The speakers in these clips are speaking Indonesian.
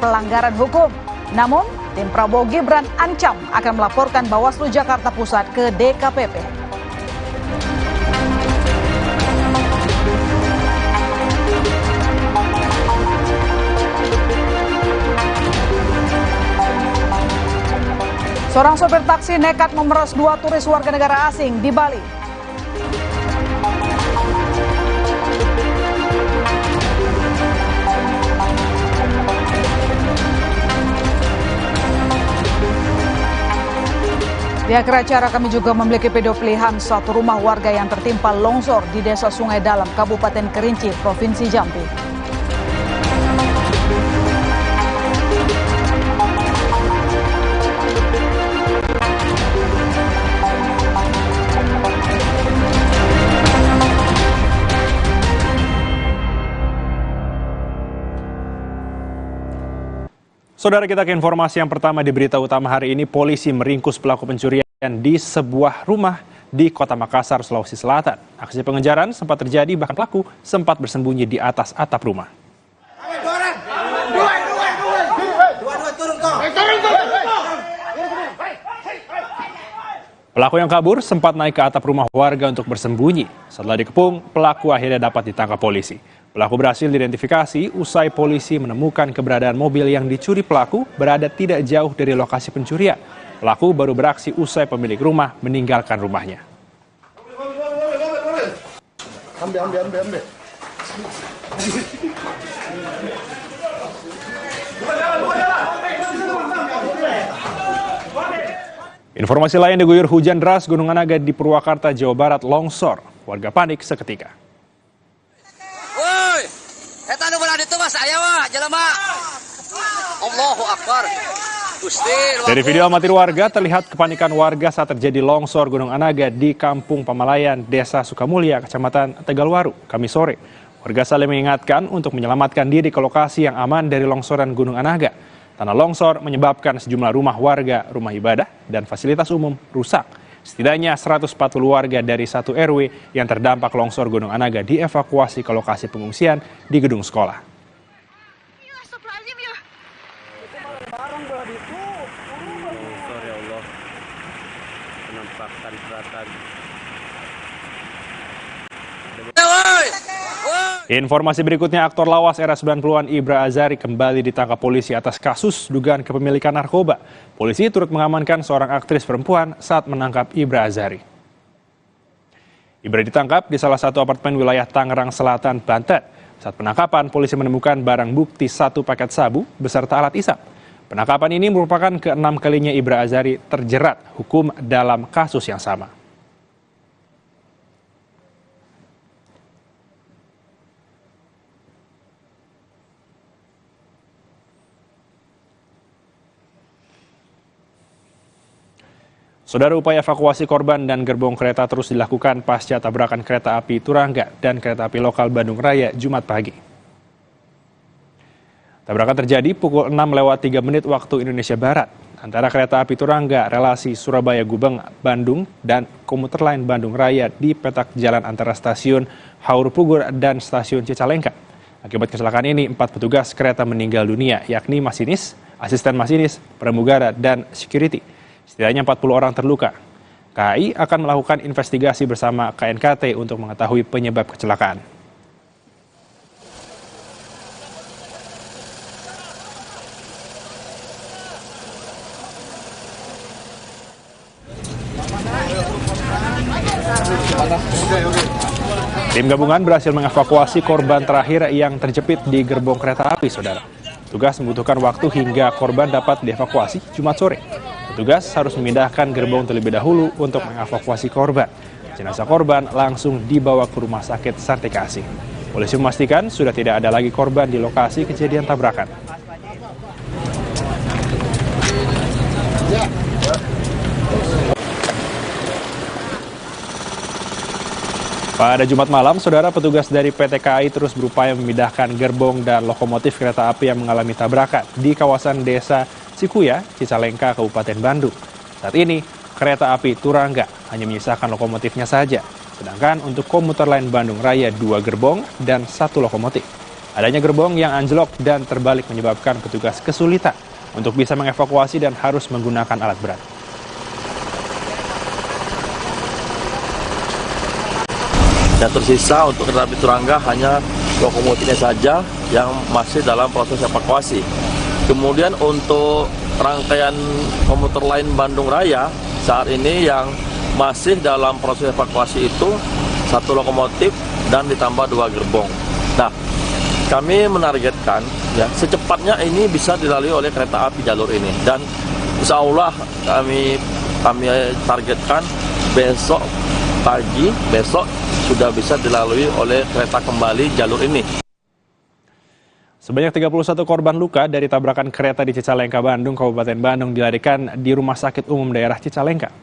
pelanggaran hukum. Namun, tim Prabowo Gibran ancam akan melaporkan Bawaslu Jakarta Pusat ke DKPP. Seorang sopir taksi nekat memeras 2 turis warga negara asing di Bali. Di akhir acara kami juga memiliki video pilihan satu rumah warga yang tertimpa longsor di Desa Sungai Dalam, Kabupaten Kerinci, Provinsi Jambi. Saudara, kita ke informasi yang pertama di berita utama hari ini. Polisi meringkus pelaku pencurian di sebuah rumah di Kota Makassar, Sulawesi Selatan. Aksi pengejaran sempat terjadi, bahkan pelaku sempat bersembunyi di atas atap rumah. Pelaku yang kabur sempat naik ke atap rumah warga untuk bersembunyi. Setelah dikepung, pelaku akhirnya dapat ditangkap polisi. Pelaku berhasil diidentifikasi usai polisi menemukan keberadaan mobil yang dicuri pelaku berada tidak jauh dari lokasi pencurian. Pelaku baru beraksi usai pemilik rumah meninggalkan rumahnya. Informasi lain, diguyur hujan deras, Gunung Anaga di Purwakarta, Jawa Barat longsor. Warga panik seketika. Allahu Akbar. Dari video amatir warga, terlihat kepanikan warga saat terjadi longsor Gunung Anaga di Kampung Pamalayan, Desa Sukamulya, Kecamatan Tegalwaru, Kamis sore. Warga saling mengingatkan untuk menyelamatkan diri ke lokasi yang aman dari longsoran Gunung Anaga. Tanah longsor menyebabkan sejumlah rumah warga, rumah ibadah, dan fasilitas umum rusak. Setidaknya 140 warga dari 1 RW yang terdampak longsor Gunung Anaga dievakuasi ke lokasi pengungsian di gedung sekolah. Informasi berikutnya, aktor lawas era 90-an Ibra Azari kembali ditangkap polisi atas kasus dugaan kepemilikan narkoba. Polisi turut mengamankan seorang aktris perempuan saat menangkap Ibra Azari. Ibra ditangkap di salah satu apartemen wilayah Tangerang Selatan, Banten. Saat penangkapan, polisi menemukan barang bukti 1 paket sabu beserta alat isap. Penangkapan ini merupakan ke-6 kalinya Ibra Azari terjerat hukum dalam kasus yang sama. Saudara, upaya evakuasi korban dan gerbong kereta terus dilakukan pasca tabrakan kereta api Turangga dan kereta api lokal Bandung Raya Jumat pagi. Tabrakan terjadi pukul 6:03 waktu Indonesia Barat antara kereta api Turangga relasi Surabaya-Gubeng, Bandung dan komuter lain Bandung Raya di petak jalan antara stasiun Haur Pugur dan stasiun Cicalengka. Akibat kecelakaan ini, 4 petugas kereta meninggal dunia, yakni masinis, asisten masinis, pramugara, dan security. Setidaknya 40 orang terluka. KAI akan melakukan investigasi bersama KNKT untuk mengetahui penyebab kecelakaan. Tim gabungan berhasil mengevakuasi korban terakhir yang terjepit di gerbong kereta api, saudara. Tugas membutuhkan waktu hingga korban dapat dievakuasi Jumat sore. Petugas harus memindahkan gerbong terlebih dahulu untuk mengevakuasi korban. Jenazah korban langsung dibawa ke Rumah Sakit Sartika Asih. Polisi memastikan sudah tidak ada lagi korban di lokasi kejadian tabrakan. Pada Jumat malam, saudara, petugas dari PT KAI terus berupaya memindahkan gerbong dan lokomotif kereta api yang mengalami tabrakan di kawasan Desa Cikuya, Cicalengka, Kabupaten Bandung. Saat ini, kereta api Turangga hanya menyisakan lokomotifnya saja, sedangkan untuk komuter lain Bandung Raya 2 gerbong dan 1 lokomotif. Adanya gerbong yang anjlok dan terbalik menyebabkan petugas kesulitan untuk bisa mengevakuasi dan harus menggunakan alat berat. Yang tersisa untuk kereta api Turangga hanya lokomotifnya saja yang masih dalam proses evakuasi. Kemudian untuk rangkaian komuter lain Bandung Raya saat ini yang masih dalam proses evakuasi itu 1 lokomotif dan ditambah 2 gerbong. Nah, kami menargetkan ya secepatnya ini bisa dilalui oleh kereta api jalur ini, dan insya Allah kami targetkan besok pagi sudah bisa dilalui oleh kereta kembali jalur ini. Sebanyak 31 korban luka dari tabrakan kereta di Cicalengka, Bandung, Kabupaten Bandung dilarikan di Rumah Sakit Umum Daerah Cicalengka.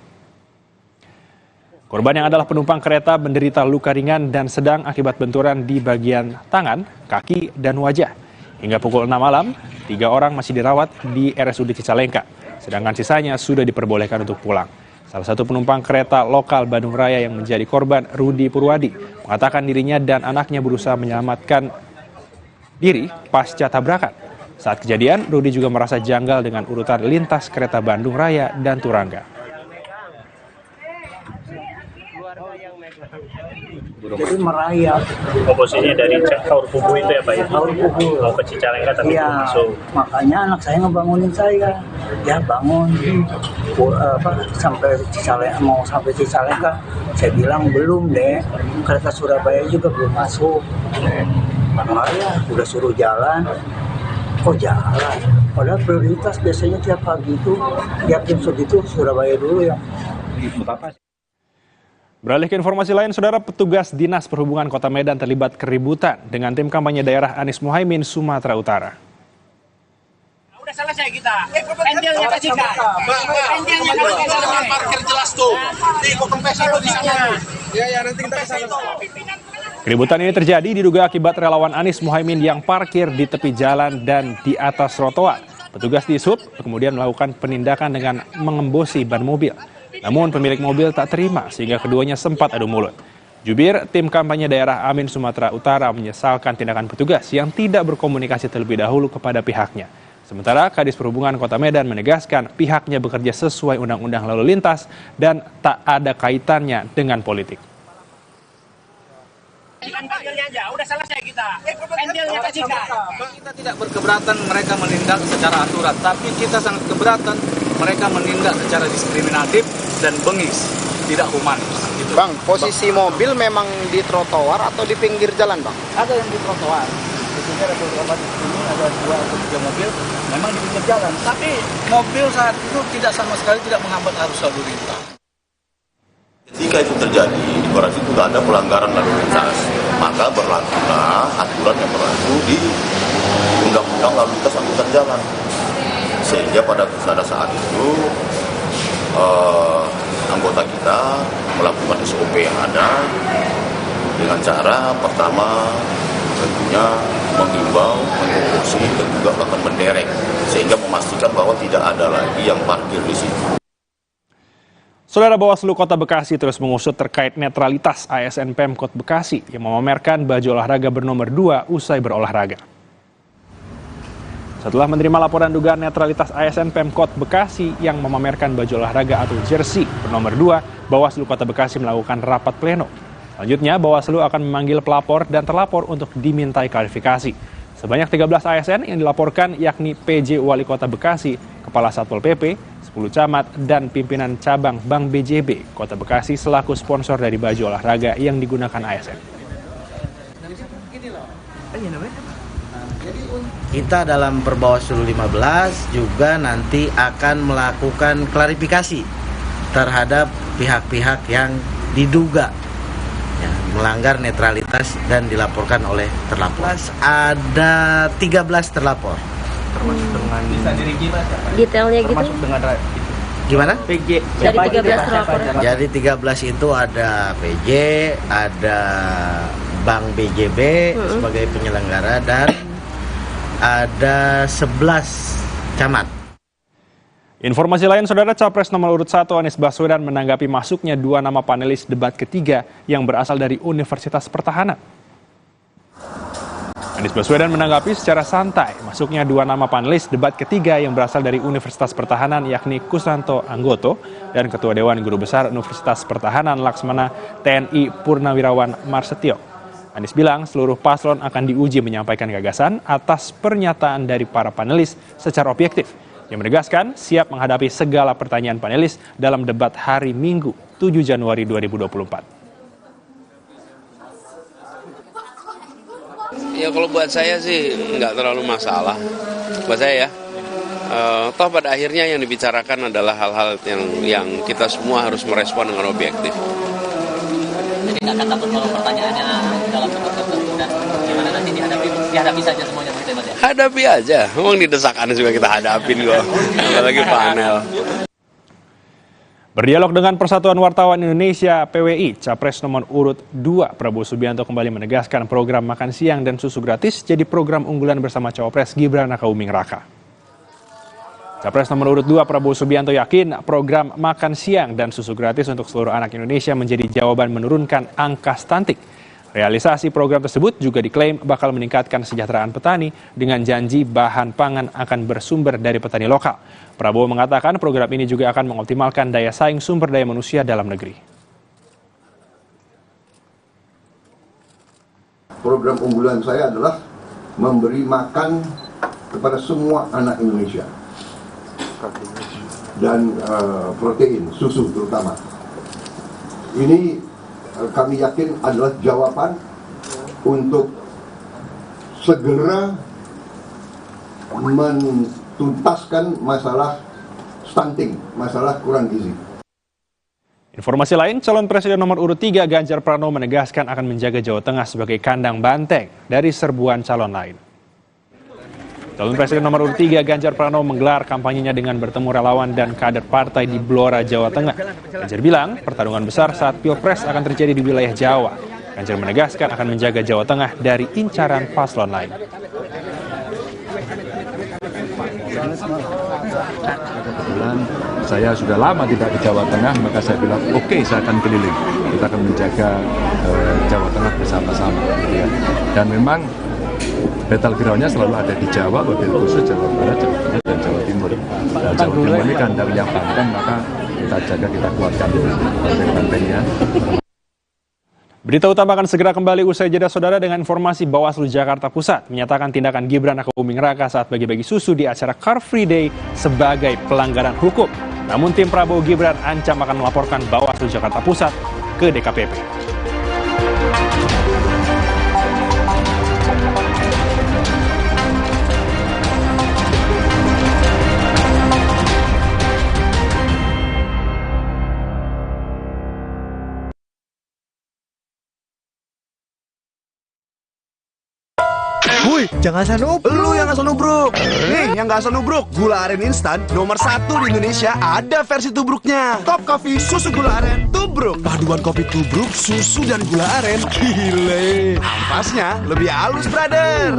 Korban yang adalah penumpang kereta menderita luka ringan dan sedang akibat benturan di bagian tangan, kaki, dan wajah. Hingga pukul 6 malam, 3 orang masih dirawat di RSUD Cicalengka, sedangkan sisanya sudah diperbolehkan untuk pulang. Salah satu penumpang kereta lokal Bandung Raya yang menjadi korban, Rudi Purwadi, mengatakan dirinya dan anaknya berusaha menyelamatkan diri pasca tabrakan. Saat kejadian, Rudi juga merasa janggal dengan urutan lintas kereta Bandung Raya dan Turangga. Jadi merayap. Posisinya dari Kaur Kubu itu ya Pak ya? Kaur Kubu. Mau ke Cicalengka tapi Iya, belum masuk. makanya anak saya ngebangunin saya. Ya bangun. Sampai Cicalengka, mau sampai Cicalengka. Saya bilang belum deh. Kereta Surabaya juga belum masuk. Makanya udah suruh jalan. Kok jalan? Padahal prioritas biasanya tiap pagi itu, tiap jam segitu Surabaya dulu ya. Beralih ke informasi lain, Saudara, petugas Dinas Perhubungan Kota Medan terlibat keributan dengan tim kampanye daerah Anies Muhaimin Sumatera Utara. Udah selesai kita. Pentilnya kasihkan. Pentilnya kasihkan. Parkir jelas tuh. Di Kotompes itu di sana. Ya, nanti kita ke sana. Keributan ini terjadi diduga akibat relawan Anies Muhaimin yang parkir di tepi jalan dan di atas trotoar. Petugas di Sub kemudian melakukan penindakan dengan mengembosi ban mobil. Namun pemilik mobil tak terima sehingga keduanya sempat adu mulut. Jubir tim kampanye daerah Amin Sumatera Utara menyesalkan tindakan petugas yang tidak berkomunikasi terlebih dahulu kepada pihaknya. Sementara Kadis Perhubungan Kota Medan menegaskan pihaknya bekerja sesuai Undang-Undang Lalu Lintas dan tak ada kaitannya dengan politik. Pentilnya aja, udah selesai kita. Pentilnya kasihkan. Kita tidak berkeberatan mereka menindak secara aturan, tapi kita sangat keberatan mereka menindak secara diskriminatif dan bengis, tidak humanis. Gitu. Bang, posisi mobil memang di trotoar atau di pinggir jalan, Bang? Ada yang di trotoar, di sini ada beberapa di sini, ada 2 atau 3 mobil, memang di pinggir jalan. Tapi mobil saat itu tidak sama sekali tidak menghambat arus lalu lintas. Jika itu terjadi, berarti sudah ada pelanggaran lalu lintas, maka berlakulah aturan yang berlaku di Undang-Undang Lalu Lintas Angkutan Jalan. Sehingga pada saat itu anggota kita melakukan SOP yang ada dengan cara pertama tentunya mengimbau, mengurusi dan juga bahkan menderek sehingga memastikan bahwa tidak ada lagi yang parkir di situ. Saudara, Bawaslu Kota Bekasi terus mengusut terkait netralitas ASN Pemkot Bekasi yang memamerkan baju olahraga bernomor 2 usai berolahraga. Setelah menerima laporan dugaan netralitas ASN Pemkot Bekasi yang memamerkan baju olahraga atau jersey bernomor 2, Bawaslu Kota Bekasi melakukan rapat pleno. Selanjutnya, Bawaslu akan memanggil pelapor dan terlapor untuk dimintai klarifikasi. Sebanyak 13 ASN yang dilaporkan yakni PJ Wali Kota Bekasi, Kepala Satpol PP, 10 camat, dan pimpinan cabang Bank BJB Kota Bekasi selaku sponsor dari baju olahraga yang digunakan ASN. Kita dalam Perbawaslu 15 juga nanti akan melakukan klarifikasi terhadap pihak-pihak yang diduga melanggar netralitas dan dilaporkan oleh terlapor. Ada 13 terlapor. Termasuk dengan detailnya gitu. Termasuk dengan Gimana? PJ. Dari 13 terlapor. Jadi 13 itu ada PJ, ada Bank BJB sebagai penyelenggara dan ada 11 camat. Informasi lain, Saudara, Capres nomor urut 1 Anies Baswedan menanggapi masuknya 2 nama panelis debat ketiga yang berasal dari Universitas Pertahanan. Anies Baswedan menanggapi secara santai masuknya dua nama panelis debat ketiga yang berasal dari Universitas Pertahanan yakni Kusanto Anggoto dan Ketua Dewan Guru Besar Universitas Pertahanan Laksmana TNI Purnawirawan Marsetio. Anies bilang seluruh paslon akan diuji menyampaikan gagasan atas pernyataan dari para panelis secara objektif. Yang menegaskan siap menghadapi segala pertanyaan panelis dalam debat hari Minggu 7 Januari 2024. Ya kalau buat saya sih nggak terlalu masalah. Buat saya ya, toh pada akhirnya yang dibicarakan adalah hal-hal yang kita semua harus merespon dengan objektif. Jadi nggak akan takut kalau pertanyaannya dalam bentuk tertentu dan gimana nanti dihadapi saja semuanya begitu Mas ya? Hadapi aja, memang didesakan juga kita hadapin kok, apalagi panel. Berdialog dengan Persatuan Wartawan Indonesia PWI, Capres nomor urut 2 Prabowo Subianto kembali menegaskan program makan siang dan susu gratis jadi program unggulan bersama Cawapres Gibran Rakabuming Raka. Capres nomor urut 2 Prabowo Subianto yakin program makan siang dan susu gratis untuk seluruh anak Indonesia menjadi jawaban menurunkan angka stunting. Realisasi program tersebut juga diklaim bakal meningkatkan kesejahteraan petani dengan janji bahan pangan akan bersumber dari petani lokal. Prabowo mengatakan program ini juga akan mengoptimalkan daya saing sumber daya manusia dalam negeri. Program unggulan saya adalah memberi makan kepada semua anak Indonesia. Dan protein, susu terutama. Ini kami yakin adalah jawaban untuk segera menuntaskan masalah stunting, masalah kurang gizi. Informasi lain, calon presiden nomor urut 3 Ganjar Pranowo menegaskan akan menjaga Jawa Tengah sebagai kandang banteng dari serbuan calon lain. Calon presiden nomor urut 3 Ganjar Pranowo menggelar kampanyenya dengan bertemu relawan dan kader partai di Blora, Jawa Tengah. Ganjar bilang pertarungan besar saat Pilpres akan terjadi di wilayah Jawa. Ganjar menegaskan akan menjaga Jawa Tengah dari incaran paslon lain. Kebetulan saya sudah lama tidak ke Jawa Tengah, maka saya bilang oke, saya akan keliling. Kita akan menjaga Jawa Tengah bersama-sama. Gitu ya. Dan memang battleground-nya selalu ada di Jawa, wabil khusus Jawa Barat, Jawa Tengah, dan Jawa Timur. Nah, Jawa Timur ini kandang yang banteng, maka kita jaga, kita kuatkan banteng-bantengnya. Berita utama akan segera kembali usai jeda saudara dengan informasi Bawaslu Jakarta Pusat menyatakan tindakan Gibran Rakabuming Raka saat bagi-bagi susu di acara Car Free Day sebagai pelanggaran hukum. Namun tim Prabowo Gibran ancam akan melaporkan Bawaslu Jakarta Pusat ke DKPP. Wuih, jangan asal nubruk. Lu yang asal nubruk. Nih, yang gak asal nubruk. Gula aren instan nomor 1 di Indonesia ada versi tubruknya. Top Coffee susu gula aren tubruk. Paduan kopi tubruk, susu dan gula aren. Gile. Ampasnya lebih halus, brother.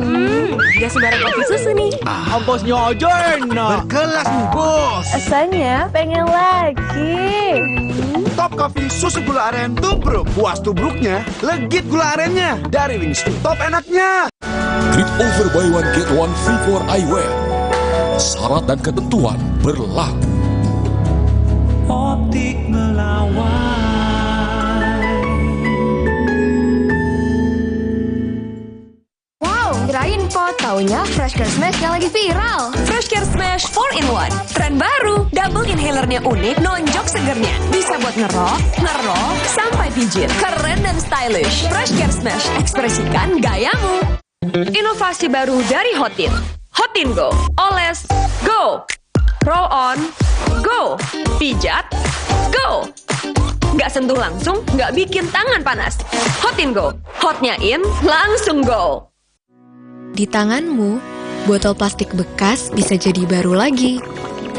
Gak sembarang kopi susu nih. Ampasnya aja enak. Berkelas, bos. Rasanya pengen lagi. Top Coffee susu gula aren tubruk. Puas tubruknya, legit gula arennya. Dari Wingstop, top enaknya. Grip over buy one get one free for eyewear. Syarat dan ketentuan berlaku. Optik melawan. Wow, kirain po, taunya Fresh Care Smash yang lagi viral. Fresh Care Smash 4-in-1. Tren baru, double inhalernya unik, nonjok segernya. Bisa buat ngerok, sampai pijit. Keren dan stylish. Fresh Care Smash, ekspresikan gayamu. Inovasi baru dari Hotin. Hotin Go. Oles, go. Roll on, go. Pijat, go. Nggak sentuh langsung, nggak bikin tangan panas. Hotin Go. Hotnya in, langsung go. Di tanganmu, botol plastik bekas bisa jadi baru lagi.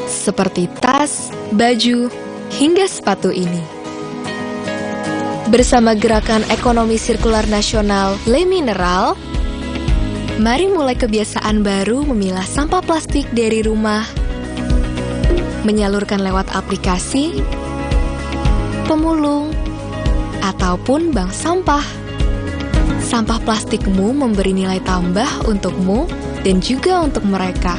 Seperti tas, baju, hingga sepatu ini. Bersama Gerakan Ekonomi Sirkular Nasional Le Mineral, mari mulai kebiasaan baru memilah sampah plastik dari rumah, menyalurkan lewat aplikasi, pemulung, ataupun bank sampah. Sampah plastikmu memberi nilai tambah untukmu dan juga untuk mereka.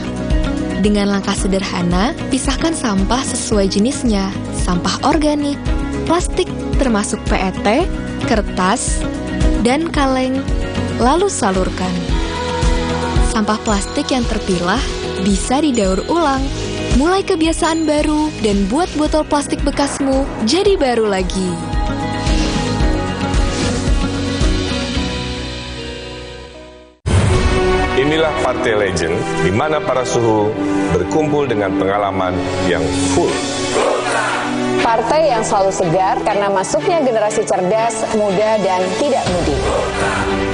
Dengan langkah sederhana, pisahkan sampah sesuai jenisnya, sampah organik, plastik termasuk PET, kertas, dan kaleng, lalu salurkan. Sampah plastik yang terpilah bisa didaur ulang. Mulai kebiasaan baru dan buat botol plastik bekasmu jadi baru lagi. Inilah Partai Legend, di mana para suhu berkumpul dengan pengalaman yang full. Partai yang selalu segar karena masuknya generasi cerdas, muda, dan tidak mudi.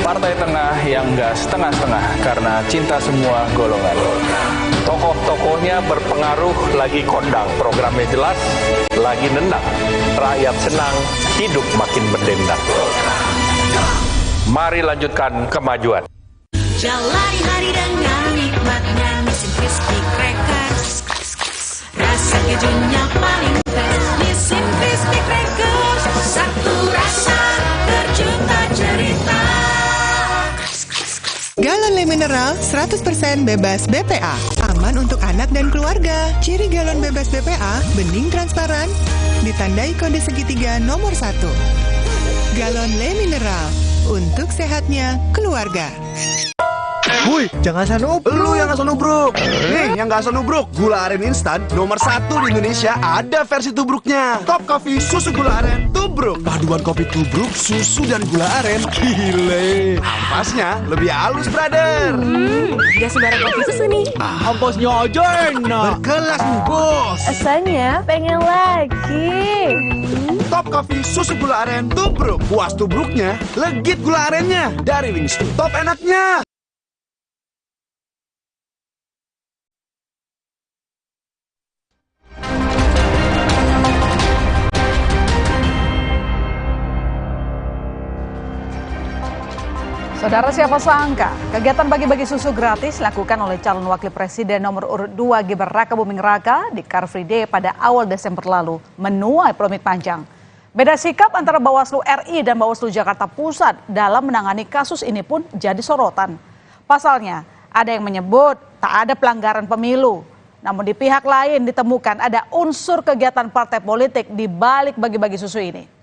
Partai tengah yang nggak setengah-setengah karena cinta semua golongan. Tokoh-tokohnya berpengaruh, lagi kondang, programnya jelas, lagi nendang. Rakyat senang, hidup makin berdendang. Mari lanjutkan kemajuan. Jalani hari dengan nikmatnya Nissin Crispy Crackers. Rasa kejunya paling fresh. Nissin Crispy Crackers, satu rasa berjuta cerita. Galon Le Mineral 100% bebas BPA. Aman untuk anak dan keluarga. Ciri galon bebas BPA, bening transparan, ditandai kode segitiga nomor 1. Galon Le Mineral, untuk sehatnya keluarga. Woi, jangan asal nubruk. Lu yang asal nubruk. Nih, yang gak asal nubruk, gula aren instan nomor 1 di Indonesia ada versi tubruknya. Top Coffee susu gula aren tubruk. Paduan kopi tubruk, susu dan gula aren. Gile. Ampasnya lebih halus, brother. Gak sembarang kopi susu nih. Ampasnya aja enak. Berkelas, bos. Rasanya pengen lagi. Top Coffee susu gula aren tubruk. Puas tubruknya, legit gula arennya. Dari Wingstop, top enaknya. Saudara, siapa sangka kegiatan bagi-bagi susu gratis dilakukan oleh calon wakil presiden nomor urut 2 Gibran Rakabuming Raka di Car Free Day pada awal Desember lalu menuai polemik panjang. Beda sikap antara Bawaslu RI dan Bawaslu Jakarta Pusat dalam menangani kasus ini pun jadi sorotan. Pasalnya, ada yang menyebut tak ada pelanggaran pemilu. Namun di pihak lain ditemukan ada unsur kegiatan partai politik di balik bagi-bagi susu ini.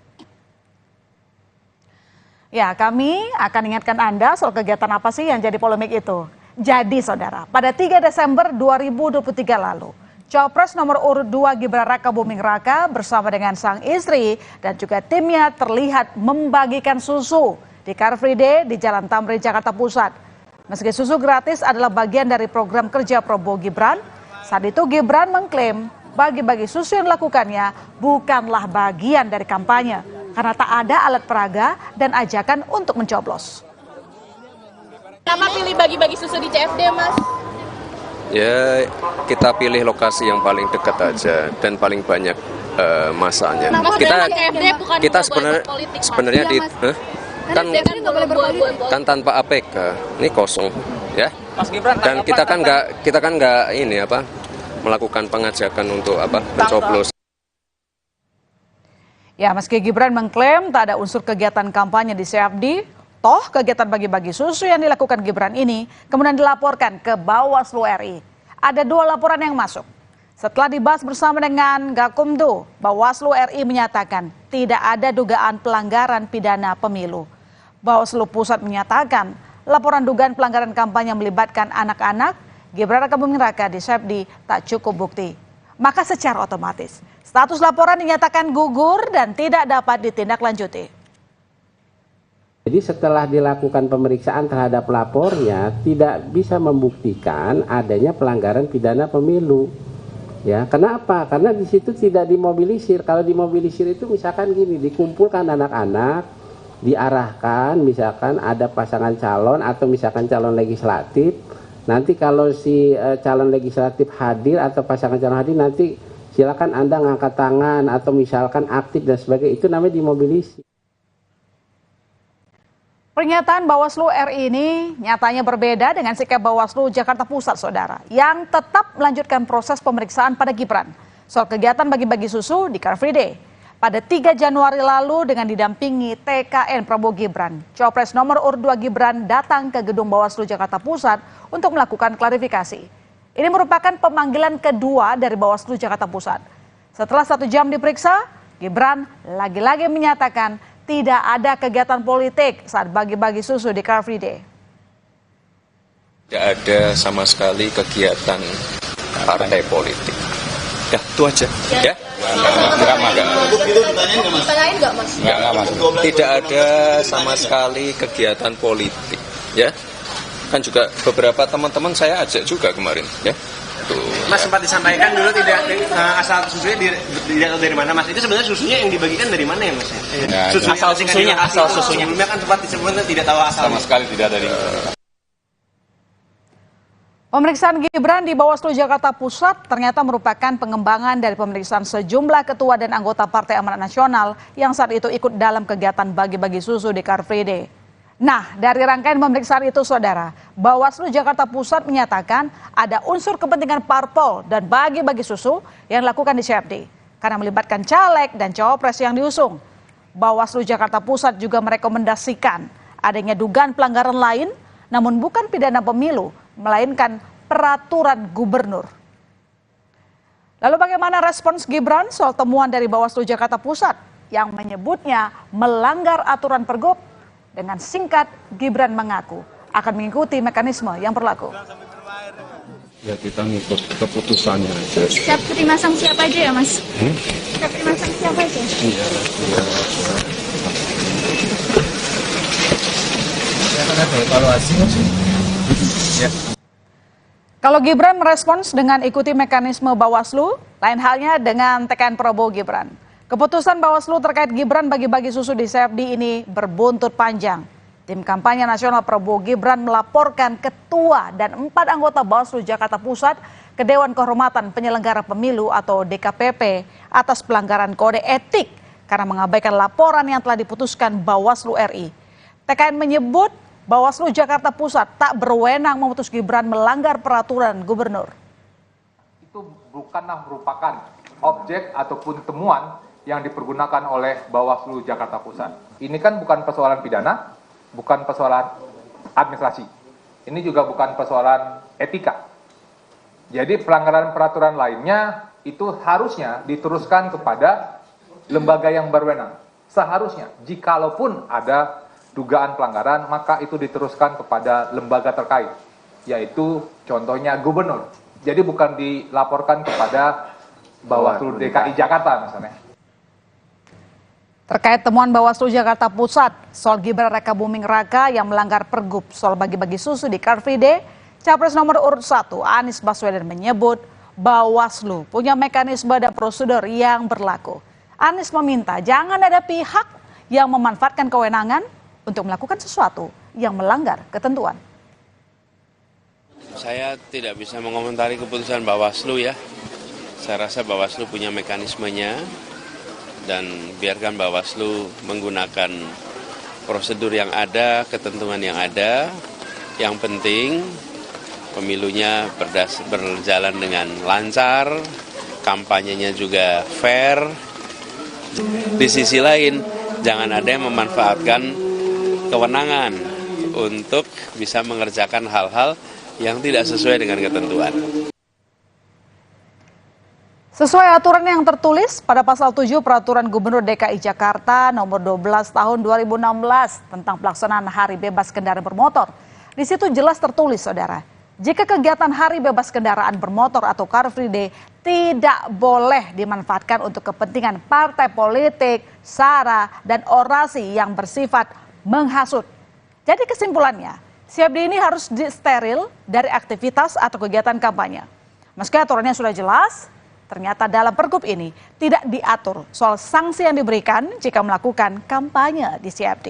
Ya, kami akan ingatkan Anda soal kegiatan apa sih yang jadi polemik itu. Jadi saudara, pada 3 Desember 2023 lalu, Cawapres nomor urut 2 Gibran Rakabuming Raka bersama dengan sang istri dan juga timnya terlihat membagikan susu di Car Free Day di Jalan Tamrin, Jakarta Pusat. Meski susu gratis adalah bagian dari program kerja Prabowo Gibran, saat itu Gibran mengklaim bagi-bagi susu yang dilakukannya bukanlah bagian dari kampanye, karena tak ada alat peraga dan ajakan untuk mencoblos. Kenapa pilih bagi-bagi susu di CFD, Mas? Ya, kita pilih lokasi yang paling dekat aja dan paling banyak masanya. Kita sebenarnya di kan tanpa APK, ini kosong, ya. Dan kita kan nggak ini apa melakukan pengajakan untuk apa mencoblos. Ya, meski Gibran mengklaim tak ada unsur kegiatan kampanye di CFD, toh kegiatan bagi-bagi susu yang dilakukan Gibran ini kemudian dilaporkan ke Bawaslu RI. Ada 2 laporan yang masuk. Setelah dibahas bersama dengan Gakumdu, Bawaslu RI menyatakan tidak ada dugaan pelanggaran pidana pemilu. Bawaslu Pusat menyatakan laporan dugaan pelanggaran kampanye yang melibatkan anak-anak Gibran Rakabuming Raka di CFD tak cukup bukti. Maka secara otomatis status laporan dinyatakan gugur dan tidak dapat ditindaklanjuti. Jadi setelah dilakukan pemeriksaan terhadap lapornya tidak bisa membuktikan adanya pelanggaran pidana pemilu. Ya, kenapa? Karena di situ tidak dimobilisir. Kalau dimobilisir itu misalkan gini, dikumpulkan anak-anak, diarahkan, misalkan ada pasangan calon atau misalkan calon legislatif. Nanti kalau si calon legislatif hadir atau pasangan calon hadir, nanti silakan Anda ngangkat tangan atau misalkan aktif dan sebagainya, itu namanya dimobilisir. Pernyataan Bawaslu RI ini nyatanya berbeda dengan sikap Bawaslu Jakarta Pusat, saudara, yang tetap melanjutkan proses pemeriksaan pada Gibran soal kegiatan bagi-bagi susu di Car Free Day. pada 3 Januari lalu dengan didampingi TKN Prabowo Gibran. Cawapres nomor urut 2 Gibran datang ke gedung Bawaslu Jakarta Pusat untuk melakukan klarifikasi. Ini merupakan pemanggilan kedua dari Bawaslu Jakarta Pusat. Setelah 1 jam diperiksa, Gibran lagi-lagi menyatakan tidak ada kegiatan politik saat bagi-bagi susu di Car Free Day. Tidak ada sama sekali kegiatan partai politik. Ya, itu aja. Ya. Tidak ada sama sekali kegiatan politik. Ya. Kan juga beberapa teman-teman saya ajak juga kemarin. Ya. Mas sempat disampaikan dulu tidak asal susunya tidak tahu dari mana, Mas. Itu sebenarnya susunya yang dibagikan dari mana ya, Mas? Asal susunya. Sebelumnya kan sempat disebutkan tidak tahu asalnya. Sama sekali tidak dari. Pemeriksaan Gibran di Bawaslu Jakarta Pusat ternyata merupakan pengembangan dari pemeriksaan sejumlah ketua dan anggota Partai Amanat Nasional yang saat itu ikut dalam kegiatan bagi-bagi susu di Car Free Day. Nah, dari rangkaian pemeriksaan itu, Saudara, Bawaslu Jakarta Pusat menyatakan ada unsur kepentingan parpol dan bagi-bagi susu yang dilakukan di CFD karena melibatkan caleg dan cawapres yang diusung. Bawaslu Jakarta Pusat juga merekomendasikan adanya dugaan pelanggaran lain, namun bukan pidana pemilu, melainkan peraturan gubernur. Lalu bagaimana respons Gibran soal temuan dari Bawaslu Jakarta Pusat yang menyebutnya melanggar aturan Pergub? Dengan singkat, Gibran mengaku akan mengikuti mekanisme yang berlaku. Ya, kita ngikut keputusannya aja. Siap masang siapa aja ya, Mas? Siap masang siapa aja? Iya. Ada evaluasi. Ya. Kalau Gibran merespons dengan ikuti mekanisme Bawaslu, lain halnya dengan TKN Prabowo Gibran. Keputusan Bawaslu terkait Gibran bagi-bagi susu di CFD ini berbuntut panjang. Tim kampanye nasional Prabowo Gibran melaporkan ketua dan 4 anggota Bawaslu Jakarta Pusat ke Dewan Kehormatan Penyelenggara Pemilu atau DKPP atas pelanggaran kode etik karena mengabaikan laporan yang telah diputuskan Bawaslu RI. TKN menyebut Bawaslu Jakarta Pusat tak berwenang memutus Gibran melanggar peraturan gubernur. Itu bukanlah merupakan objek ataupun temuan yang dipergunakan oleh Bawaslu Jakarta Pusat. Ini kan bukan persoalan pidana, bukan persoalan administrasi. Ini juga bukan persoalan etika. Jadi pelanggaran peraturan lainnya itu harusnya diteruskan kepada lembaga yang berwenang. Seharusnya, jikalaupun ada dugaan pelanggaran, maka itu diteruskan kepada lembaga terkait, yaitu contohnya gubernur. Jadi bukan dilaporkan kepada Bawaslu DKI Jakarta misalnya. Terkait temuan Bawaslu Jakarta Pusat soal Gibran Rakabuming Raka yang melanggar Pergub soal bagi-bagi susu di Car Free Day, Capres nomor urut 1 Anies Baswedan menyebut Bawaslu punya mekanisme dan prosedur yang berlaku. Anies meminta jangan ada pihak yang memanfaatkan kewenangan untuk melakukan sesuatu yang melanggar ketentuan. Saya tidak bisa mengomentari keputusan Bawaslu ya. Saya rasa Bawaslu punya mekanismenya dan biarkan Bawaslu menggunakan prosedur yang ada, ketentuan yang ada. Yang penting pemilunya berjalan dengan lancar, kampanyenya juga fair. Di sisi lain, jangan ada yang memanfaatkan kewenangan untuk bisa mengerjakan hal-hal yang tidak sesuai dengan ketentuan. Sesuai aturan yang tertulis pada pasal 7 Peraturan Gubernur DKI Jakarta nomor 12 tahun 2016 tentang pelaksanaan Hari Bebas Kendaraan Bermotor. Di situ jelas tertulis, Saudara, jika kegiatan Hari Bebas Kendaraan Bermotor atau Car Free Day tidak boleh dimanfaatkan untuk kepentingan partai politik, sara, dan orasi yang bersifat menghasut. Jadi kesimpulannya, CFD ini harus disteril dari aktivitas atau kegiatan kampanye. Meski aturannya sudah jelas, ternyata dalam Pergub ini tidak diatur soal sanksi yang diberikan jika melakukan kampanye di CFD.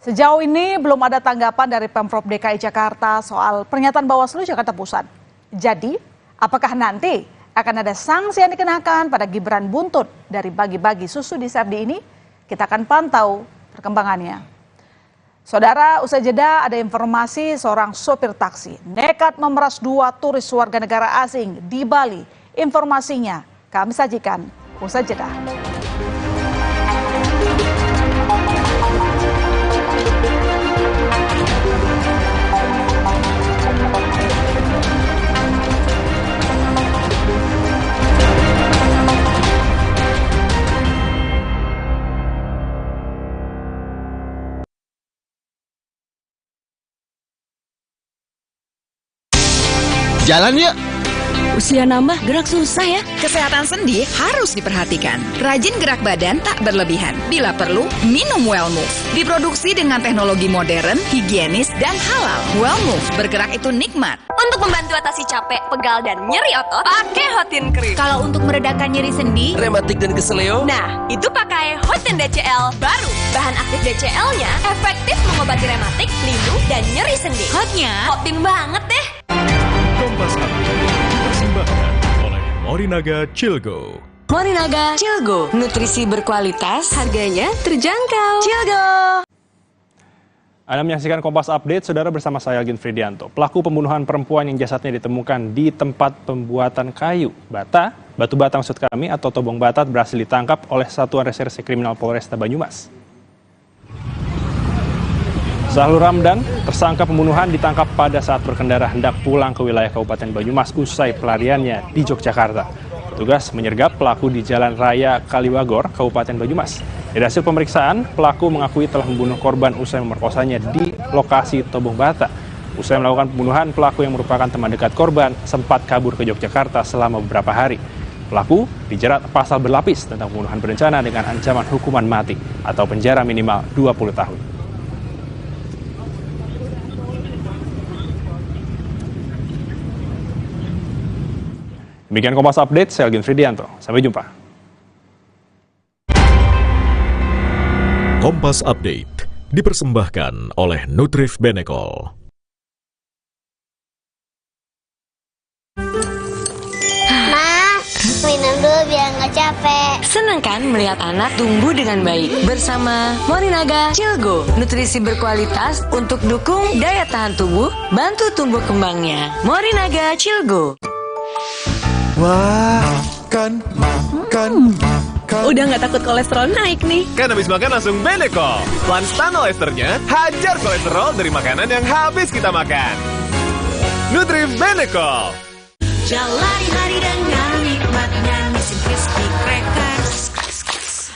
Sejauh ini belum ada tanggapan dari Pemprov DKI Jakarta soal pernyataan Bawaslu Jakarta Pusat. Jadi, apakah nanti akan ada sanksi yang dikenakan pada Gibran buntut dari bagi-bagi susu di CFD ini? Kita akan pantau perkembangannya. Saudara, usai jeda ada informasi seorang sopir taksi nekat memeras 2 turis warga negara asing di Bali. Informasinya Kami sajikan usai jeda. Jalan yuk. Usia nambah, gerak susah ya. Kesehatan sendi harus diperhatikan. Rajin gerak badan tak berlebihan. Bila perlu, minum Wellmove. Diproduksi dengan teknologi modern, higienis, dan halal. Wellmove, bergerak itu nikmat. Untuk membantu atasi capek, pegal, dan nyeri otot, pakai Hotin Cream. Kalau untuk meredakan nyeri sendi, rematik dan keseleo, nah, itu pakai Hotin DCL baru. Bahan aktif DCL-nya efektif mengobati rematik, linu, dan nyeri sendi. hotnya Hotin banget deh. Kompas dipersembahkan oleh Morinaga Cilgo. Morinaga Cilgo, nutrisi berkualitas, harganya terjangkau. Cilgo. Anda menyaksikan Kompas Update, saudara, bersama saya Algin Fridianto. Pelaku pembunuhan perempuan yang jasadnya ditemukan di tempat pembuatan kayu batu bata maksud kami, atau Tobong Batat, berhasil ditangkap oleh Satuan Reserse Kriminal Polresta Banyumas. Zahlur Ramdan, tersangka pembunuhan, ditangkap pada saat berkendara hendak pulang ke wilayah Kabupaten Banyumas usai pelariannya di Yogyakarta. Petugas menyergap pelaku di Jalan Raya Kaliwagor, Kabupaten Banyumas. Dari hasil pemeriksaan, pelaku mengakui telah membunuh korban usai memerkosanya di lokasi Tobong Bata. Usai melakukan pembunuhan, pelaku yang merupakan teman dekat korban sempat kabur ke Yogyakarta selama beberapa hari. Pelaku dijerat pasal berlapis tentang pembunuhan berencana dengan ancaman hukuman mati atau penjara minimal 20 tahun. Demikian Kompas Update, saya Algin Fridianto. Sampai jumpa. Kompas Update dipersembahkan oleh Nutrif Benecol. Minum dulu biar nggak capek. Senang kan melihat anak tumbuh dengan baik bersama Morinaga Cilgo, nutrisi berkualitas untuk dukung daya tahan tubuh, bantu tumbuh kembangnya. Morinaga Cilgo. Wah, makan. Udah nggak takut kolesterol naik nih. Kan habis makan langsung Benecol. Lanstan esternya hajar kolesterol dari makanan yang habis kita makan. Nutrif Benecol. Jalani hari dengan nikmatnya Nissin Crispy Crackers.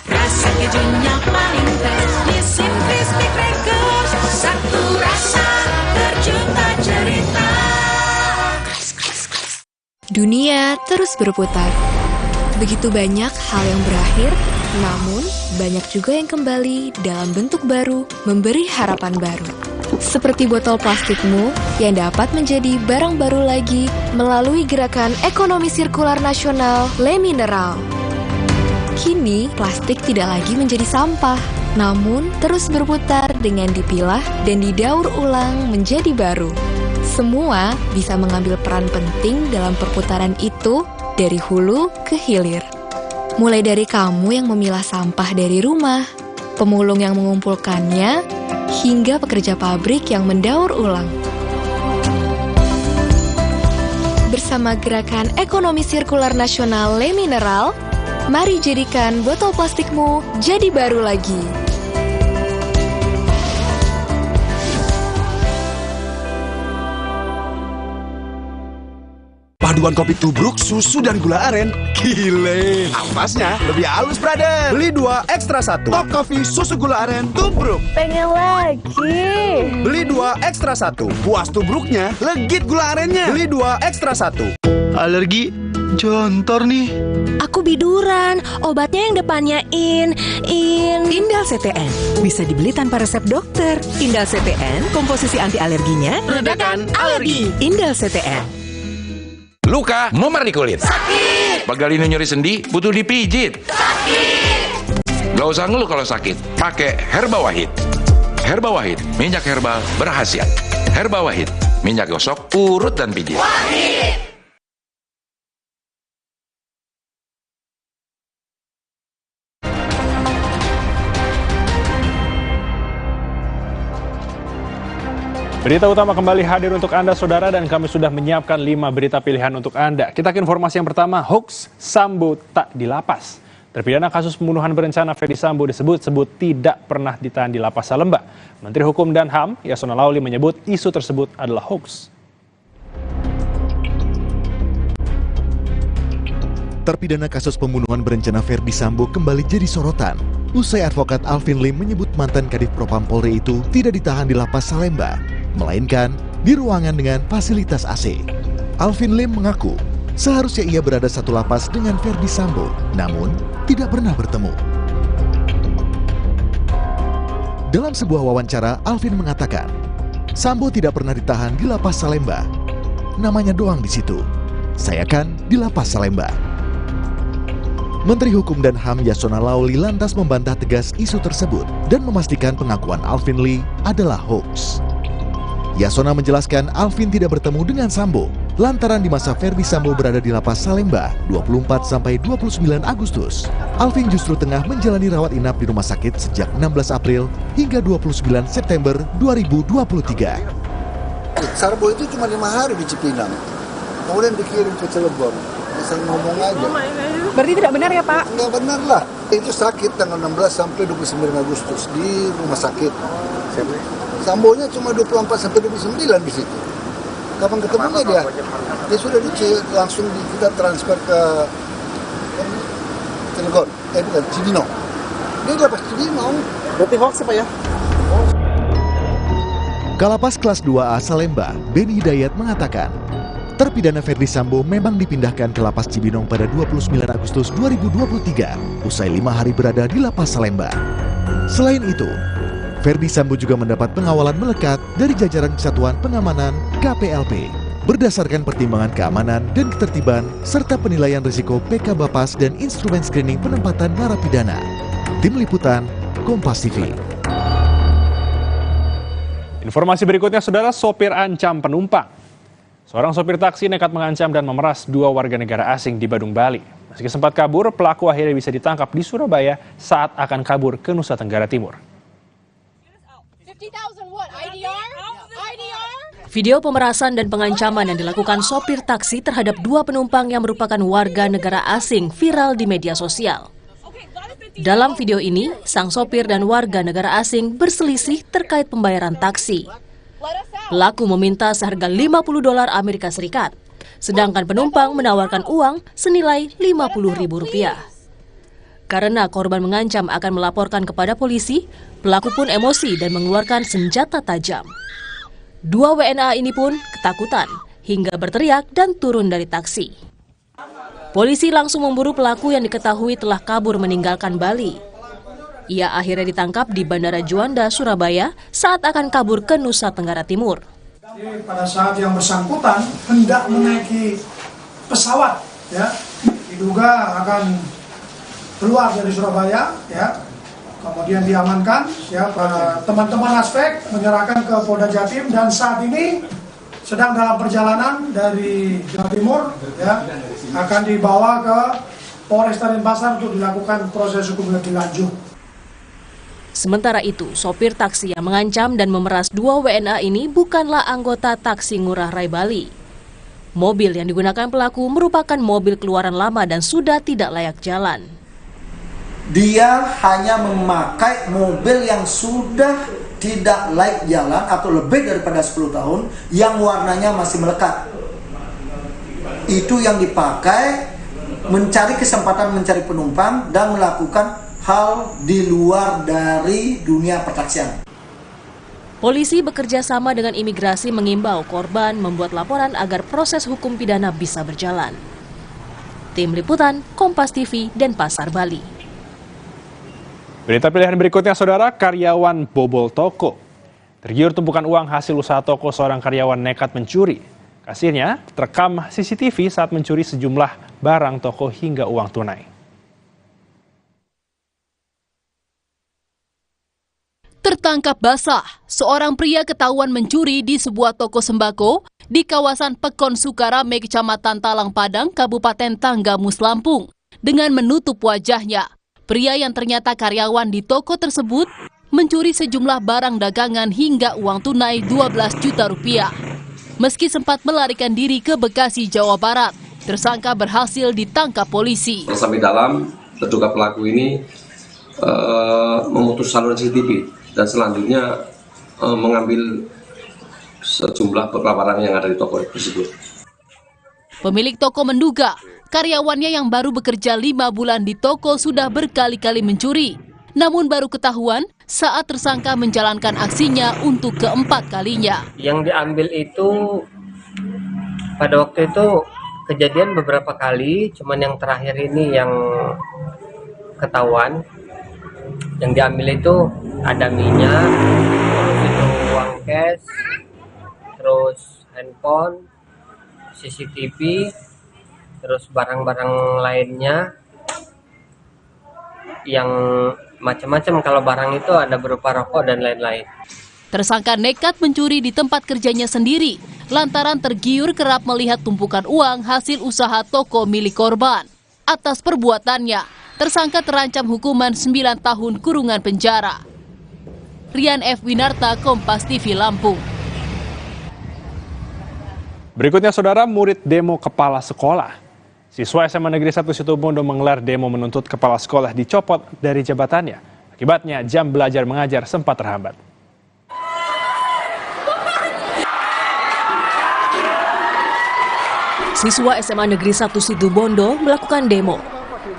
Rasa kejunya paling fresh. Nissin Crispy Crackers. Satu rasa terjuta cerita. Dunia terus berputar. Begitu banyak hal yang berakhir, namun banyak juga yang kembali dalam bentuk baru, memberi harapan baru. Seperti botol plastikmu yang dapat menjadi barang baru lagi melalui gerakan ekonomi sirkular nasional Le Mineral. Kini, plastik tidak lagi menjadi sampah, namun terus berputar dengan dipilah dan didaur ulang menjadi baru. Semua bisa mengambil peran penting dalam perputaran itu dari hulu ke hilir. Mulai dari kamu yang memilah sampah dari rumah, pemulung yang mengumpulkannya, hingga pekerja pabrik yang mendaur ulang. Bersama gerakan ekonomi sirkular nasional Le Mineral, mari jadikan botol plastikmu jadi baru lagi. Paduan kopi tubruk, susu, dan gula aren. Gile. Ampasnya lebih halus, brother. Beli 2 ekstra 1. Top Coffee susu gula aren tubruk. Pengen lagi. Beli 2 ekstra 1. Puas tubruknya, legit gula arennya. Beli 2 ekstra 1. Alergi jontor nih. Aku biduran, obatnya yang depannya Indal CTN. Bisa dibeli tanpa resep dokter. Indal CTN, komposisi anti alerginya Redakan alergi. Indal CTN. Luka, memar di kulit. Sakit. Pegal ini nyeri sendi, butuh dipijit. Sakit. Gak usah ngeluh kalau sakit. Pakai Herba Wahid. Herba Wahid, minyak herbal berkhasiat. Herba Wahid, minyak gosok, urut dan pijit. Wahid. Berita utama kembali hadir untuk Anda, Saudara, dan kami sudah menyiapkan 5 berita pilihan untuk Anda. Kita ke informasi yang pertama, hoax Sambo tak dilapas. Terpidana kasus pembunuhan berencana Ferdy Sambo disebut-sebut tidak pernah ditahan di Lapas Salemba. Menteri Hukum dan HAM, Yasona Lauli, menyebut isu tersebut adalah hoax. Terpidana kasus pembunuhan berencana Ferdy Sambo kembali jadi sorotan. Usai advokat Alvin Lim menyebut mantan Kadif Propam Polri itu tidak ditahan di Lapas Salemba, melainkan di ruangan dengan fasilitas AC. Alvin Lim mengaku seharusnya ia berada satu lapas dengan Ferdy Sambo, namun tidak pernah bertemu. Dalam sebuah wawancara, Alvin mengatakan, Sambo tidak pernah ditahan di Lapas Salemba. Namanya doang di situ. Saya kan di Lapas Salemba. Menteri Hukum dan HAM Yasona Lauli lantas membantah tegas isu tersebut dan memastikan pengakuan Alvin Lee adalah hoax. Yasona menjelaskan Alvin tidak bertemu dengan Sambo lantaran di masa Ferdy Sambo berada di Lapas Salemba 24-29 Agustus. Alvin justru tengah menjalani rawat inap di rumah sakit sejak 16 April hingga 29 September 2023. Sambo itu cuma 5 hari di Cipinang, kemudian dikirim ke Cilegon. Asal ngomong aja. Berarti tidak benar ya Pak? Nggak benar lah. Itu sakit tanggal 16 sampai 29 Agustus di rumah sakit. Sambonya cuma 24 sampai 29 di situ. Kapan ketemunya dia? Dia sudah langsung kita transfer ke Cilegon. Bukan, Cibinong. Dia udah pas Cibinong. Berarti hoax Pak ya? Kalapas kelas 2A Salemba, Beni Hidayat mengatakan, terpidana Ferdy Sambo memang dipindahkan ke Lapas Cibinong pada 29 Agustus 2023, usai 5 hari berada di Lapas Salemba. Selain itu, Ferdy Sambo juga mendapat pengawalan melekat dari jajaran Kesatuan Pengamanan KPLP, berdasarkan pertimbangan keamanan dan ketertiban, serta penilaian risiko PK Bapas dan instrumen screening penempatan narapidana. Tim Liputan, Kompas TV. Informasi berikutnya, Saudara, sopir ancam penumpang. Seorang sopir taksi nekat mengancam dan memeras 2 warga negara asing di Badung, Bali. Meski sempat kabur, pelaku akhirnya bisa ditangkap di Surabaya saat akan kabur ke Nusa Tenggara Timur. Video pemerasan dan pengancaman yang dilakukan sopir taksi terhadap 2 penumpang yang merupakan warga negara asing viral di media sosial. Dalam video ini, sang sopir dan warga negara asing berselisih terkait pembayaran taksi. Pelaku meminta seharga $50 Amerika Serikat, sedangkan penumpang menawarkan uang senilai Rp50.000. Karena korban mengancam akan melaporkan kepada polisi, pelaku pun emosi dan mengeluarkan senjata tajam. 2 WNA ini pun ketakutan hingga berteriak dan turun dari taksi. Polisi langsung memburu pelaku yang diketahui telah kabur meninggalkan Bali. Ia akhirnya ditangkap di Bandara Juanda, Surabaya saat akan kabur ke Nusa Tenggara Timur. Pada saat yang bersangkutan hendak menaiki pesawat, ya, diduga akan keluar dari Surabaya, ya, kemudian diamankan, ya, teman-teman aspek menyerahkan ke Polda Jatim dan saat ini sedang dalam perjalanan dari Jawa Timur, ya, akan dibawa ke Polresta Denpasar untuk dilakukan proses hukum lebih lanjut. Sementara itu, sopir taksi yang mengancam dan memeras 2 WNA ini bukanlah anggota taksi Ngurah Rai Bali. Mobil yang digunakan pelaku merupakan mobil keluaran lama dan sudah tidak layak jalan. Dia hanya memakai mobil yang sudah tidak layak jalan atau lebih daripada 10 tahun yang warnanya masih melekat. Itu yang dipakai mencari kesempatan mencari penumpang dan melakukan hal di luar dari dunia pertaksian. Polisi bekerja sama dengan imigrasi mengimbau korban membuat laporan agar proses hukum pidana bisa berjalan. Tim Liputan, Kompas TV, Denpasar, Bali. Berita pilihan berikutnya, Saudara, karyawan bobol toko. Tergiur tumpukan uang hasil usaha toko, seorang karyawan nekat mencuri. Kasirnya terekam CCTV saat mencuri sejumlah barang toko hingga uang tunai. Tertangkap basah, seorang pria ketahuan mencuri di sebuah toko sembako di kawasan Pekon Sukarame, Kecamatan Talang Padang, Kabupaten Tanggamus, Lampung. Dengan menutup wajahnya, pria yang ternyata karyawan di toko tersebut mencuri sejumlah barang dagangan hingga uang tunai 12 juta rupiah. Meski sempat melarikan diri ke Bekasi, Jawa Barat, tersangka berhasil ditangkap polisi. Sampai dalam, terduga pelaku ini memutus saluran CCTV dan selanjutnya mengambil sejumlah beberapa barang yang ada di toko tersebut. Pemilik toko menduga karyawannya yang baru bekerja 5 bulan di toko sudah berkali-kali mencuri. Namun baru ketahuan saat tersangka menjalankan aksinya untuk keempat kalinya. Yang diambil itu pada waktu itu kejadian beberapa kali, cuman yang terakhir ini yang ketahuan. Yang diambil itu ada minyak, terus itu uang cash, terus handphone, CCTV, terus barang-barang lainnya yang macam-macam. Kalau barang itu ada berupa rokok dan lain-lain. Tersangka nekat mencuri di tempat kerjanya sendiri lantaran tergiur kerap melihat tumpukan uang hasil usaha toko milik korban. Atas perbuatannya, tersangka terancam hukuman 9 tahun kurungan penjara. Rian F. Winarta, Kompas TV, Lampung. Berikutnya, saudara, murid demo kepala sekolah. Siswa SMA Negeri 1 Situbondo menggelar demo menuntut kepala sekolah dicopot dari jabatannya. Akibatnya, jam belajar mengajar sempat terhambat. Siswa SMA Negeri 1 Situbondo melakukan demo.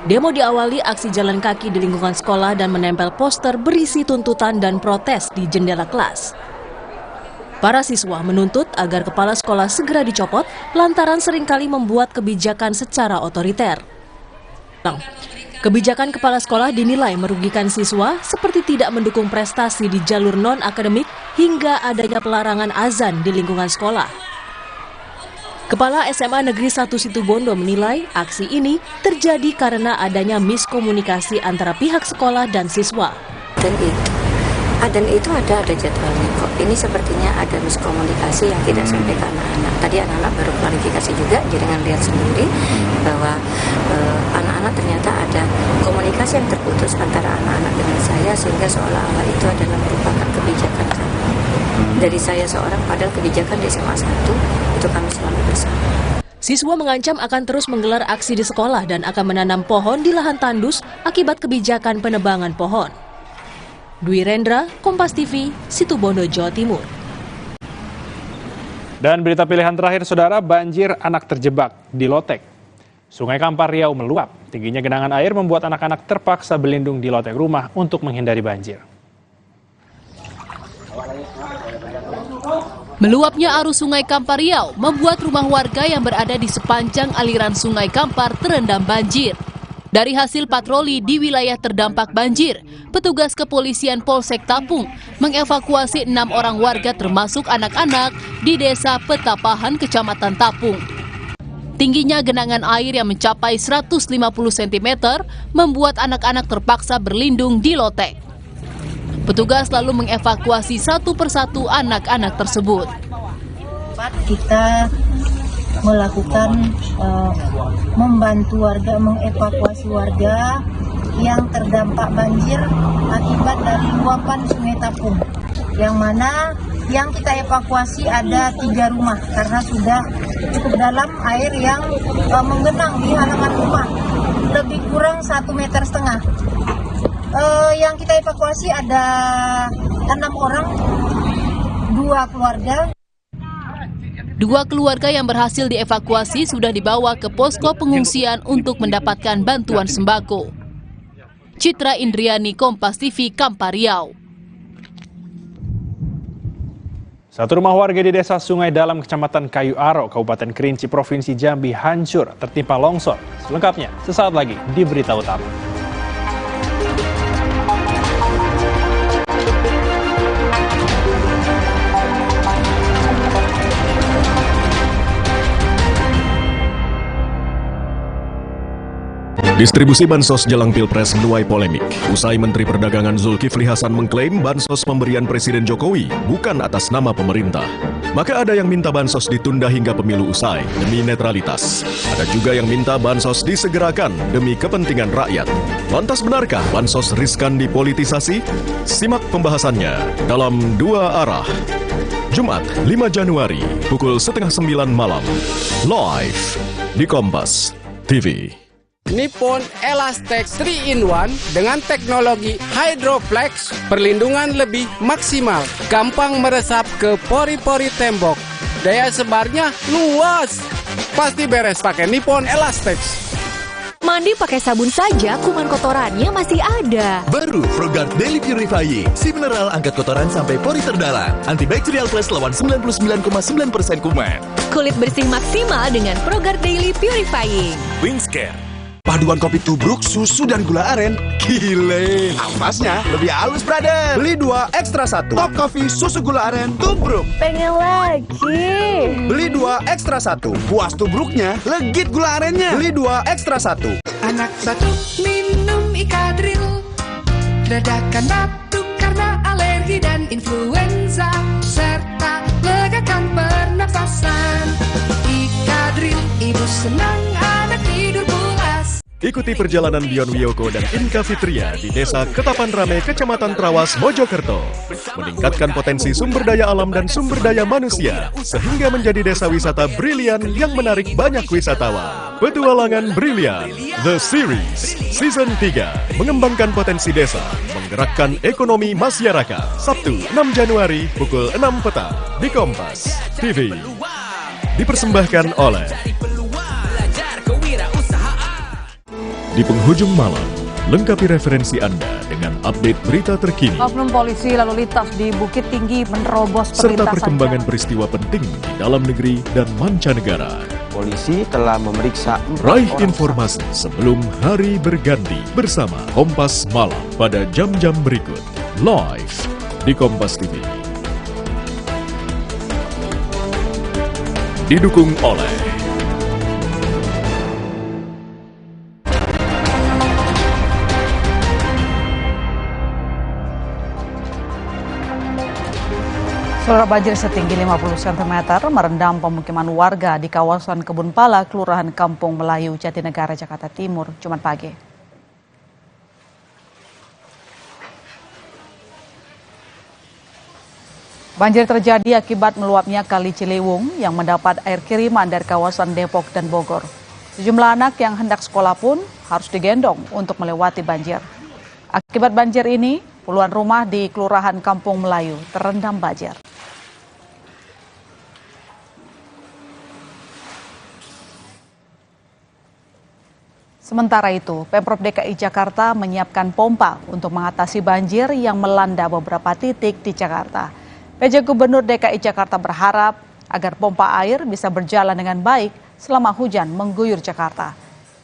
Demo diawali aksi jalan kaki di lingkungan sekolah dan menempel poster berisi tuntutan dan protes di jendela kelas. Para siswa menuntut agar kepala sekolah segera dicopot lantaran seringkali membuat kebijakan secara otoriter. Kebijakan kepala sekolah dinilai merugikan siswa seperti tidak mendukung prestasi di jalur non-akademik hingga adanya pelarangan azan di lingkungan sekolah. Kepala SMA Negeri 1 Situbondo menilai aksi ini terjadi karena adanya miskomunikasi antara pihak sekolah dan siswa. Dan itu ada jadwalnya kok. Ini sepertinya ada miskomunikasi yang tidak sampai ke anak-anak. Tadi anak-anak baru klarifikasi juga, jangan lihat sendiri bahwa anak-anak ternyata ada komunikasi yang terputus antara anak-anak dengan saya sehingga seolah-olah itu adalah merupakan kebijakan kami. Dari saya seorang, padahal kebijakan di SMA 1 itu kami selalu bersama. Siswa mengancam akan terus menggelar aksi di sekolah dan akan menanam pohon di lahan tandus akibat kebijakan penebangan pohon. Dwi Rendra, Kompas TV, Situbondo, Jawa Timur. Dan berita pilihan terakhir, saudara, banjir anak terjebak di Lotek. Sungai Kampar Riau meluap. Tingginya genangan air membuat anak-anak terpaksa berlindung di loteng rumah untuk menghindari banjir. Meluapnya arus Sungai Kampar Riau membuat rumah warga yang berada di sepanjang aliran Sungai Kampar terendam banjir. Dari hasil patroli di wilayah terdampak banjir, petugas kepolisian Polsek Tapung mengevakuasi 6 orang warga termasuk anak-anak di Desa Petapahan, Kecamatan Tapung. Tingginya genangan air yang mencapai 150 cm membuat anak-anak terpaksa berlindung di lotek. Petugas lalu mengevakuasi satu persatu anak-anak tersebut. Kita melakukan membantu warga, mengevakuasi warga yang terdampak banjir akibat dari luapan Sungai Tapung. Yang mana yang kita evakuasi ada 3 rumah karena sudah cukup dalam air yang menggenang di halaman rumah, lebih kurang 1,5 meter. Yang kita evakuasi ada 6 orang, 2 keluarga. 2 keluarga yang berhasil dievakuasi sudah dibawa ke posko pengungsian untuk mendapatkan bantuan sembako. Citra Indriani, Kompas TV, Kampar Riau. Satu rumah warga di Desa Sungai Dalam, Kecamatan Kayu Aro, Kabupaten Kerinci, Provinsi Jambi hancur tertimpa longsor. Selengkapnya sesaat lagi di Berita Utama. Distribusi bansos jelang Pilpres menuai polemik. Usai Menteri Perdagangan Zulkifli Hasan mengklaim bansos pemberian Presiden Jokowi bukan atas nama pemerintah. Maka ada yang minta bansos ditunda hingga pemilu usai demi netralitas. Ada juga yang minta bansos disegerakan demi kepentingan rakyat. Lantas benarkah bansos riskan dipolitisasi? Simak pembahasannya dalam Dua Arah. Jumat 5 Januari pukul 8:30 malam. Live di Kompas TV. Nippon Elastex 3-in-1 dengan teknologi Hydroflex, perlindungan lebih maksimal, gampang meresap ke pori-pori tembok, daya sebarnya luas, pasti beres pakai Nippon Elastex. Mandi pakai sabun saja, kuman kotorannya masih ada. Baru ProGuard Daily Purifying, si mineral angkat kotoran sampai pori terdalam. Antibacterial Plus lawan 99,9% kuman. Kulit bersih maksimal dengan ProGuard Daily Purifying. Wingscare. Paduan kopi tubruk, susu, dan gula aren. Gile. Ampasnya lebih halus, brother. Beli 2, ekstra 1. Top Coffee, susu gula aren, tubruk. Pengen lagi. Beli 2, ekstra 1. Puas tubruknya, legit gula arennya. Beli 2, ekstra 1. Anak batuk minum Ikadril, redakan batuk karena alergi dan influenza, serta legakan pernapasan. Ikadril, ibu senang anak tidur pulas. Ikuti perjalanan Dion Wiyoko dan Inka Fitria di Desa Ketapan Rame, Kecamatan Trawas, Mojokerto. Meningkatkan potensi sumber daya alam dan sumber daya manusia, sehingga menjadi desa wisata brilian yang menarik banyak wisatawan. Petualangan Brilian, The Series, Season 3, mengembangkan potensi desa, menggerakkan ekonomi masyarakat. Sabtu 6 Januari pukul 6 petang di Kompas TV. Dipersembahkan oleh Di penghujung malam, lengkapi referensi Anda dengan update berita terkini Oknum polisi lalu lintas di Bukit Tinggi menerobos serta perlintasan perkembangan peristiwa penting di dalam negeri dan mancanegara. Polisi telah memeriksa Raih informasi sebelum hari berganti bersama Kompas Malam pada jam-jam berikut. Live di Kompas TV. Didukung oleh Saudara, banjir setinggi 50 cm merendam pemukiman warga di kawasan Kebun Pala, Kelurahan Kampung Melayu, Jatinegara, Jakarta Timur, Jumat pagi. Banjir terjadi akibat meluapnya Kali Ciliwung yang mendapat air kiriman dari kawasan Depok dan Bogor. Sejumlah anak yang hendak sekolah pun harus digendong untuk melewati banjir. Akibat banjir ini, puluhan rumah di Kelurahan Kampung Melayu terendam banjir. Sementara itu, Pemprov DKI Jakarta menyiapkan pompa untuk mengatasi banjir yang melanda beberapa titik di Jakarta. PJ Gubernur DKI Jakarta berharap agar pompa air bisa berjalan dengan baik selama hujan mengguyur Jakarta.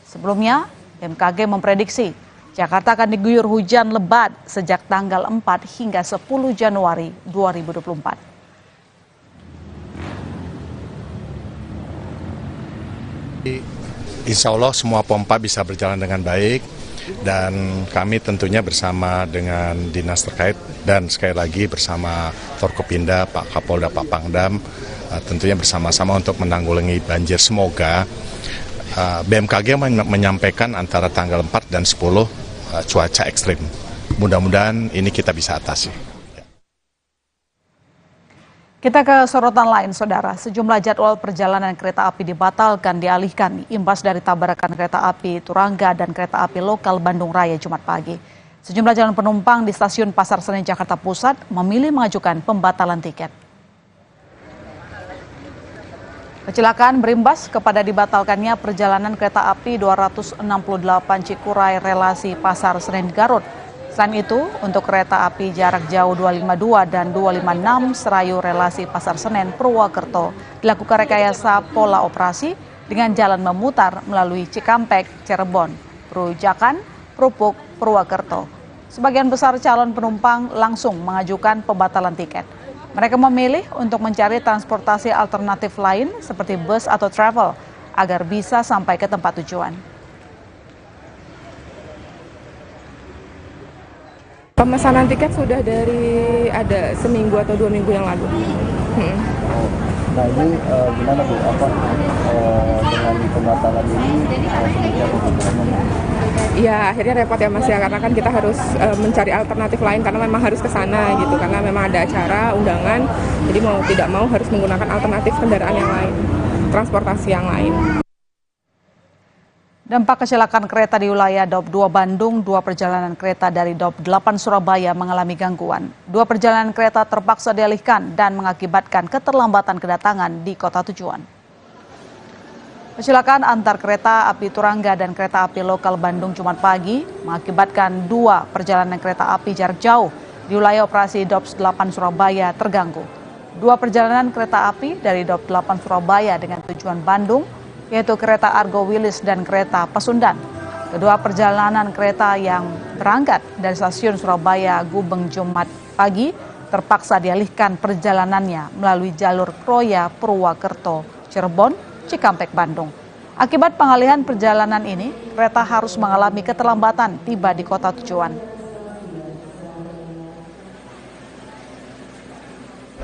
Sebelumnya, BMKG memprediksi Jakarta akan diguyur hujan lebat sejak tanggal 4 hingga 10 Januari 2024. Insya Allah semua pompa bisa berjalan dengan baik dan kami tentunya bersama dengan dinas terkait dan sekali lagi bersama Forkopimda, Pak Kapolda, Pak Pangdam tentunya bersama-sama untuk menanggulangi banjir. Semoga BMKG menyampaikan antara tanggal 4 dan 10 cuaca ekstrim. Mudah-mudahan ini kita bisa atasi. Kita ke sorotan lain, Saudara. Sejumlah jadwal perjalanan kereta api dibatalkan dialihkan imbas dari tabrakan kereta api Turangga dan kereta api lokal Bandung Raya Jumat pagi. Sejumlah calon penumpang di stasiun Pasar Senen Jakarta Pusat memilih mengajukan pembatalan tiket. Kecelakaan berimbas kepada dibatalkannya perjalanan kereta api 268 Cikuray relasi Pasar Senen Garut. Selain itu, untuk kereta api jarak jauh 252 dan 256 Serayu relasi Pasar Senen Purwokerto dilakukan rekayasa pola operasi dengan jalan memutar melalui Cikampek, Cirebon, Perujakan, Krupuk, Purwokerto. Sebagian besar calon penumpang langsung mengajukan pembatalan tiket. Mereka memilih untuk mencari transportasi alternatif lain seperti bus atau travel agar bisa sampai ke tempat tujuan. Pemesanan tiket sudah dari ada seminggu atau 2 minggu yang lalu. Nah ini gimana Bu? Dengan pembatalan ini? ya akhirnya repot ya Mas ya, karena kan kita harus mencari alternatif lain karena memang harus ke sana gitu, karena memang ada acara undangan, jadi mau tidak mau harus menggunakan alternatif kendaraan yang lain, transportasi yang lain. Dampak kecelakaan kereta di wilayah Daup 2 Bandung, 2 perjalanan kereta dari Daup 8 Surabaya mengalami gangguan. 2 perjalanan kereta terpaksa dialihkan dan mengakibatkan keterlambatan kedatangan di kota tujuan. Kecelakaan antar kereta api Turangga dan kereta api lokal Bandung Jumat pagi mengakibatkan 2 perjalanan kereta api jarak jauh di wilayah operasi Daup 8 Surabaya terganggu. 2 perjalanan kereta api dari Daup 8 Surabaya dengan tujuan Bandung, yaitu kereta Argo Wilis dan kereta Pasundan. Kedua perjalanan kereta yang berangkat dari stasiun Surabaya Gubeng Jumat pagi terpaksa dialihkan perjalanannya melalui jalur Kroya Purwokerto, Cirebon, Cikampek, Bandung. Akibat pengalihan perjalanan ini, kereta harus mengalami keterlambatan tiba di kota tujuan.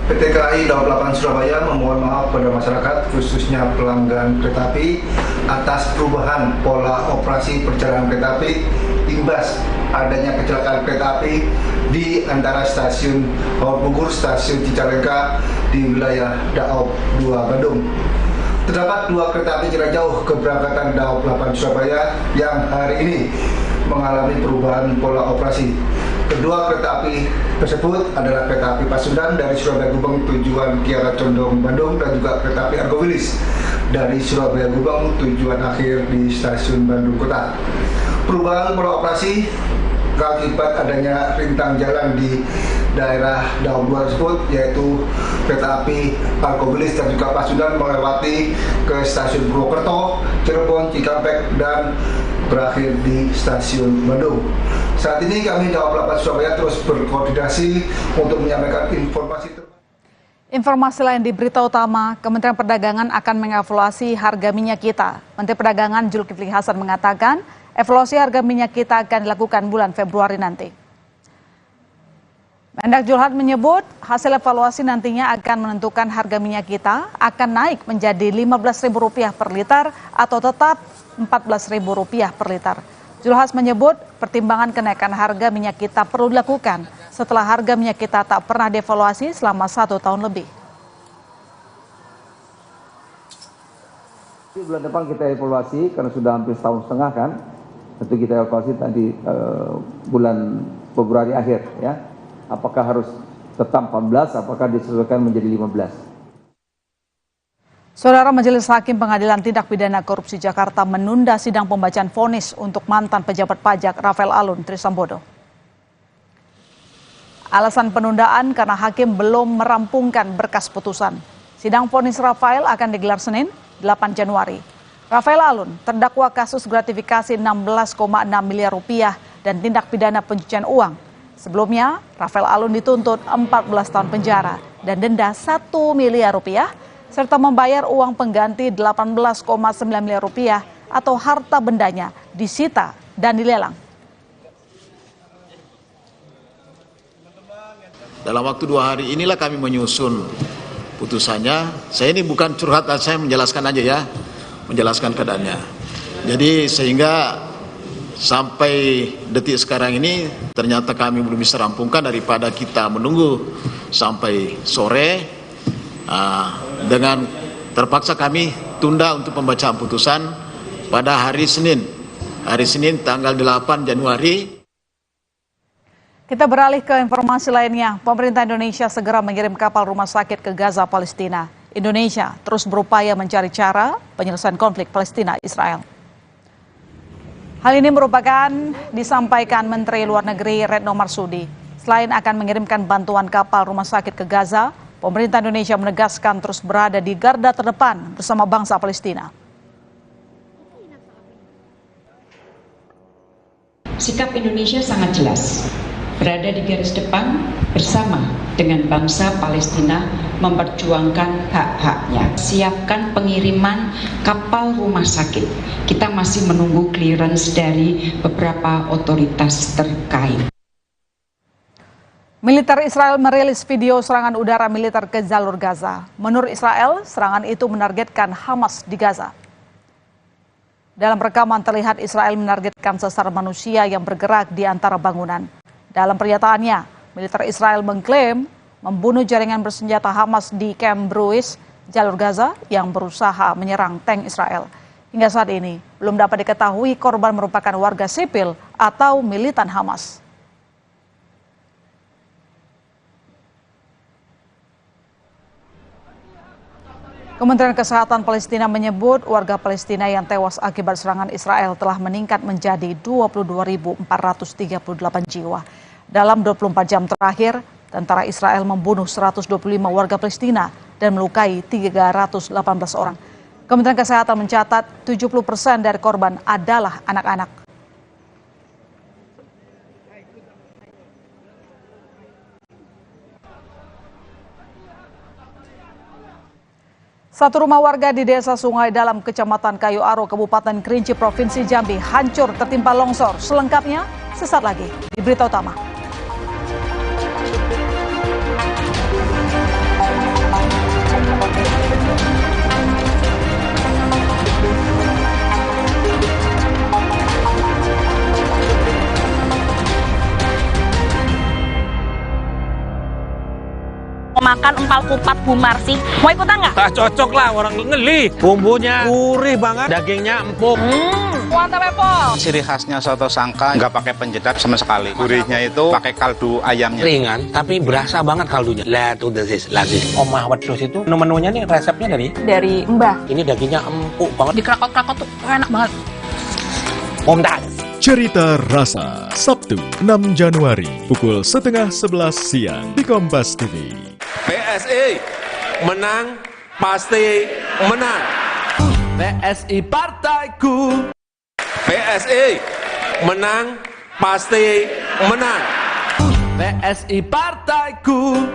PT KAI Daup 8 Surabaya memohon maaf pada masyarakat, khususnya pelanggan kereta api, atas perubahan pola operasi perjalanan kereta api imbas adanya kecelakaan kereta api di antara stasiun Haur Pugur, stasiun Cicalengka di wilayah Daup 2 Bandung. Terdapat 2 kereta api jarak jauh keberangkatan Daup 8 Surabaya yang hari ini mengalami perubahan pola operasi. Kedua kereta api tersebut adalah kereta api Pasundan dari Surabaya Gubeng tujuan Kiara Condong Bandung dan juga kereta api Argo Wilis dari Surabaya Gubeng tujuan akhir di stasiun Bandung Kota. Perubahan pola operasi akibat adanya rintang jalan di daerah Daup 2 tersebut, yaitu kereta api Argo Wilis dan juga Pasundan melewati ke stasiun Purwokerto, Cirebon, Cikampek dan berakhir di stasiun Bandung. Saat ini kami Daup 8 Surabaya terus berkoordinasi untuk menyampaikan informasi terbaru. Informasi lain di berita utama, Kementerian Perdagangan akan mengevaluasi harga minyak kita. Menteri Perdagangan Zulkifli Hasan mengatakan, evaluasi harga minyak kita akan dilakukan bulan Februari nanti. Mendak Julhad menyebut hasil evaluasi nantinya akan menentukan harga minyak kita akan naik menjadi Rp15.000 per liter atau tetap Rp14.000 per liter. Julhas menyebut pertimbangan kenaikan harga minyak kita perlu dilakukan setelah harga minyak kita tak pernah dievaluasi selama 1 tahun lebih. Bulan depan kita evaluasi karena sudah hampir setahun setengah kan. Tentu kita evaluasi tadi bulan Februari akhir ya. Apakah harus tetap 14, apakah disesuaikan menjadi 15. Saudara Majelis Hakim Pengadilan Tindak Pidana Korupsi Jakarta menunda sidang pembacaan vonis untuk mantan pejabat pajak Rafael Alun Trisambodo. Alasan penundaan karena hakim belum merampungkan berkas putusan. Sidang vonis Rafael akan digelar Senin 8 Januari. Rafael Alun terdakwa kasus gratifikasi 16,6 miliar rupiah dan tindak pidana pencucian uang. Sebelumnya, Rafael Alun dituntut 14 tahun penjara dan denda 1 miliar rupiah serta membayar uang pengganti 18,9 miliar rupiah atau harta bendanya disita dan dilelang. Dalam waktu 2 hari inilah kami menyusun putusannya. Saya ini bukan curhat, saya menjelaskan aja ya, menjelaskan keadaannya. Jadi sehingga sampai detik sekarang ini ternyata kami belum bisa rampungkan daripada kita menunggu sampai sore. Dengan terpaksa kami tunda untuk pembacaan putusan pada hari Senin tanggal 8 Januari. Kita beralih ke informasi lainnya. Pemerintah Indonesia segera mengirim kapal rumah sakit ke Gaza, Palestina. Indonesia terus berupaya mencari cara penyelesaian konflik Palestina-Israel. Hal ini merupakan disampaikan Menteri Luar Negeri Retno Marsudi. Selain akan mengirimkan bantuan kapal rumah sakit ke Gaza, pemerintah Indonesia menegaskan terus berada di garda terdepan bersama bangsa Palestina. Sikap Indonesia sangat jelas, berada di garis depan bersama dengan bangsa Palestina memperjuangkan hak-haknya. Siapkan pengiriman kapal rumah sakit. Kita masih menunggu clearance dari beberapa otoritas terkait. Militer Israel merilis video serangan udara militer ke jalur Gaza. Menurut Israel, serangan itu menargetkan Hamas di Gaza. Dalam rekaman terlihat Israel menargetkan sesar manusia yang bergerak di antara bangunan. Dalam pernyataannya, militer Israel mengklaim membunuh jaringan bersenjata Hamas di Camp Bruis, jalur Gaza yang berusaha menyerang tank Israel. Hingga saat ini, belum dapat diketahui korban merupakan warga sipil atau militan Hamas. Kementerian Kesehatan Palestina menyebut warga Palestina yang tewas akibat serangan Israel telah meningkat menjadi 22.438 jiwa. Dalam 24 jam terakhir, tentara Israel membunuh 125 warga Palestina dan melukai 318 orang. Kementerian Kesehatan mencatat 70% dari korban adalah anak-anak. Satu rumah warga di Desa Sungai Dalam, Kecamatan Kayu Aro, Kabupaten Kerinci, Provinsi Jambi hancur tertimpa longsor. Selengkapnya sesaat lagi di Berita Utama. Makan empal kupat Bu Marsi, mau ikutan nggak? Tak cocok lah, orang ngeli. Bumbunya gurih banget, dagingnya empuk. Mantap Epol. Ciri khasnya soto Sangka nggak pakai penjedak sama sekali. Gurihnya itu pakai kaldu ayamnya. Ringan, tapi berasa banget kaldunya. Lihat tuh desis, lazis. Omah wedus itu menu-menunya nih resepnya dari Mbah. Ini dagingnya empuk banget. Dikrakot-krakot tuh enak banget. Mumtaz. Cerita Rasa, Sabtu 6 Januari, pukul 10:30 siang di Kompas TV. PSI menang, pasti menang. PSI partaiku. PSI menang, pasti menang. PSI partaiku.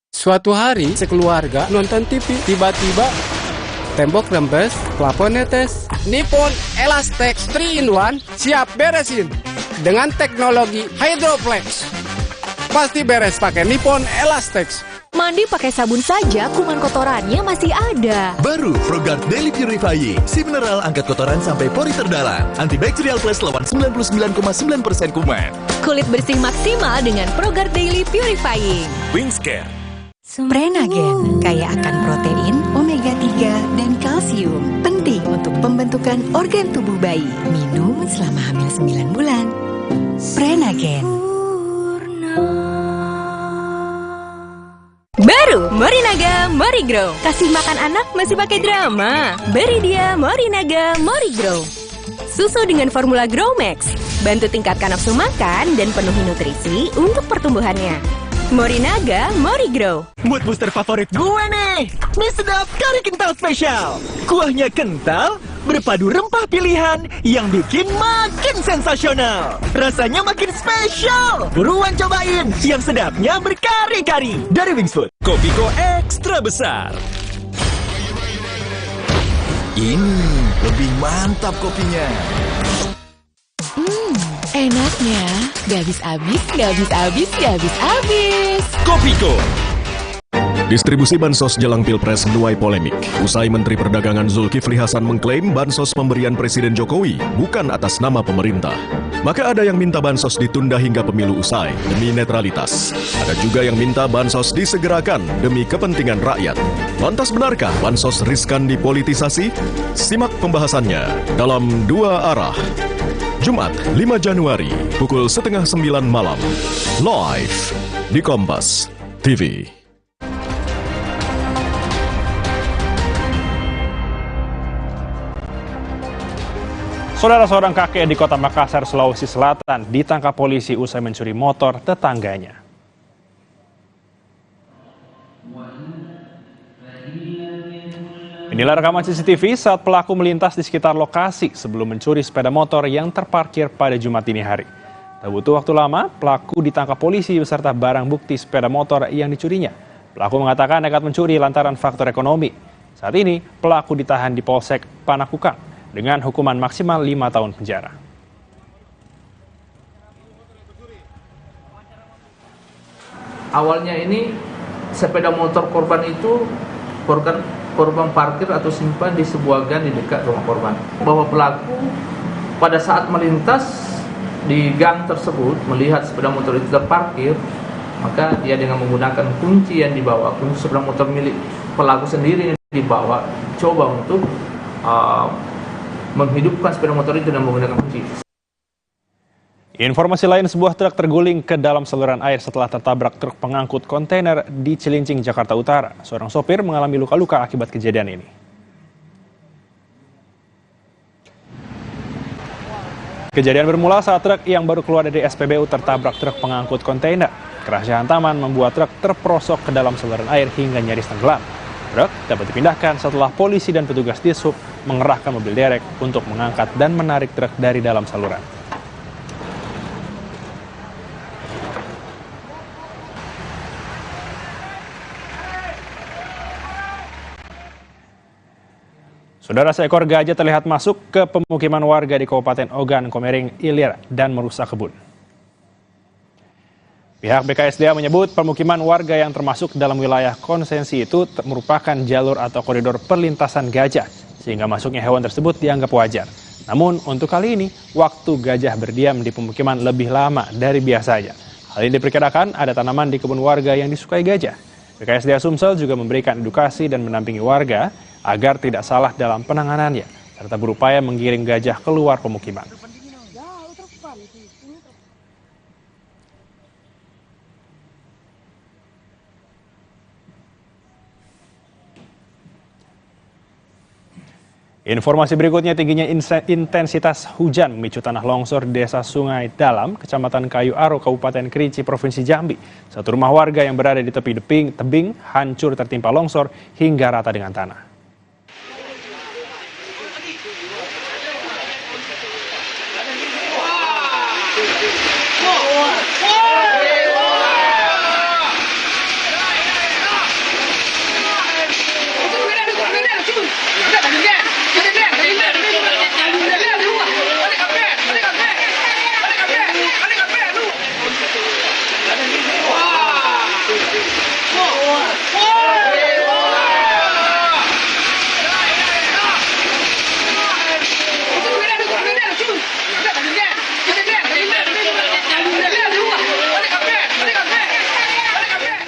Suatu hari, sekeluarga nonton TV, tiba-tiba tembok rembes, plafon netes. Nippon Elastex 3-in-1 siap beresin dengan teknologi Hydroflex. Pasti beres pakai Nippon Elastex. Mandi pakai sabun saja, kuman kotorannya masih ada. Baru ProGuard Daily Purifying, si mineral angkat kotoran sampai pori terdalam. Antibacterial plus lawan 99,9% kuman. Kulit bersih maksimal dengan ProGuard Daily Purifying. Wingscare. Prenagen kaya akan protein, omega 3, dan kalsium. Penting untuk pembentukan organ tubuh bayi. Minum selama hamil 9 bulan. Prenagen. Baru Morinaga Morigrow. Kasih makan anak masih pakai drama. Beri dia Morinaga Morigrow. Susu dengan formula Grow Max. Bantu tingkatkan nafsu makan dan penuhi nutrisi untuk pertumbuhannya. Morinaga Morigrow. Mood booster favorit gue nih, mie sedap kari kental spesial. Kuahnya kental, berpadu rempah pilihan yang bikin makin sensasional. Rasanya makin spesial. Buruan cobain, yang sedapnya berkari-kari. Dari Wings Food. Kopiko ekstra besar. Ini lebih mantap kopinya. Enaknya, gak habis-habis, gak habis-habis, gak habis-habis. Kopiko. Distribusi bansos jelang Pilpres menuai polemik. Usai Menteri Perdagangan Zulkifli Hasan mengklaim bansos pemberian Presiden Jokowi bukan atas nama pemerintah. Maka ada yang minta bansos ditunda hingga pemilu usai demi netralitas. Ada juga yang minta bansos disegerakan demi kepentingan rakyat. Lantas benarkah bansos riskan dipolitisasi? Simak pembahasannya dalam Dua Arah. Jumat 5 Januari pukul 8:30 malam. Live di Kompas TV. Saudara, seorang kakek di Kota Makassar, Sulawesi Selatan ditangkap polisi usai mencuri motor tetangganya. Inilah rekaman CCTV saat pelaku melintas di sekitar lokasi sebelum mencuri sepeda motor yang terparkir pada Jumat dini hari. Tak butuh waktu lama, pelaku ditangkap polisi beserta barang bukti sepeda motor yang dicurinya. Pelaku mengatakan nekat mencuri lantaran faktor ekonomi. Saat ini, pelaku ditahan di Polsek Panakukang dengan hukuman maksimal 5 tahun penjara. Awalnya ini sepeda motor korban itu korban parkir atau simpan di sebuah gang di dekat rumah korban. Bahwa pelaku pada saat melintas di gang tersebut melihat sepeda motor itu terparkir, maka dia dengan menggunakan kunci yang dibawa, kunci sepeda motor milik pelaku sendiri yang dibawa, coba untuk menghidupkan sepeda motor itu dan menggunakan kunci. Informasi lain, sebuah truk terguling ke dalam saluran air setelah tertabrak truk pengangkut kontainer di Cilincing, Jakarta Utara. Seorang sopir mengalami luka-luka akibat kejadian ini. Kejadian bermula saat truk yang baru keluar dari SPBU tertabrak truk pengangkut kontainer. Kerasnya hantaman membuat truk terperosok ke dalam saluran air hingga nyaris tenggelam. Truk dapat dipindahkan setelah polisi dan petugas Dishub mengerahkan mobil derek untuk mengangkat dan menarik truk dari dalam saluran. Saudara, seekor gajah terlihat masuk ke pemukiman warga di Kabupaten Ogan Komering Ilir dan merusak kebun. Pihak BKSDA menyebut pemukiman warga yang termasuk dalam wilayah konsensi itu merupakan jalur atau koridor perlintasan gajah, sehingga masuknya hewan tersebut dianggap wajar. Namun untuk kali ini, waktu gajah berdiam di pemukiman lebih lama dari biasanya. Hal ini diperkirakan ada tanaman di kebun warga yang disukai gajah. BKSDA Sumsel juga memberikan edukasi dan mendampingi warga agar tidak salah dalam penanganannya, serta berupaya menggiring gajah keluar pemukiman. Informasi berikutnya, tingginya intensitas hujan memicu tanah longsor di Desa Sungai Dalam, Kecamatan Kayu Aro, Kabupaten Kerinci, Provinsi Jambi. Satu rumah warga yang berada di tepi tebing hancur tertimpa longsor hingga rata dengan tanah.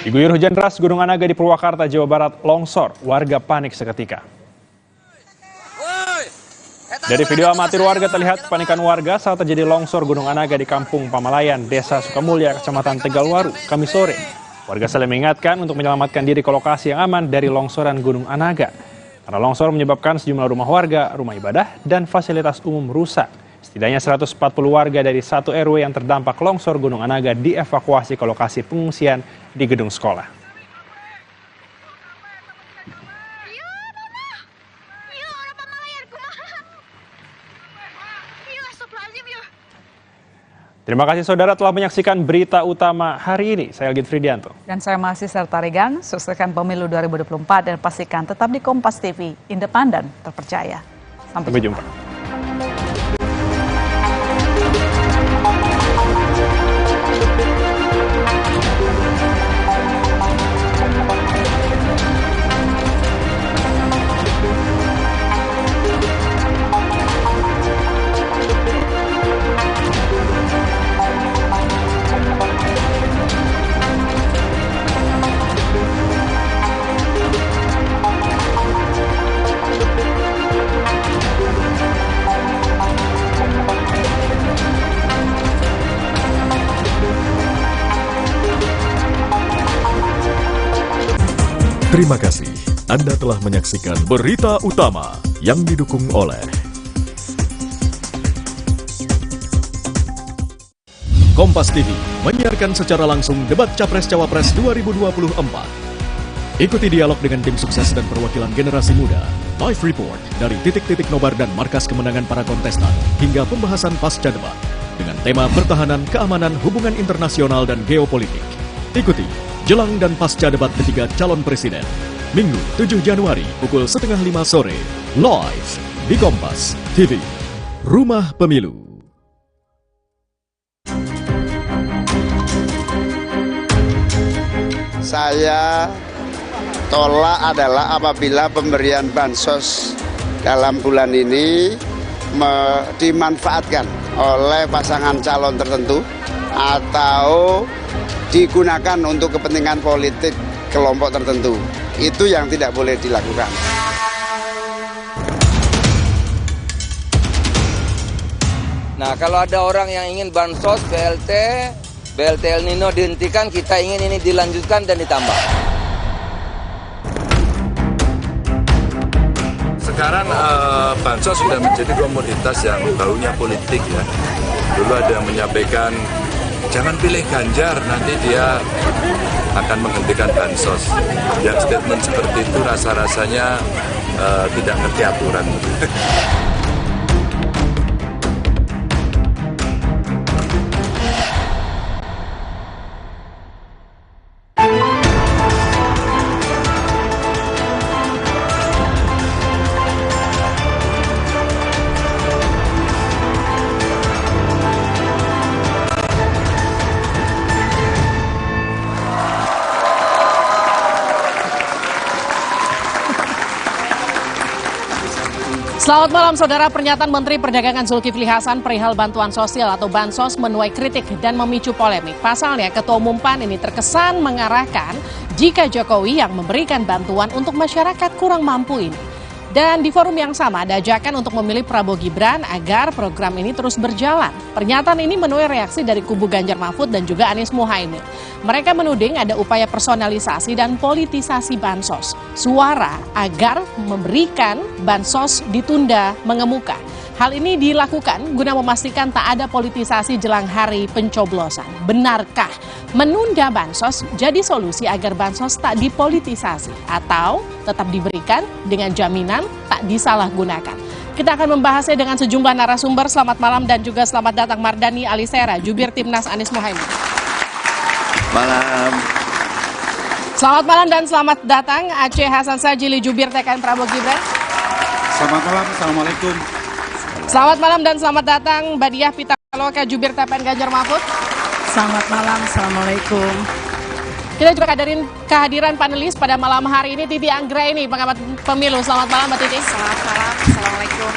Diguyur hujan deras, Gunung Anaga di Purwakarta, Jawa Barat longsor. Warga panik seketika. Dari video amatir warga terlihat kepanikan warga saat terjadi longsor Gunung Anaga di Kampung Pamalayan, Desa Sukamulya, Kecamatan Tegalwaru, Kamis sore. Warga saling mengingatkan untuk menyelamatkan diri ke lokasi yang aman dari longsoran Gunung Anaga. Karena longsor menyebabkan sejumlah rumah warga, rumah ibadah, dan fasilitas umum rusak. Setidaknya 140 warga dari 1 RW yang terdampak longsor Gunung Anaga dievakuasi ke lokasi pengungsian di gedung sekolah. Terima kasih saudara telah menyaksikan berita utama hari ini. Saya Algit Fridianto. Dan saya masih Serta Regan. Sukseskan pemilu 2024 dan pastikan tetap di Kompas TV, independen, terpercaya. Sampai jumpa. Terima kasih Anda telah menyaksikan Berita Utama yang didukung oleh Kompas TV menyiarkan secara langsung debat Capres-Cawapres 2024. Ikuti dialog dengan tim sukses dan perwakilan generasi muda, live report dari titik-titik nobar dan markas kemenangan para kontestan, hingga pembahasan pasca debat dengan tema pertahanan, keamanan, hubungan internasional, dan geopolitik. Ikuti jelang dan pasca debat ketiga calon presiden, Minggu 7 Januari pukul 4:30 sore, live di Kompas TV, Rumah Pemilu. Saya tolak adalah apabila pemberian bansos dalam bulan ini dimanfaatkan oleh pasangan calon tertentu atau digunakan untuk kepentingan politik kelompok tertentu. Itu yang tidak boleh dilakukan. Nah, kalau ada orang yang ingin bansos, BLT El Nino dihentikan, kita ingin ini dilanjutkan dan ditambah. Sekarang bansos sudah menjadi komoditas yang baunya politik ya. Dulu ada yang menyampaikan, jangan pilih Ganjar, nanti dia akan menghentikan bansos. Yang statement seperti itu rasa-rasanya tidak ngerti aturan. Selamat malam saudara, pernyataan Menteri Perdagangan Zulkifli Hasan perihal bantuan sosial atau bansos menuai kritik dan memicu polemik. Pasalnya Ketua Umum PAN ini terkesan mengarahkan jika Jokowi yang memberikan bantuan untuk masyarakat kurang mampu ini. Dan di forum yang sama ada ajakan untuk memilih Prabowo Gibran agar program ini terus berjalan. Pernyataan ini menuai reaksi dari kubu Ganjar Mahfud dan juga Anies Muhaimin. Mereka menuding ada upaya personalisasi dan politisasi bansos. Suara agar memberikan bansos ditunda mengemuka. Hal ini dilakukan guna memastikan tak ada politisasi jelang hari pencoblosan. Benarkah menunda bansos jadi solusi agar bansos tak dipolitisasi atau tetap diberikan dengan jaminan tak disalahgunakan? Kita akan membahasnya dengan sejumlah narasumber. Selamat malam dan juga selamat datang Mardani Alisera, Jubir Timnas Anies Muhaimin. Malam. Selamat malam dan selamat datang Aceh Hasan Sajili, Jubir TKN Prabowo Gibran. Selamat malam, Assalamualaikum. Selamat malam dan selamat datang Badiah Pitaloka, Jubir TPN Ganjar Mahfud. Selamat malam, Assalamualaikum. Kita juga kehadiran panelis pada malam hari ini, Titi Anggraini, pengamat pemilu. Selamat malam Mbak Titi. Selamat malam, Assalamualaikum.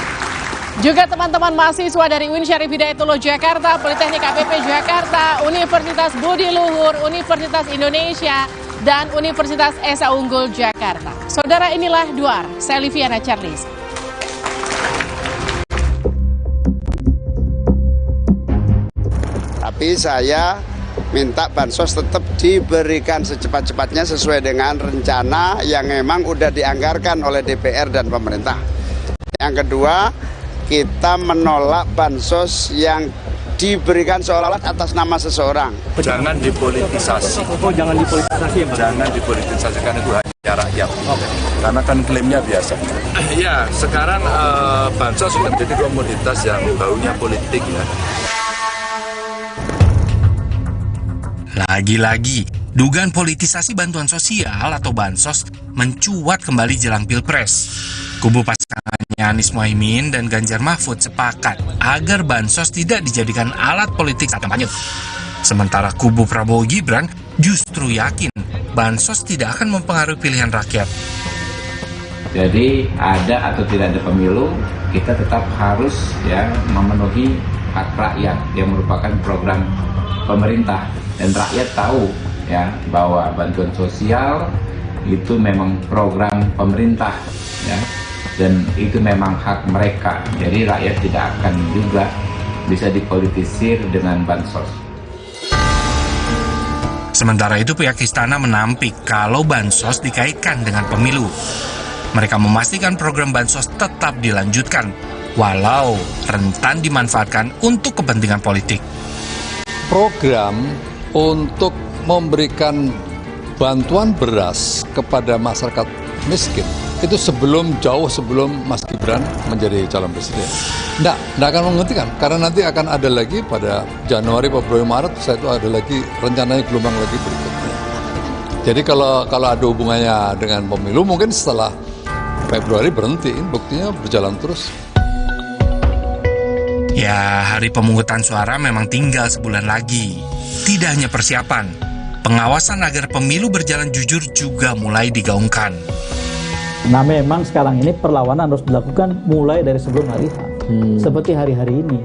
Juga teman-teman mahasiswa dari UIN Syarif Hidayatullah Jakarta, Politeknik APP Jakarta, Universitas Budi Luhur, Universitas Indonesia, dan Universitas Esa Unggul Jakarta. Saudara, inilah Duar, saya Liviana Charles. Tapi saya minta bansos tetap diberikan secepat-cepatnya sesuai dengan rencana yang memang udah dianggarkan oleh DPR dan pemerintah. Yang kedua, kita menolak bansos yang diberikan seolah-olah atas nama seseorang. Jangan dipolitisasi. Oh, jangan dipolitisasi ya, Pak? Jangan dipolitisasi, karena itu hanya rakyat. Karena kan klaimnya biasa. Ya, sekarang bansos sudah menjadi komoditas yang baunya politik ya. Lagi-lagi, dugaan politisasi bantuan sosial atau bansos mencuat kembali jelang Pilpres. Kubu pasangannya Anies Muhaimin dan Ganjar Mahfud sepakat agar bansos tidak dijadikan alat politik saat kampanye. Sementara kubu Prabowo Gibran justru yakin bansos tidak akan mempengaruhi pilihan rakyat. Jadi ada atau tidak ada pemilu, kita tetap harus memenuhi hak rakyat yang merupakan program pemerintah. Dan rakyat tahu bahwa bantuan sosial itu memang program pemerintah dan itu memang hak mereka. Jadi rakyat tidak akan juga bisa dipolitisir dengan bansos. Sementara itu pihak istana menampik kalau bansos dikaitkan dengan pemilu. Mereka memastikan program bansos tetap dilanjutkan walau rentan dimanfaatkan untuk kepentingan politik. Program untuk memberikan bantuan beras kepada masyarakat miskin itu jauh sebelum Mas Gibran menjadi calon presiden. Nggak akan menghentikan, karena nanti akan ada lagi pada Januari, Februari, Maret, setelah itu ada lagi rencananya gelombang lagi berikutnya. Jadi kalau ada hubungannya dengan pemilu, mungkin setelah Februari berhenti, buktinya berjalan terus. Ya, hari pemungutan suara memang tinggal sebulan lagi. Tidak hanya persiapan, Pengawasan agar pemilu berjalan jujur juga mulai digaungkan. Nah memang sekarang ini perlawanan harus dilakukan mulai dari sebelum hari H. Seperti hari-hari ini.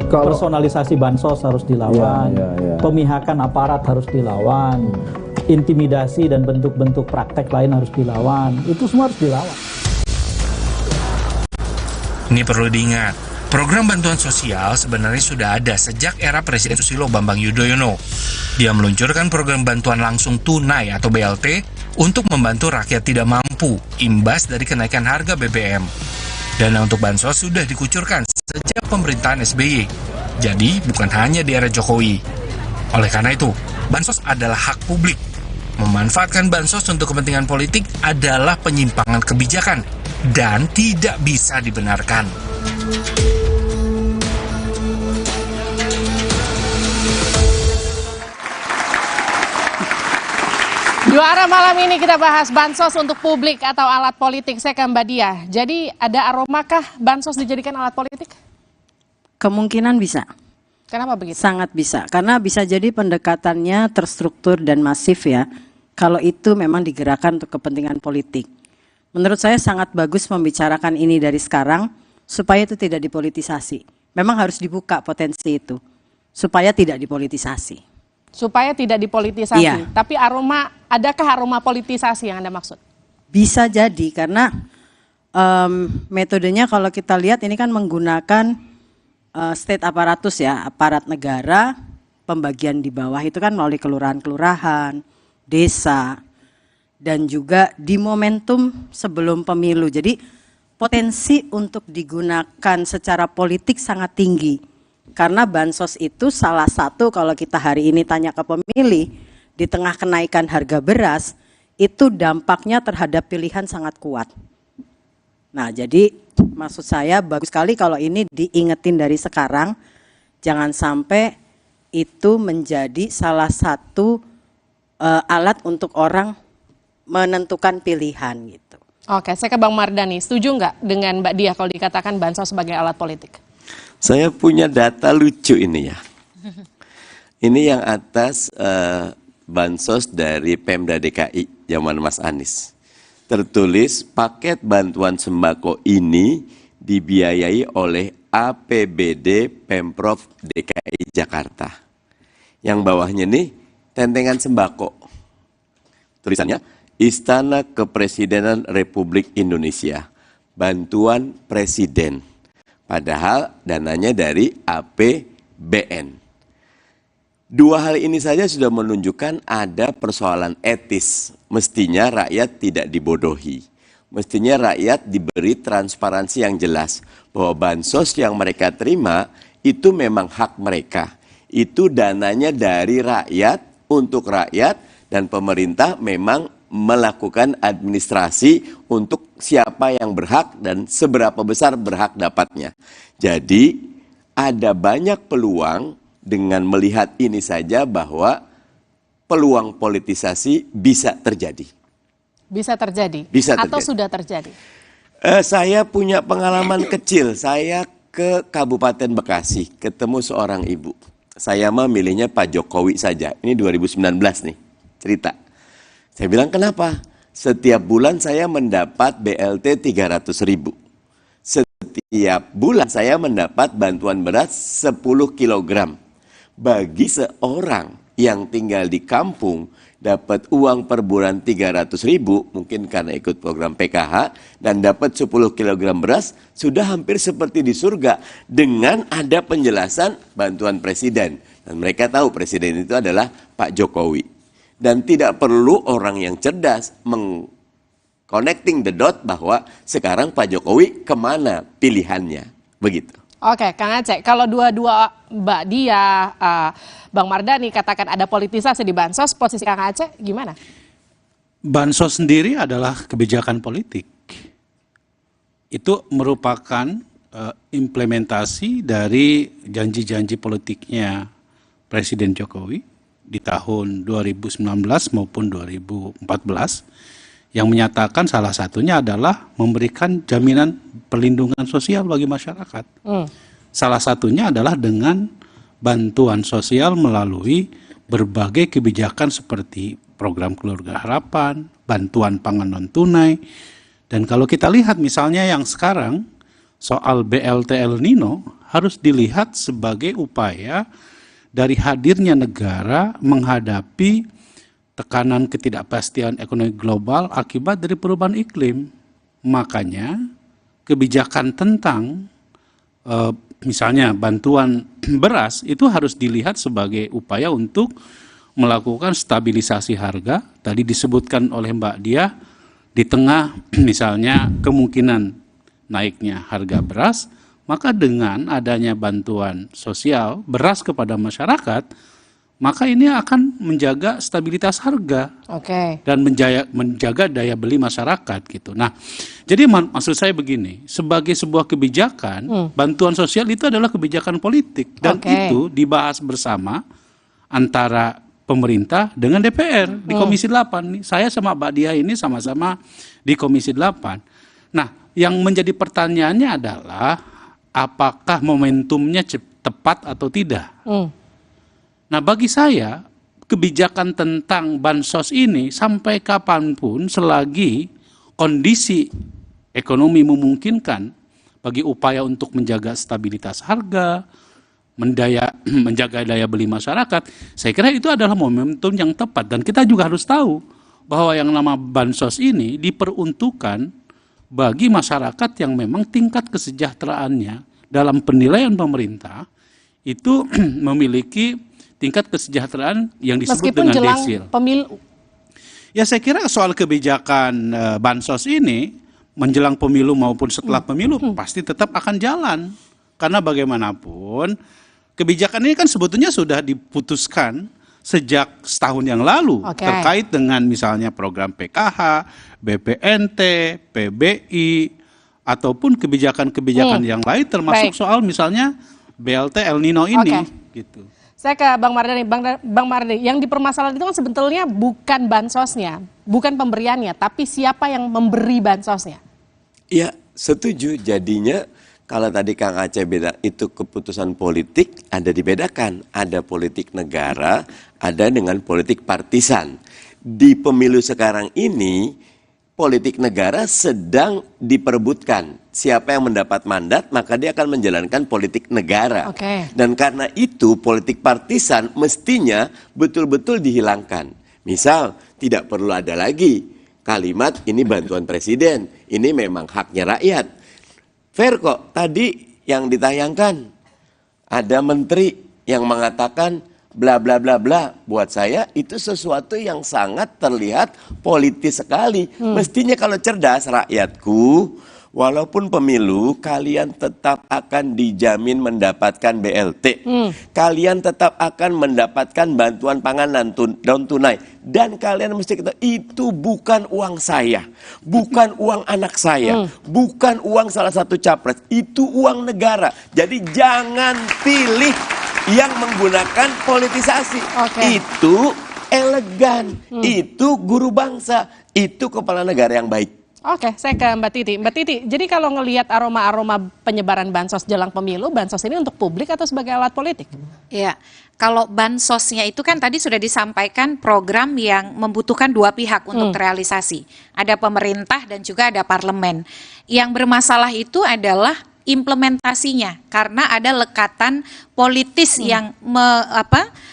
Personalisasi bansos harus dilawan, pemihakan aparat harus dilawan, intimidasi dan bentuk-bentuk praktek lain harus dilawan. Itu semua harus dilawan. Ini perlu diingat, program bantuan sosial sebenarnya sudah ada sejak era Presiden Susilo Bambang Yudhoyono. Dia meluncurkan program bantuan langsung tunai atau BLT untuk membantu rakyat tidak mampu imbas dari kenaikan harga BBM. Dana untuk bansos sudah dikucurkan sejak pemerintahan SBY, jadi bukan hanya di era Jokowi. Oleh karena itu, bansos adalah hak publik. Memanfaatkan bansos untuk kepentingan politik adalah penyimpangan kebijakan dan tidak bisa dibenarkan. Juara malam ini kita bahas bansos untuk publik atau alat politik. Saya ke Mbak Diah. Jadi ada aromakah bansos dijadikan alat politik? Kemungkinan bisa. Kenapa begitu? Sangat bisa. Karena bisa jadi pendekatannya terstruktur dan masif ya. Kalau itu memang digerakkan untuk kepentingan politik. Menurut saya sangat bagus membicarakan ini dari sekarang supaya itu tidak dipolitisasi. Memang harus dibuka potensi itu supaya tidak dipolitisasi. Supaya tidak dipolitisasi. Iya. Tapi adakah aroma politisasi yang Anda maksud? Bisa jadi karena metodenya kalau kita lihat ini kan menggunakan state aparatus ya, aparat negara, pembagian di bawah itu kan melalui kelurahan-kelurahan, desa, dan juga di momentum sebelum pemilu. Jadi potensi untuk digunakan secara politik sangat tinggi. Karena bansos itu salah satu kalau kita hari ini tanya ke pemilih, di tengah kenaikan harga beras, itu dampaknya terhadap pilihan sangat kuat. Nah jadi maksud saya bagus sekali kalau ini diingetin dari sekarang, jangan sampai itu menjadi salah satu alat untuk orang menentukan pilihan gitu. Oke, saya ke Bang Mardhani. Setuju nggak dengan Mbak Diah kalau dikatakan bansos sebagai alat politik? Saya punya data lucu ini ya. Ini yang atas bansos dari Pemda DKI zaman Mas Anies. Tertulis paket bantuan sembako ini dibiayai oleh APBD Pemprov DKI Jakarta. Yang bawahnya nih tentengan sembako. Tulisannya Istana Kepresidenan Republik Indonesia, bantuan presiden. Padahal dananya dari APBN. Dua hal ini saja sudah menunjukkan ada persoalan etis. Mestinya rakyat tidak dibodohi. Mestinya rakyat diberi transparansi yang jelas. Bahwa bansos yang mereka terima itu memang hak mereka. Itu dananya dari rakyat, untuk rakyat, dan pemerintah memang melakukan administrasi untuk siapa yang berhak dan seberapa besar berhak dapatnya. Jadi ada banyak peluang dengan melihat ini saja bahwa peluang politisasi bisa terjadi. Bisa terjadi? Bisa terjadi. Atau sudah terjadi? Saya punya pengalaman kecil. Saya ke Kabupaten Bekasi, ketemu seorang ibu. Saya mah milihnya Pak Jokowi saja. Ini 2019 nih, cerita. Saya bilang kenapa? Setiap bulan saya mendapat BLT 300.000. Setiap bulan saya mendapat bantuan beras 10 kg. Bagi seorang yang tinggal di kampung, dapat uang per bulan 300.000, mungkin karena ikut program PKH, dan dapat 10 kg beras, sudah hampir seperti di surga. Dengan ada penjelasan bantuan presiden. Dan mereka tahu presiden itu adalah Pak Jokowi. Dan tidak perlu orang yang cerdas connecting the dot bahwa sekarang Pak Jokowi kemana pilihannya, begitu. Oke, Kang Aceh, kalau dua-dua Mbak Diah, Bang Mardhani katakan ada politisasi di bansos, posisi Kang Aceh gimana? Bansos sendiri adalah kebijakan politik. Itu merupakan implementasi dari janji-janji politiknya Presiden Jokowi di tahun 2019 maupun 2014 yang menyatakan salah satunya adalah memberikan jaminan perlindungan sosial bagi masyarakat. Salah satunya adalah dengan bantuan sosial melalui berbagai kebijakan seperti program Keluarga Harapan, bantuan pangan non-tunai, dan kalau kita lihat misalnya yang sekarang soal BLT El Nino harus dilihat sebagai upaya dari hadirnya negara menghadapi tekanan ketidakpastian ekonomi global akibat dari perubahan iklim. Makanya kebijakan tentang misalnya bantuan beras itu harus dilihat sebagai upaya untuk melakukan stabilisasi harga. Tadi disebutkan oleh Mbak Diah, di tengah misalnya kemungkinan naiknya harga beras, maka dengan adanya bantuan sosial beras kepada masyarakat, maka ini akan menjaga stabilitas harga dan menjaga daya beli masyarakat gitu. Nah, jadi maksud saya begini, sebagai sebuah kebijakan, bantuan sosial itu adalah kebijakan politik dan itu dibahas bersama antara pemerintah dengan DPR di Komisi 8. Saya sama Mbak Diah ini sama-sama di Komisi 8. Nah, yang menjadi pertanyaannya adalah apakah momentumnya tepat atau tidak? Nah, bagi saya kebijakan tentang bansos ini sampai kapanpun selagi kondisi ekonomi memungkinkan bagi upaya untuk menjaga stabilitas harga, menjaga daya beli masyarakat, saya kira itu adalah momentum yang tepat. Dan kita juga harus tahu bahwa yang nama bansos ini diperuntukkan bagi masyarakat yang memang tingkat kesejahteraannya dalam penilaian pemerintah itu memiliki tingkat kesejahteraan yang disebut meskipun dengan jelang desil. Pemilu. Ya, saya kira soal kebijakan bansos ini menjelang pemilu maupun setelah pemilu pasti tetap akan jalan. Karena bagaimanapun kebijakan ini kan sebetulnya sudah diputuskan sejak setahun yang lalu terkait dengan misalnya program PKH, BPNT, PBI, ataupun kebijakan-kebijakan yang lain termasuk soal misalnya BLT El Nino ini. Gitu. Saya ke Bang Mardhani. Bang Mardhani, yang dipermasalahan itu kan sebetulnya bukan bansosnya, bukan pemberiannya, tapi siapa yang memberi bansosnya. Iya, setuju. Jadinya kalau tadi Kang Aceh beda, itu keputusan politik ada dibedakan. Ada politik negara, ada dengan politik partisan. Di pemilu sekarang ini, politik negara sedang diperebutkan. Siapa yang mendapat mandat, maka dia akan menjalankan politik negara. Dan karena itu, politik partisan mestinya betul-betul dihilangkan. Misal, tidak perlu ada lagi kalimat ini bantuan presiden, ini memang haknya rakyat. Fair kok, tadi yang ditayangkan ada menteri yang mengatakan bla bla bla bla. Buat saya itu sesuatu yang sangat terlihat politis sekali. Mestinya kalau cerdas rakyatku, walaupun pemilu kalian tetap akan dijamin mendapatkan BLT. Kalian tetap akan mendapatkan bantuan pangan non tunai. Dan kalian mesti ketahui itu bukan uang saya, bukan uang anak saya, bukan uang salah satu capres, itu uang negara. Jadi jangan pilih yang menggunakan politisasi. Itu elegan, itu guru bangsa, itu kepala negara yang baik. Oke, saya ke Mbak Titi. Mbak Titi, jadi kalau ngelihat aroma-aroma penyebaran bansos jelang pemilu, bansos ini untuk publik atau sebagai alat politik? Ya, kalau bansosnya itu kan tadi sudah disampaikan program yang membutuhkan dua pihak untuk terrealisasi. Ada pemerintah dan juga ada parlemen. Yang bermasalah itu adalah implementasinya, karena ada lekatan politis yang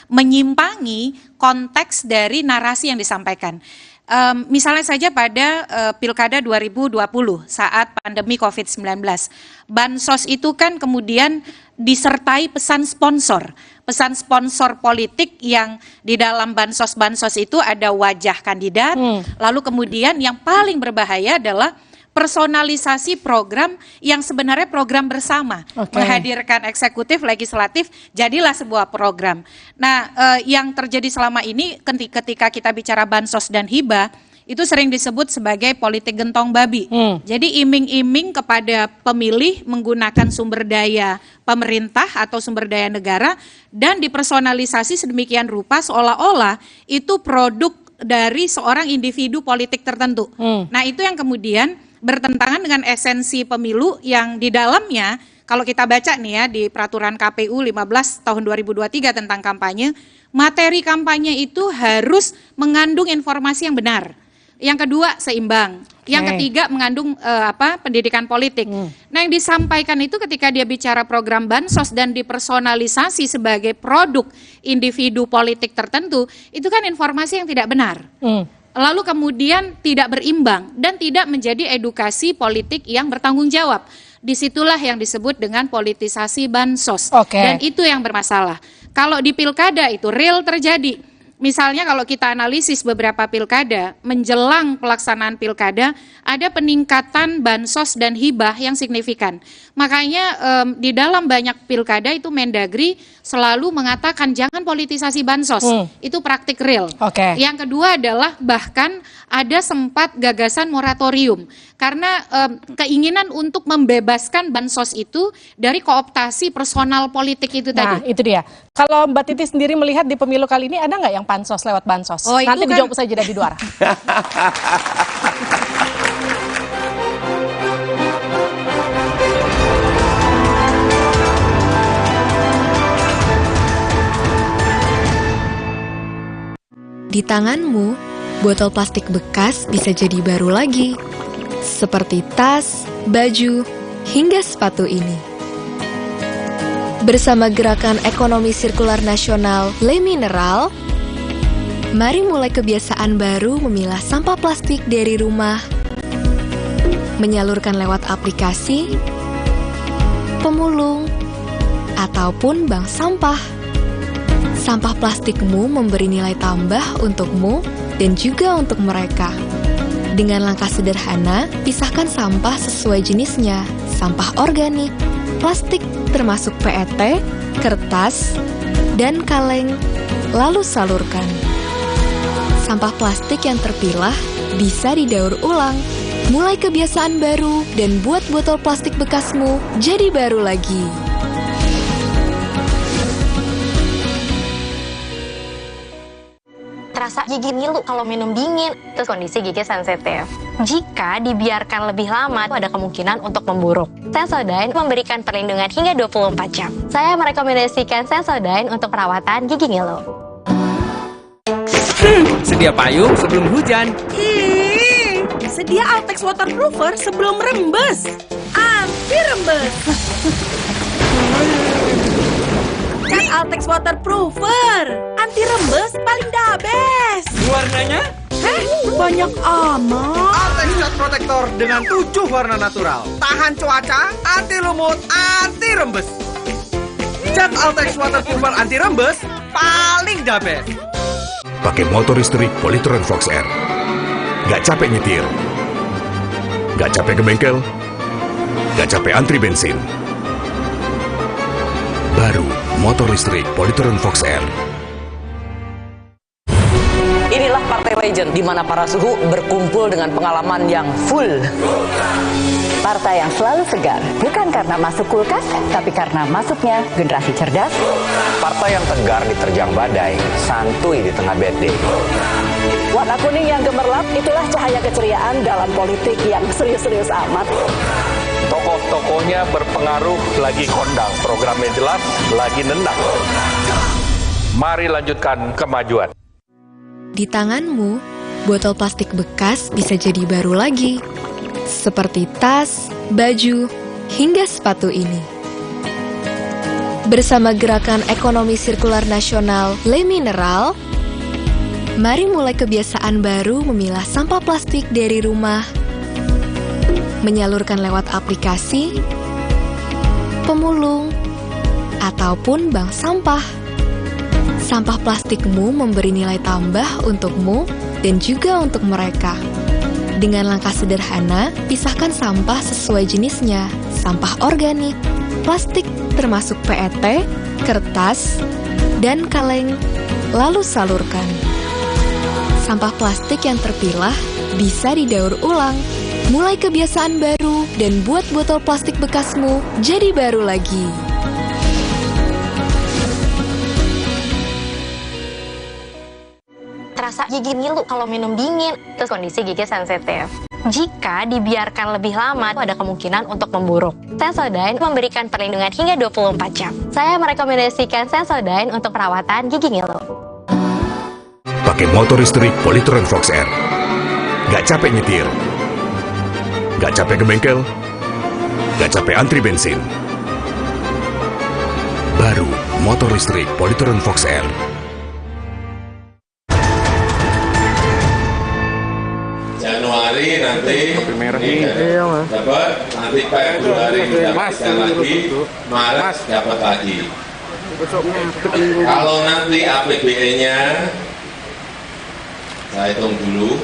menyimpangi konteks dari narasi yang disampaikan. Misalnya saja pada Pilkada 2020 saat pandemi COVID-19, bansos itu kan kemudian disertai pesan sponsor politik yang di dalam bansos-bansos itu ada wajah kandidat, lalu kemudian yang paling berbahaya adalah personalisasi program yang sebenarnya program bersama, menghadirkan eksekutif, legislatif, jadilah sebuah program. Nah, yang terjadi selama ini ketika kita bicara bansos dan hibah, itu sering disebut sebagai politik gentong babi. Jadi iming-iming kepada pemilih menggunakan sumber daya pemerintah atau sumber daya negara dan dipersonalisasi sedemikian rupa seolah-olah itu produk dari seorang individu politik tertentu. Nah, itu yang kemudian bertentangan dengan esensi pemilu yang di dalamnya, kalau kita baca nih ya di peraturan KPU 15 tahun 2023 tentang kampanye, materi kampanye itu harus mengandung informasi yang benar. Yang kedua, seimbang. Yang ketiga, mengandung pendidikan politik. Nah, yang disampaikan itu ketika dia bicara program bansos dan dipersonalisasi sebagai produk individu politik tertentu, itu kan informasi yang tidak benar. Lalu kemudian tidak berimbang dan tidak menjadi edukasi politik yang bertanggung jawab. Disitulah yang disebut dengan politisasi bansos. Dan itu yang bermasalah. Kalau di pilkada itu real terjadi. Misalnya kalau kita analisis beberapa pilkada, menjelang pelaksanaan pilkada, ada peningkatan bansos dan hibah yang signifikan. Makanya di dalam banyak pilkada itu Mendagri selalu mengatakan jangan politisasi bansos, itu praktik real. Yang kedua adalah bahkan ada sempat gagasan moratorium, karena keinginan untuk membebaskan bansos itu dari kooptasi personal politik itu tadi. Nah, itu dia. Kalau Mbak Titi sendiri melihat di pemilu kali ini ada nggak yang pansos lewat bansos? Nanti dijawab saja di luar. Di tanganmu, botol plastik bekas bisa jadi baru lagi. Seperti tas, baju, hingga sepatu ini. Bersama Gerakan Ekonomi Sirkular Nasional Le Mineral, mari mulai kebiasaan baru memilah sampah plastik dari rumah, menyalurkan lewat aplikasi, pemulung, ataupun bank sampah. Sampah plastikmu memberi nilai tambah untukmu dan juga untuk mereka. Dengan langkah sederhana, pisahkan sampah sesuai jenisnya, sampah organik, plastik termasuk PET, kertas, dan kaleng, lalu salurkan. Sampah plastik yang terpilah bisa didaur ulang. Mulai kebiasaan baru dan buat botol plastik bekasmu jadi baru lagi. Terasa gigi ngilu kalau minum dingin, terus kondisi gigi sensitif. Jika dibiarkan lebih lama, ada kemungkinan untuk memburuk. Sensodyne memberikan perlindungan hingga 24 jam. Saya merekomendasikan Sensodyne untuk perawatan gigi ngilu. Sedia payung sebelum hujan. Sedia Altex Waterproofer sebelum rembes. Anti rembes. Cat Altex Waterproofer, anti rembes paling the best. Warnanya? Banyak amat. Altex Cat Protector dengan 7 warna natural. Tahan cuaca, anti lumut, anti rembes. Cat Altex Waterproofer anti rembes paling the best. Pakai motor listrik Polytron Fox R. Gak capek nyetir. Gak capek ke bengkel. Gak capek antri bensin. Baru motor listrik Polytron Fox R. Inilah Partai Legend, di mana para suhu berkumpul dengan pengalaman yang full. Partai yang selalu segar, bukan karena masuk kulkas, tapi karena masuknya generasi cerdas. Partai yang tegar diterjang badai, santuy di tengah bad day. Warna kuning yang gemerlap, itulah cahaya keceriaan dalam politik yang serius-serius amat. Tokoh-tokohnya berpengaruh, lagi kondang, programnya jelas, lagi nendang. Mari lanjutkan kemajuan. Di tanganmu, botol plastik bekas bisa jadi baru lagi. Seperti tas, baju, hingga sepatu ini. Bersama Gerakan Ekonomi Sirkular Nasional Le Mineral, mari mulai kebiasaan baru memilah sampah plastik dari rumah, menyalurkan lewat aplikasi, pemulung, ataupun bank sampah. Sampah plastikmu memberi nilai tambah untukmu dan juga untuk mereka. Dengan langkah sederhana, pisahkan sampah sesuai jenisnya, sampah organik, plastik termasuk PET, kertas, dan kaleng, lalu salurkan. Sampah plastik yang terpilah bisa didaur ulang. Mulai kebiasaan baru dan buat botol plastik bekasmu jadi baru lagi. Terasa gigi ngilu kalau minum dingin, terus kondisi gigi sensitif. Jika dibiarkan lebih lama, ada kemungkinan untuk memburuk. Sensodyne memberikan perlindungan hingga 24 jam. Saya merekomendasikan Sensodyne untuk perawatan gigi ngilu. pakai motor listrik Polytron Fox R. Gak capek nyetir, gak capek ke bengkel, gak capek antri bensin. Baru motor listrik Polytron Fox R. Januari nanti dapat, nanti Februari mendapatkan lagi, Maret dapat lagi. Kalau nanti APBN-nya saya hitung dulu,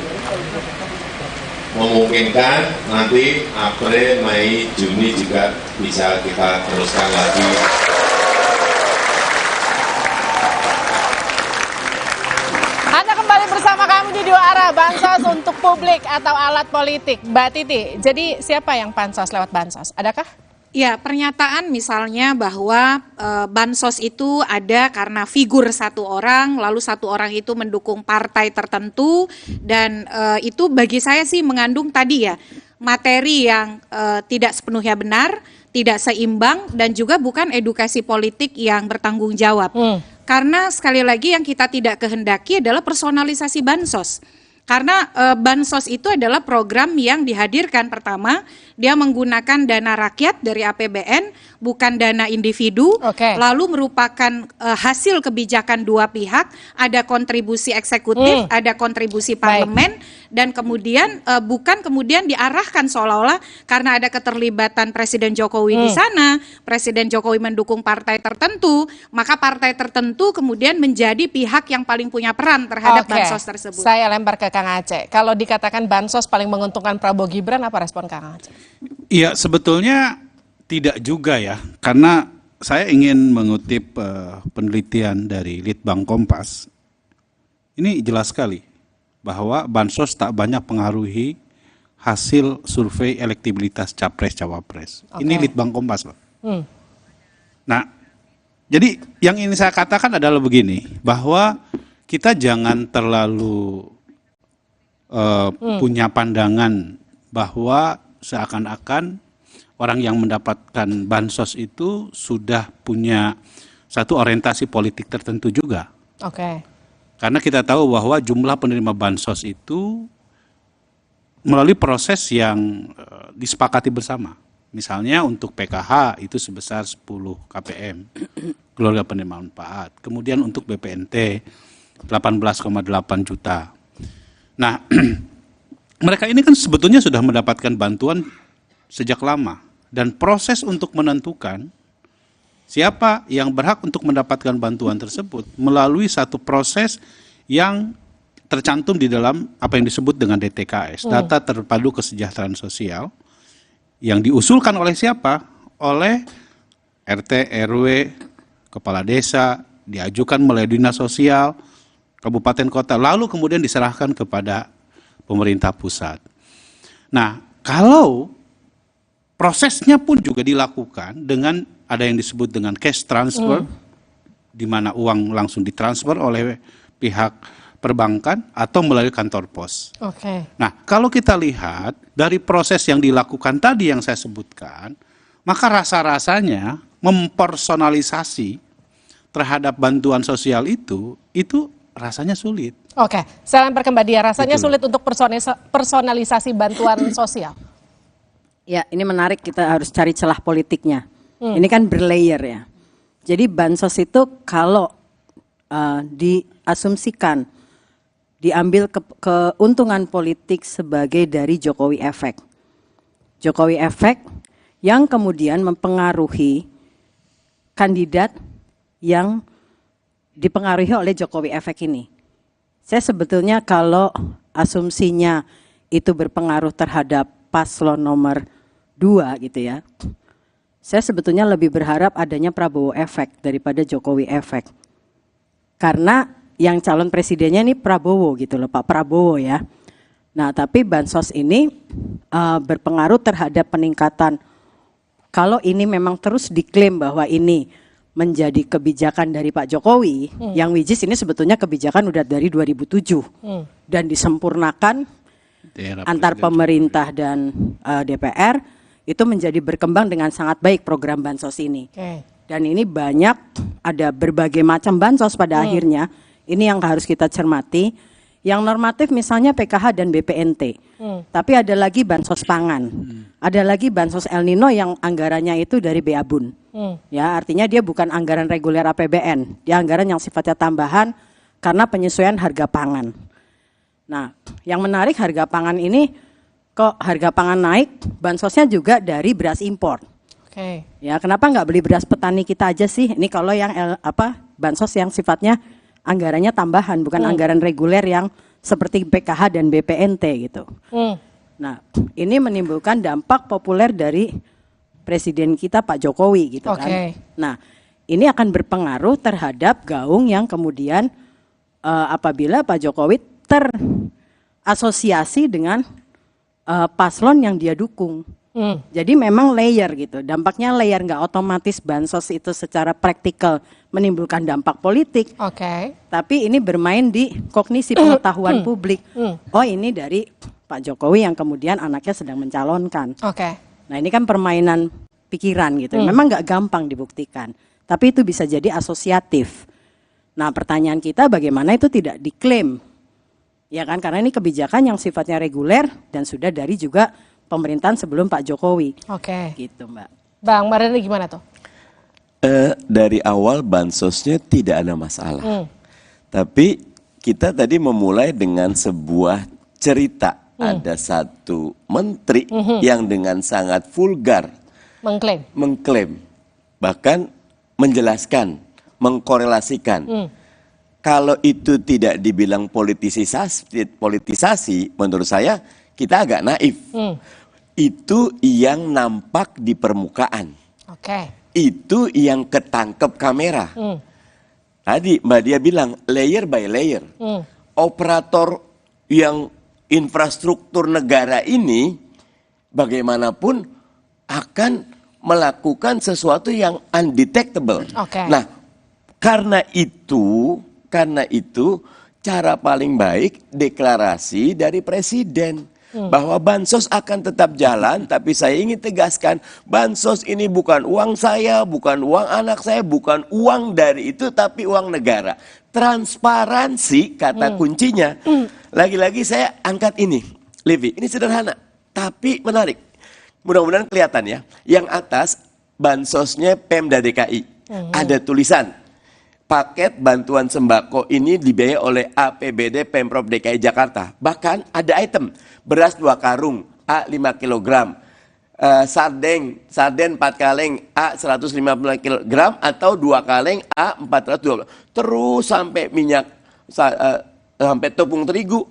memungkinkan nanti April, Mei, Juni juga bisa kita teruskan lagi. Anda kembali bersama kami di Dua Arah, bansos untuk publik atau alat politik. Mbak Titi, jadi siapa yang bansos lewat bansos? Adakah? Ya, pernyataan misalnya bahwa bansos itu ada karena figur satu orang, lalu satu orang itu mendukung partai tertentu, dan itu bagi saya sih mengandung tadi ya, materi yang tidak sepenuhnya benar, tidak seimbang, dan juga bukan edukasi politik yang bertanggung jawab. Karena sekali lagi yang kita tidak kehendaki adalah personalisasi bansos. Karena bansos itu adalah program yang dihadirkan pertama, dia menggunakan dana rakyat dari APBN, bukan dana individu, lalu merupakan hasil kebijakan dua pihak, ada kontribusi eksekutif, ada kontribusi parlemen, dan kemudian bukan kemudian diarahkan seolah-olah karena ada keterlibatan Presiden Jokowi di sana, Presiden Jokowi mendukung partai tertentu, maka partai tertentu kemudian menjadi pihak yang paling punya peran terhadap bansos tersebut. Saya lempar ke Kang Aceh. Kalau dikatakan bansos paling menguntungkan Prabowo Gibran, apa respon Kang Aceh? Iya, sebetulnya tidak juga ya, karena saya ingin mengutip penelitian dari Litbang Kompas. Ini jelas sekali bahwa bansos tak banyak pengaruhi hasil survei elektibilitas capres-cawapres. Ini Litbang Kompas, Pak. Nah, jadi yang ini saya katakan adalah begini, bahwa kita jangan terlalu punya pandangan bahwa seakan-akan orang yang mendapatkan bansos itu sudah punya satu orientasi politik tertentu juga. Karena kita tahu bahwa jumlah penerima bansos itu melalui proses yang disepakati bersama. Misalnya untuk PKH itu sebesar 10 KPM, keluarga penerima manfaat. Kemudian untuk BPNT 18,8 juta. Nah, mereka ini kan sebetulnya sudah mendapatkan bantuan sejak lama, dan proses untuk menentukan siapa yang berhak untuk mendapatkan bantuan tersebut melalui satu proses yang tercantum di dalam apa yang disebut dengan DTKS, data terpadu kesejahteraan sosial, yang diusulkan oleh siapa? Oleh RT, RW, kepala desa, diajukan melalui dinas sosial, kabupaten kota, lalu kemudian diserahkan kepada pemerintah pusat. Nah, kalau prosesnya pun juga dilakukan dengan ada yang disebut dengan cash transfer, di mana uang langsung ditransfer oleh pihak perbankan atau melalui kantor pos. Nah, kalau kita lihat dari proses yang dilakukan tadi yang saya sebutkan, maka rasa-rasanya mempersonalisasi terhadap bantuan sosial itu rasanya sulit. Saya lempar ke Mbak Dia, rasanya sulit untuk personalisasi bantuan sosial. Ya, ini menarik, kita harus cari celah politiknya. Ini kan berlayer ya. Jadi bansos itu kalau diasumsikan diambil keuntungan politik sebagai dari Jokowi efek. Jokowi efek yang kemudian mempengaruhi kandidat yang dipengaruhi oleh Jokowi efek ini. Saya sebetulnya kalau asumsinya itu berpengaruh terhadap paslon nomor 2 gitu ya, saya sebetulnya lebih berharap adanya Prabowo efek daripada Jokowi efek. Karena yang calon presidennya ini Prabowo gitu loh, Pak Prabowo ya. Nah, tapi bansos ini berpengaruh terhadap peningkatan, kalau ini memang terus diklaim bahwa ini menjadi kebijakan dari Pak Jokowi, yang which is ini sebetulnya kebijakan udah dari 2007 dan disempurnakan antar pemerintah dan DPR, itu menjadi berkembang dengan sangat baik program bansos ini. Dan ini banyak, ada berbagai macam bansos pada akhirnya Ini yang harus kita cermati. Yang normatif misalnya PKH dan BPNT. Tapi ada lagi bansos pangan. Ada lagi bansos El Nino yang anggarannya itu dari BABUN. Ya, artinya dia bukan anggaran reguler APBN. Dia anggaran yang sifatnya tambahan karena penyesuaian harga pangan. Nah, yang menarik harga pangan ini kok harga pangan naik, bansosnya juga dari beras impor. Ya, kenapa nggak beli beras petani kita aja sih? Ini kalau yang bansos yang sifatnya anggarannya tambahan, bukan anggaran reguler yang seperti PKH dan BPNT gitu. Nah, ini menimbulkan dampak populer dari presiden kita Pak Jokowi gitu kan. Nah, ini akan berpengaruh terhadap gaung yang kemudian apabila Pak Jokowi terasosiasi dengan paslon yang dia dukung. Jadi memang layer gitu, dampaknya layer, nggak otomatis bansos itu secara praktikal menimbulkan dampak politik. Tapi ini bermain di kognisi pengetahuan publik. Oh, ini dari Pak Jokowi yang kemudian anaknya sedang mencalonkan. Nah, ini kan permainan pikiran gitu. Memang nggak gampang dibuktikan, tapi itu bisa jadi asosiatif. Nah, pertanyaan kita bagaimana itu tidak diklaim, ya kan? Karena ini kebijakan yang sifatnya reguler dan sudah dari juga pemerintahan sebelum Pak Jokowi. Gitu, Mbak. Bang Mardhani gimana tuh? Dari awal bansosnya tidak ada masalah. Tapi kita tadi memulai dengan sebuah cerita. Ada satu menteri yang dengan sangat vulgar mengklaim, bahkan menjelaskan, mengkorelasikan. Kalau itu tidak dibilang politisasi, menurut saya kita agak naif. Itu yang nampak di permukaan. Itu yang ketangkep kamera. Tadi Mbak Dia bilang layer by layer. Operator yang infrastruktur negara ini bagaimanapun akan melakukan sesuatu yang undetectable. Nah, karena itu cara paling baik deklarasi dari presiden. Bahwa bansos akan tetap jalan, tapi saya ingin tegaskan, bansos ini bukan uang saya, bukan uang anak saya, bukan uang dari itu, tapi uang negara. Transparansi kata kuncinya. Lagi-lagi saya angkat ini, Livi, ini sederhana, tapi menarik. Mudah-mudahan kelihatan ya. Yang atas bansosnya Pemda DKI, ada tulisan. Paket bantuan sembako ini dibiayai oleh APBD Pemprov DKI Jakarta. Bahkan ada item, beras 2 karung, A 5 kg, sarden 4 kaleng, A 150 kg, atau 2 kaleng, A 420. Terus sampai minyak, sampai tepung terigu.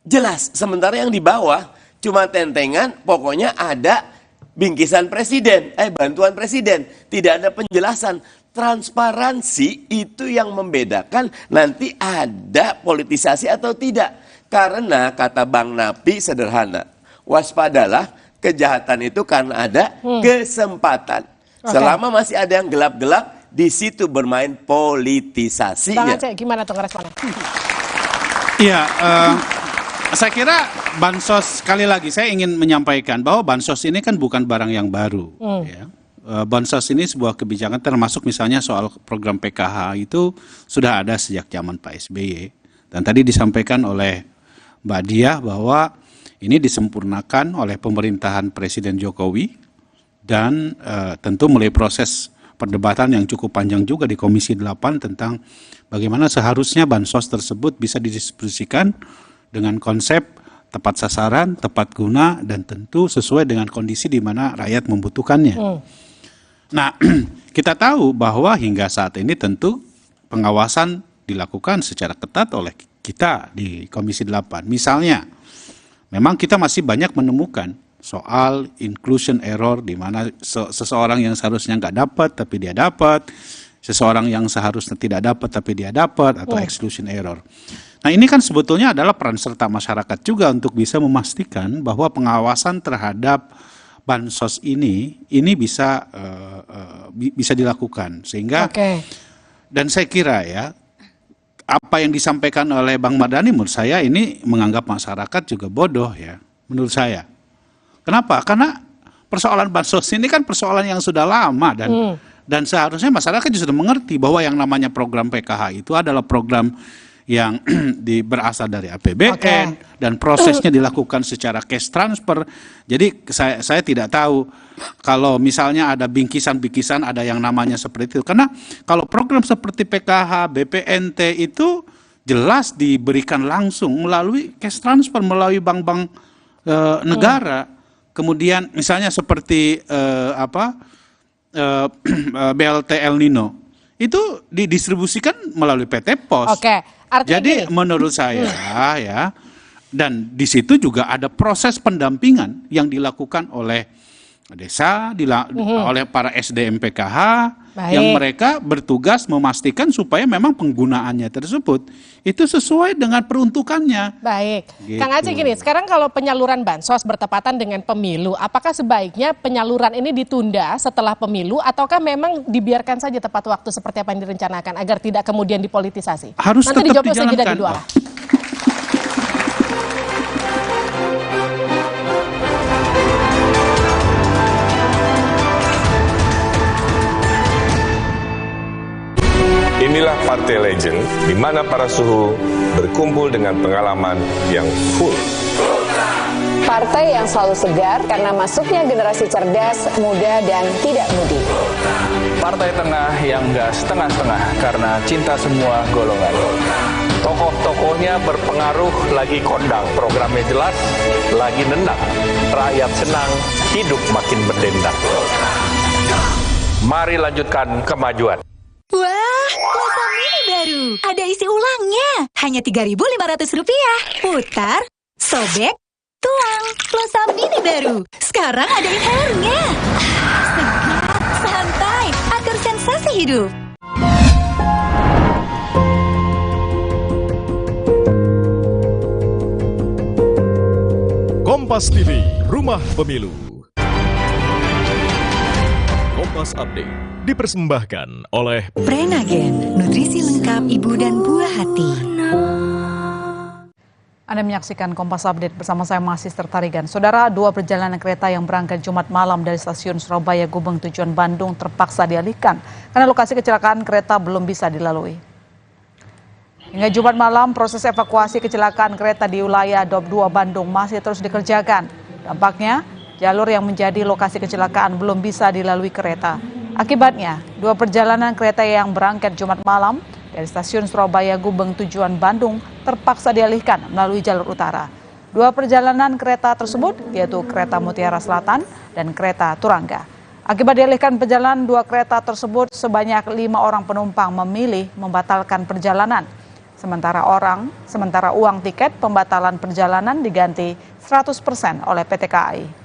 Jelas, sementara yang di bawah cuma tentengan, pokoknya ada bingkisan presiden, bantuan presiden. Tidak ada penjelasan. Transparansi itu yang membedakan nanti ada politisasi atau tidak. Karena kata Bang Napi sederhana, waspadalah kejahatan itu karena ada kesempatan. Selama masih ada yang gelap-gelap, di situ bermain politisasinya. Bang Aceh, gimana tuh responnya? Iya, saya kira bansos, sekali lagi saya ingin menyampaikan bahwa bansos ini kan bukan barang yang baru. Ya. Bansos ini sebuah kebijakan, termasuk misalnya soal program PKH itu sudah ada sejak zaman Pak SBY. Dan tadi disampaikan oleh Mbak Dia bahwa ini disempurnakan oleh pemerintahan Presiden Jokowi dan tentu mulai proses perdebatan yang cukup panjang juga di Komisi 8 tentang bagaimana seharusnya bansos tersebut bisa didistribusikan dengan konsep tepat sasaran, tepat guna, dan tentu sesuai dengan kondisi di mana rakyat membutuhkannya. Nah, kita tahu bahwa hingga saat ini tentu pengawasan dilakukan secara ketat oleh kita di Komisi 8. Misalnya, memang kita masih banyak menemukan soal inclusion error di mana seseorang yang seharusnya nggak dapat tapi dia dapat, seseorang yang seharusnya tidak dapat tapi dia dapat, atau exclusion error. Nah, ini kan sebetulnya adalah peran serta masyarakat juga untuk bisa memastikan bahwa pengawasan terhadap bansos ini bisa dilakukan sehingga dan saya kira ya apa yang disampaikan oleh Bang Mardhani menurut saya ini menganggap masyarakat juga bodoh ya menurut saya. Kenapa? Karena persoalan bansos ini kan persoalan yang sudah lama dan seharusnya masyarakat juga sudah mengerti bahwa yang namanya program PKH itu adalah program yang berasal dari APBN dan prosesnya dilakukan secara cash transfer. Jadi saya tidak tahu kalau misalnya ada bingkisan-bingkisan ada yang namanya seperti itu. Karena kalau program seperti PKH, BPNT itu jelas diberikan langsung melalui cash transfer, melalui bank-bank negara. Kemudian misalnya seperti BLT El Nino itu didistribusikan melalui PT Pos. Jadi menurut saya ya, dan di situ juga ada proses pendampingan yang dilakukan oleh desa, oleh para SDM PKH, yang mereka bertugas memastikan supaya memang penggunaannya tersebut itu sesuai dengan peruntukannya. Baik, Gitu. Kang Aceh gini, sekarang kalau penyaluran bansos bertepatan dengan pemilu, apakah sebaiknya penyaluran ini ditunda setelah pemilu ataukah memang dibiarkan saja tepat waktu seperti apa yang direncanakan agar tidak kemudian dipolitisasi? Harus Nanti tetap dijawabnya sejenak dijalankan. kedua. Inilah Partai Legend, di mana para suhu berkumpul dengan pengalaman yang full. Partai yang selalu segar karena masuknya generasi cerdas, muda, dan tidak mudi. Partai tengah yang nggak setengah-setengah karena cinta semua golongan. Tokoh-tokohnya berpengaruh, lagi kondang, programnya jelas, lagi nendang. Rakyat senang, hidup makin berdendang. Mari lanjutkan kemajuan. Wah, Plosa Mini baru. Ada isi ulangnya. Hanya Rp3.500. Putar, sobek, tuang. Plosa Mini baru. Sekarang ada inhalernya. Segar, santai, atur sensasi hidup. Kompas TV, Rumah Pemilu. Kompas Update dipersembahkan oleh Prenagen, nutrisi lengkap ibu dan buah hati. Anda menyaksikan Kompas Update bersama saya Sister Tarigan. Saudara, 2 perjalanan kereta yang berangkat Jumat malam dari stasiun Surabaya Gubeng tujuan Bandung terpaksa dialihkan karena lokasi kecelakaan kereta belum bisa dilalui. Hingga Jumat malam, proses evakuasi kecelakaan kereta di wilayah Daup 2 Bandung masih terus dikerjakan. Dampaknya, jalur yang menjadi lokasi kecelakaan belum bisa dilalui kereta. Akibatnya, 2 perjalanan kereta yang berangkat Jumat malam dari stasiun Surabaya Gubeng tujuan Bandung terpaksa dialihkan melalui jalur utara. 2 perjalanan kereta tersebut yaitu kereta Mutiara Selatan dan kereta Turangga. Akibat dialihkan perjalanan 2 kereta tersebut, sebanyak 5 orang penumpang memilih membatalkan perjalanan. Sementara uang tiket pembatalan perjalanan diganti 100% oleh PT KAI.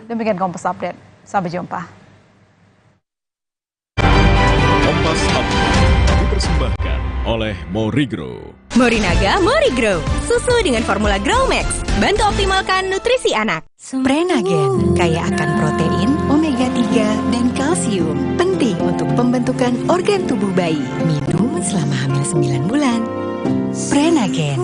Demikian Kompas Update. Sampai jumpa. Kompas Update dipersembahkan oleh Morigro. Morinaga Morigro, susu dengan formula Grow Max, bantu optimalkan nutrisi anak. Prenagen, kaya akan protein, omega 3, dan kalsium. Penting untuk pembentukan organ tubuh bayi. Minum selama hamil 9 bulan. Prenagen.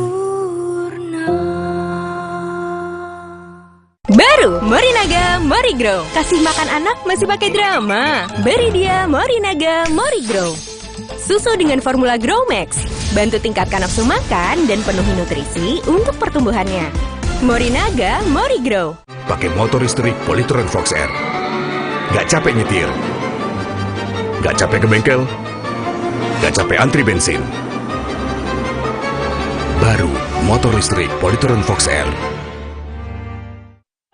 Baru Morinaga Morigro. Kasih makan anak masih pakai drama. Beri dia Morinaga Morigro. Susu dengan formula Grow Max. Bantu tingkatkan nafsu makan dan penuhi nutrisi untuk pertumbuhannya. Morinaga Morigro. Pakai motor listrik Polytron Fox R. Gak capek nyetir. Gak capek ke bengkel. Gak capek antri bensin. Baru motor listrik Polytron Fox R.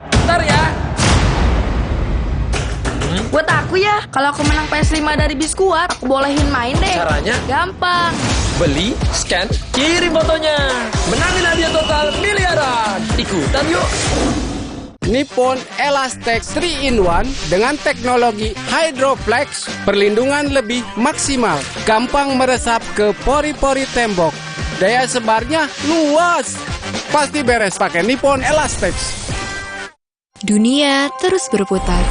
Bentar ya. Buat aku ya, kalau aku menang PS5 dari Biskuat, aku bolehin main deh. Caranya? Gampang. Beli, scan, kirim fotonya. Menangin hadiah total miliaran. Ikutan yuk. Nippon Elastex 3-in-1 dengan teknologi Hydroflex, perlindungan lebih maksimal, gampang meresap ke pori-pori tembok, daya sebarnya luas, pasti beres pakai Nippon Elastex. Dunia terus berputar.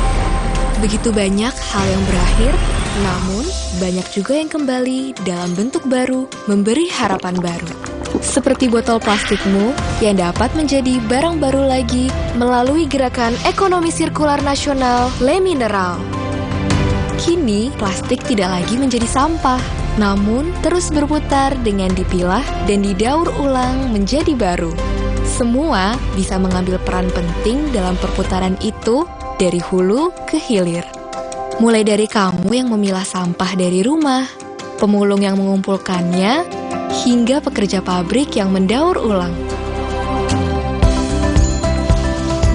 Begitu banyak hal yang berakhir, namun banyak juga yang kembali dalam bentuk baru, memberi harapan baru. seperti botol plastikmu yang dapat menjadi barang baru lagi melalui gerakan ekonomi sirkular nasional Le Mineral. Kini, plastik tidak lagi menjadi sampah, namun terus berputar dengan dipilah dan didaur ulang menjadi baru. Semua bisa mengambil peran penting dalam perputaran itu dari hulu ke hilir. Mulai dari kamu yang memilah sampah dari rumah, pemulung yang mengumpulkannya, hingga pekerja pabrik yang mendaur ulang.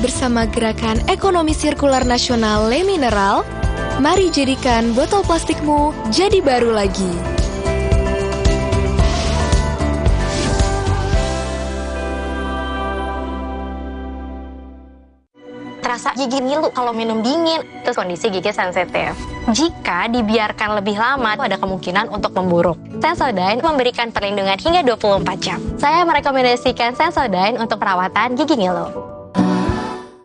Bersama gerakan ekonomi sirkular nasional Le Mineral, mari jadikan botol plastikmu jadi baru lagi. Terasa gigi ngilu kalau minum dingin, terus kondisi gigi sensitif. Jika dibiarkan lebih lama, ada kemungkinan untuk memburuk. Sensodyne memberikan perlindungan hingga 24 jam. Saya merekomendasikan Sensodyne untuk perawatan gigi ngilu.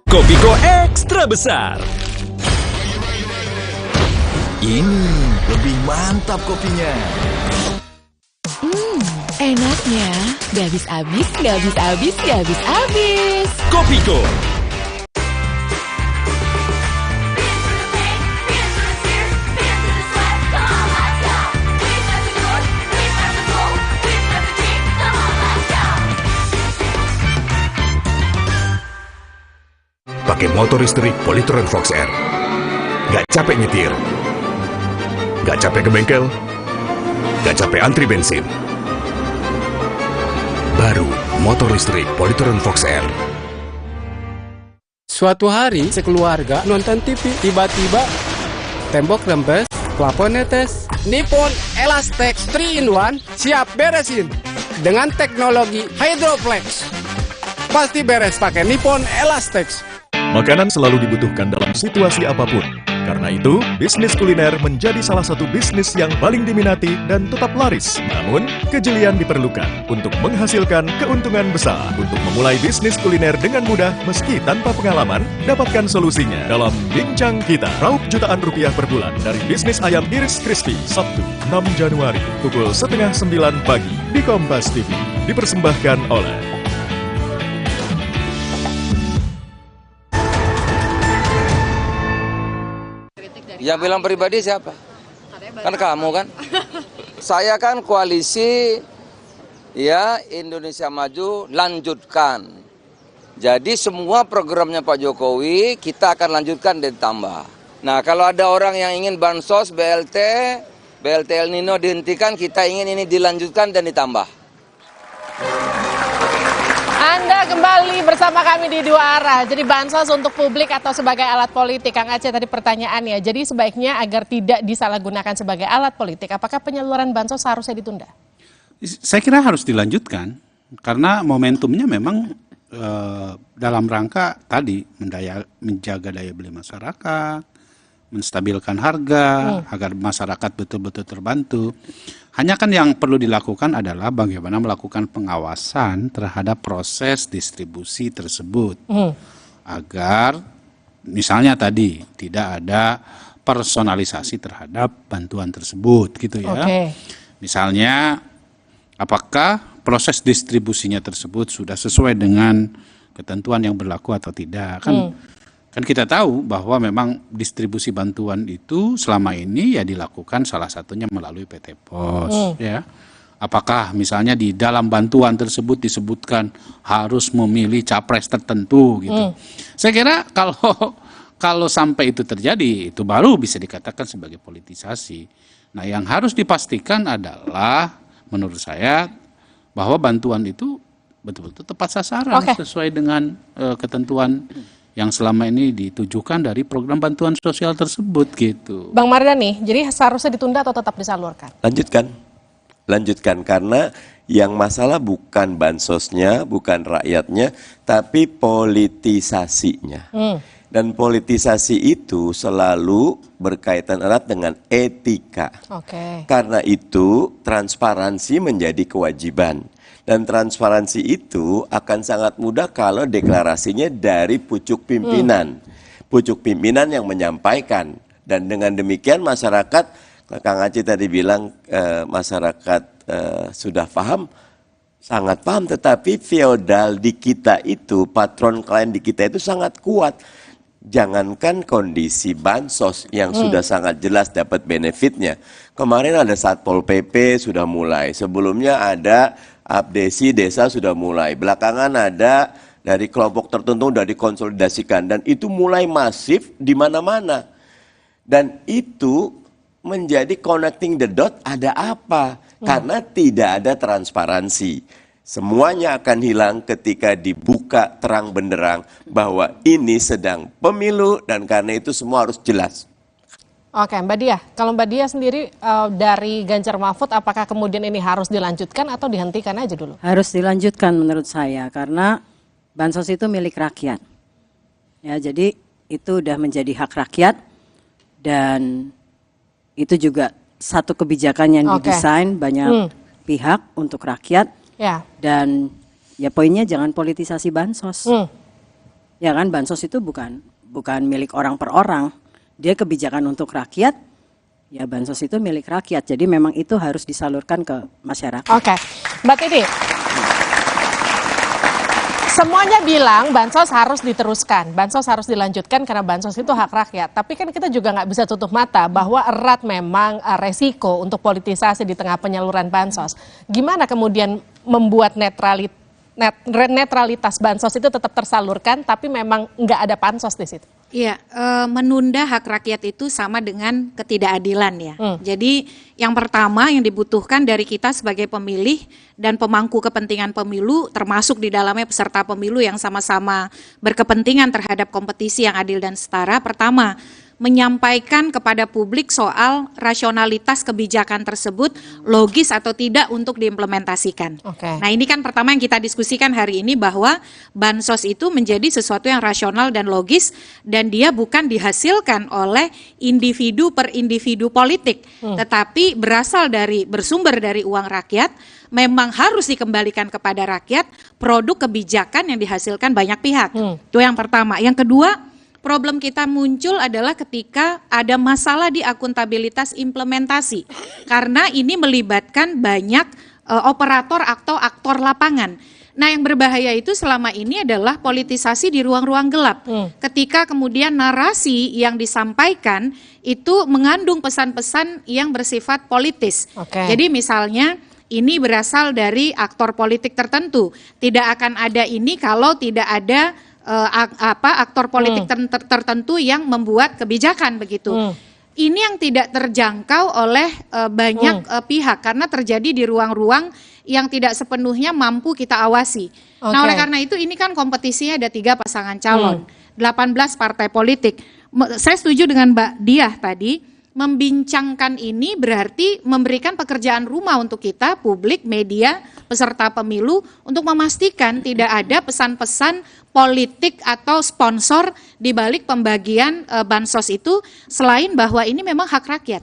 Kopiko ekstra besar. Ini lebih mantap kopinya. Enaknya, gak habis-habis, gak habis-habis, gak habis-habis. Kopiko. Pakai motor listrik Polytron Fox R. Gak capek nyetir. Gak capek ke bengkel. Gak capek antri bensin. Baru motor listrik Polytron Fox R. Suatu hari, sekeluarga nonton TV. Tiba-tiba, tembok rembes, plafon netes. Nippon Elastex 3-in-1 siap beresin. Dengan teknologi Hydroflex. Pasti beres pakai Nippon Elastex. Makanan selalu dibutuhkan dalam situasi apapun. Karena itu, bisnis kuliner menjadi salah satu bisnis yang paling diminati dan tetap laris. Namun, kejelian diperlukan untuk menghasilkan keuntungan besar. Untuk memulai bisnis kuliner dengan mudah meski tanpa pengalaman, dapatkan solusinya dalam Bincang Kita. Raup jutaan rupiah per bulan dari bisnis ayam iris crispy. Sabtu, 6 Januari, pukul 8:30 pagi di Kompas TV. Dipersembahkan oleh Yang bilang pribadi siapa? Kan kamu kan? Saya kan koalisi ya Indonesia Maju lanjutkan. Jadi semua programnya Pak Jokowi kita akan lanjutkan dan tambah. Nah kalau ada orang yang ingin bansos, BLT El Nino dihentikan, kita ingin ini dilanjutkan dan ditambah. Anda kembali bersama kami di Dua Arah. Jadi bansos untuk publik atau sebagai alat politik? Kang Aceh tadi pertanyaannya. Jadi sebaiknya agar tidak disalahgunakan sebagai alat politik, apakah penyaluran bansos harusnya ditunda? Saya kira harus dilanjutkan. Karena momentumnya memang dalam rangka tadi menjaga daya beli masyarakat, menstabilkan harga, agar masyarakat betul-betul terbantu. Hanya kan yang perlu dilakukan adalah bagaimana melakukan pengawasan terhadap proses distribusi tersebut. Agar misalnya tadi tidak ada personalisasi terhadap bantuan tersebut gitu ya. Misalnya apakah proses distribusinya tersebut sudah sesuai dengan ketentuan yang berlaku atau tidak. Kan kita tahu bahwa memang distribusi bantuan itu selama ini ya dilakukan salah satunya melalui PT Pos. Ya. Apakah misalnya di dalam bantuan tersebut disebutkan harus memilih capres tertentu gitu. Saya kira kalau sampai itu terjadi, itu baru bisa dikatakan sebagai politisasi. Nah yang harus dipastikan adalah menurut saya bahwa bantuan itu betul-betul tepat sasaran sesuai dengan ketentuan yang selama ini ditujukan dari program bantuan sosial tersebut gitu. Bang Mardhani, jadi seharusnya ditunda atau tetap disalurkan? Lanjutkan karena yang masalah bukan bansosnya, bukan rakyatnya, tapi politisasinya. Dan politisasi itu selalu berkaitan erat dengan etika. Karena itu transparansi menjadi kewajiban. Dan transparansi itu akan sangat mudah kalau deklarasinya dari pucuk pimpinan. Pucuk pimpinan yang menyampaikan. Dan dengan demikian masyarakat, Kang Aceh tadi bilang masyarakat sudah paham, Sangat paham, tetapi feodal di kita itu, patron klien di kita itu sangat kuat. Jangankan kondisi bansos yang sudah sangat jelas dapat benefitnya. Kemarin ada Satpol PP sudah mulai, sebelumnya ada Abdesi Desa sudah mulai, belakangan ada dari kelompok tertentu sudah dikonsolidasikan, dan itu mulai masif di mana-mana. Dan itu menjadi connecting the dot, ada apa? Karena tidak ada transparansi. Semuanya akan hilang ketika dibuka terang benderang bahwa ini sedang pemilu, dan karena itu semua harus jelas. Oke, Mbak Diah, kalau Mbak Diah sendiri dari Ganjar Mahfud, apakah kemudian ini harus dilanjutkan atau dihentikan aja dulu? Harus dilanjutkan menurut saya, karena bansos itu milik rakyat. Ya, jadi itu udah menjadi hak rakyat, dan itu juga satu kebijakan yang didesain banyak pihak untuk rakyat. Ya. Dan ya poinnya jangan politisasi bansos. Ya kan, bansos itu bukan milik orang per orang. Dia kebijakan untuk rakyat. Ya, bansos itu milik rakyat. Jadi memang itu harus disalurkan ke masyarakat. Oke, Mbak Titi. Semuanya bilang bansos harus diteruskan, bansos harus dilanjutkan karena bansos itu hak rakyat. Tapi kan kita juga nggak bisa tutup mata bahwa erat memang resiko untuk politisasi di tengah penyaluran bansos. Gimana kemudian membuat netralitas bansos itu tetap tersalurkan, tapi memang nggak ada pansos di situ? Iya, menunda hak rakyat itu sama dengan ketidakadilan ya. Jadi yang pertama yang dibutuhkan dari kita sebagai pemilih dan pemangku kepentingan pemilu, termasuk di dalamnya peserta pemilu yang sama-sama berkepentingan terhadap kompetisi yang adil dan setara. Pertama, menyampaikan kepada publik soal rasionalitas kebijakan tersebut logis atau tidak untuk diimplementasikan. Nah, ini kan pertama yang kita diskusikan hari ini, bahwa bansos itu menjadi sesuatu yang rasional dan logis, dan dia bukan dihasilkan oleh individu per individu politik, tetapi bersumber dari uang rakyat, memang harus dikembalikan kepada rakyat, produk kebijakan yang dihasilkan banyak pihak. Itu yang pertama. Yang kedua, problem kita muncul adalah ketika ada masalah di akuntabilitas implementasi, karena ini melibatkan banyak operator atau aktor lapangan. Nah, yang berbahaya itu selama ini adalah politisasi di ruang-ruang gelap. Ketika kemudian narasi yang disampaikan itu mengandung pesan-pesan yang bersifat politis. Jadi misalnya ini berasal dari aktor politik tertentu, tidak akan ada ini kalau tidak ada aktor politik tertentu yang membuat kebijakan begitu. Ini yang tidak terjangkau oleh banyak pihak karena terjadi di ruang-ruang yang tidak sepenuhnya mampu kita awasi. Nah, oleh karena itu ini kan kompetisinya ada 3 pasangan calon, 18 partai politik. Saya setuju dengan Mbak Diah tadi, membincangkan ini berarti memberikan pekerjaan rumah untuk kita, publik, media, peserta pemilu, untuk memastikan tidak ada pesan-pesan politik atau sponsor di balik pembagian bansos itu, selain bahwa ini memang hak rakyat.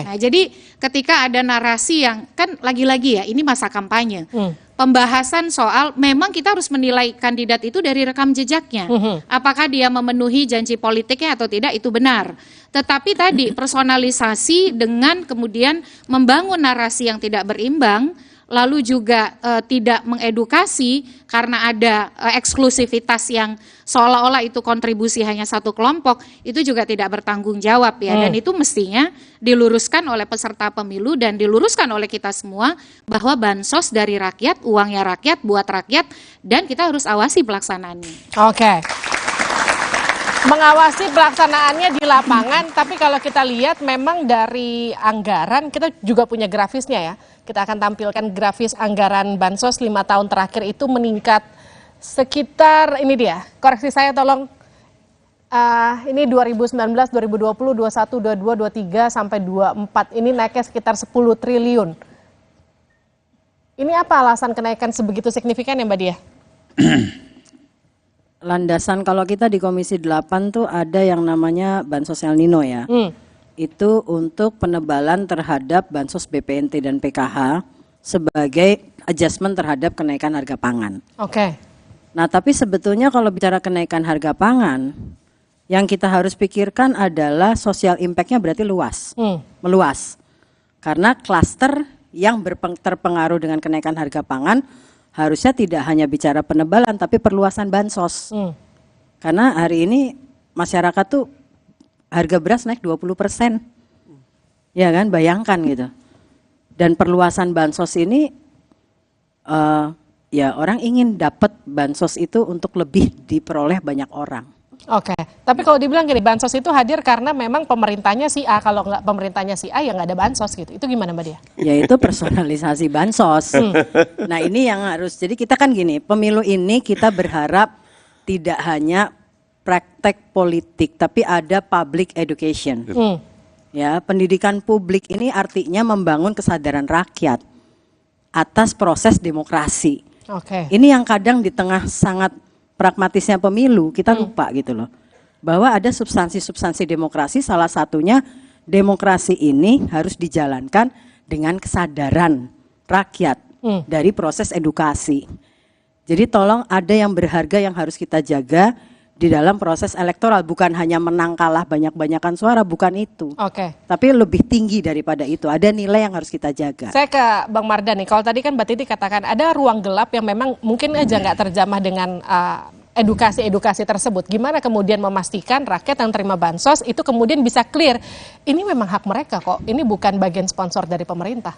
Nah, jadi ketika ada narasi yang kan lagi-lagi ya, ini masa kampanye. Pembahasan soal memang kita harus menilai kandidat itu dari rekam jejaknya. Apakah dia memenuhi janji politiknya atau tidak, itu benar. Tetapi tadi personalisasi dengan kemudian membangun narasi yang tidak berimbang, lalu juga tidak mengedukasi karena ada eksklusivitas yang seolah-olah itu kontribusi hanya satu kelompok, itu juga tidak bertanggung jawab ya. Dan itu mestinya diluruskan oleh peserta pemilu dan diluruskan oleh kita semua, bahwa bansos dari rakyat, uangnya rakyat, buat rakyat, dan kita harus awasi pelaksanaannya. Mengawasi pelaksanaannya di lapangan, tapi kalau kita lihat memang dari anggaran, kita juga punya grafisnya ya. Kita akan tampilkan grafis anggaran bansos 5 tahun terakhir itu meningkat sekitar, ini dia, koreksi saya tolong, ini 2019, 2020, 21, 22, 23, sampai 24, ini naiknya sekitar 10 triliun. Ini apa alasan kenaikan sebegitu signifikan ya Mbak Diah? Landasan kalau kita di Komisi 8 tuh ada yang namanya Bansos El Nino ya. Itu untuk penebalan terhadap Bansos BPNT dan PKH sebagai adjustment terhadap kenaikan harga pangan. Nah, tapi sebetulnya kalau bicara kenaikan harga pangan, yang kita harus pikirkan adalah social impact-nya berarti luas, meluas. Karena klaster yang terpengaruh dengan kenaikan harga pangan harusnya tidak hanya bicara penebalan tapi perluasan bansos. Karena hari ini masyarakat tuh harga beras naik 20%. Ya kan, bayangkan gitu. Dan perluasan bansos ini ya orang ingin dapat bansos itu untuk lebih diperoleh banyak orang. Oke, tapi kalau dibilang gini, bansos itu hadir karena memang pemerintahnya si A, kalau nggak pemerintahnya si A ya nggak ada bansos gitu. Itu gimana Mbak Dia? Yaitu personalisasi bansos. Nah ini yang harus, jadi kita kan gini, pemilu ini kita berharap tidak hanya praktek politik, tapi ada public education. Ya, pendidikan publik ini artinya membangun kesadaran rakyat atas proses demokrasi. Ini yang kadang di tengah sangat pragmatisnya pemilu, kita lupa gitu loh. Bahwa ada substansi-substansi demokrasi, salah satunya demokrasi ini harus dijalankan dengan kesadaran rakyat dari proses edukasi. Jadi tolong ada yang berharga yang harus kita jaga di dalam proses elektoral, bukan hanya menang kalah banyak-banyakan suara, bukan itu. Tapi lebih tinggi daripada itu, ada nilai yang harus kita jaga. Saya ke Bang Mardhani, kalau tadi kan Mbak Titi katakan ada ruang gelap yang memang mungkin aja nggak terjamah dengan edukasi tersebut. Gimana kemudian memastikan rakyat yang terima bansos itu kemudian bisa clear, ini memang hak mereka kok, ini bukan bagian sponsor dari pemerintah.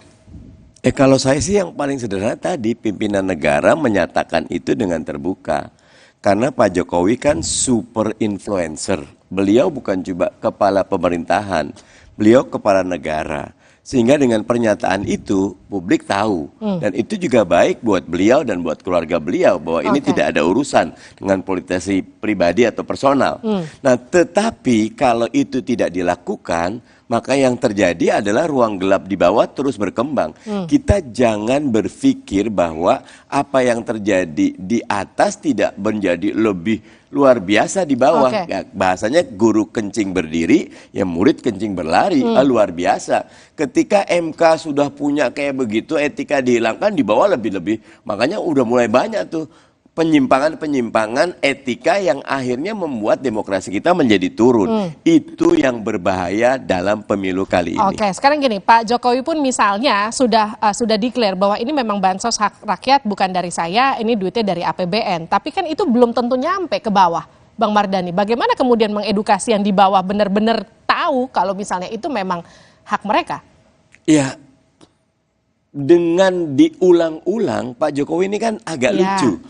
Kalau saya sih yang paling sederhana tadi, pimpinan negara menyatakan itu dengan terbuka. Karena Pak Jokowi kan super influencer. Beliau bukan cuma kepala pemerintahan, beliau kepala negara. Sehingga dengan pernyataan itu publik tahu. Dan itu juga baik buat beliau dan buat keluarga beliau bahwa ini tidak ada urusan dengan politisasi pribadi atau personal. Nah, tetapi kalau itu tidak dilakukan, maka yang terjadi adalah ruang gelap di bawah terus berkembang. Kita jangan berpikir bahwa apa yang terjadi di atas tidak menjadi lebih luar biasa di bawah. Ya, bahasanya guru kencing berdiri, ya murid kencing berlari. Luar biasa. Ketika MK sudah punya kayak begitu, etika dihilangkan, di bawah lebih-lebih. Makanya udah mulai banyak tuh penyimpangan-penyimpangan etika yang akhirnya membuat demokrasi kita menjadi turun. Itu yang berbahaya dalam pemilu kali ini. Sekarang gini, Pak Jokowi pun misalnya sudah declare bahwa ini memang bansos hak rakyat, bukan dari saya, ini duitnya dari APBN. Tapi kan itu belum tentu nyampe ke bawah, Bang Mardhani. Bagaimana kemudian mengedukasi yang di bawah benar-benar tahu kalau misalnya itu memang hak mereka? Ya, dengan diulang-ulang Pak Jokowi ini kan agak lucu.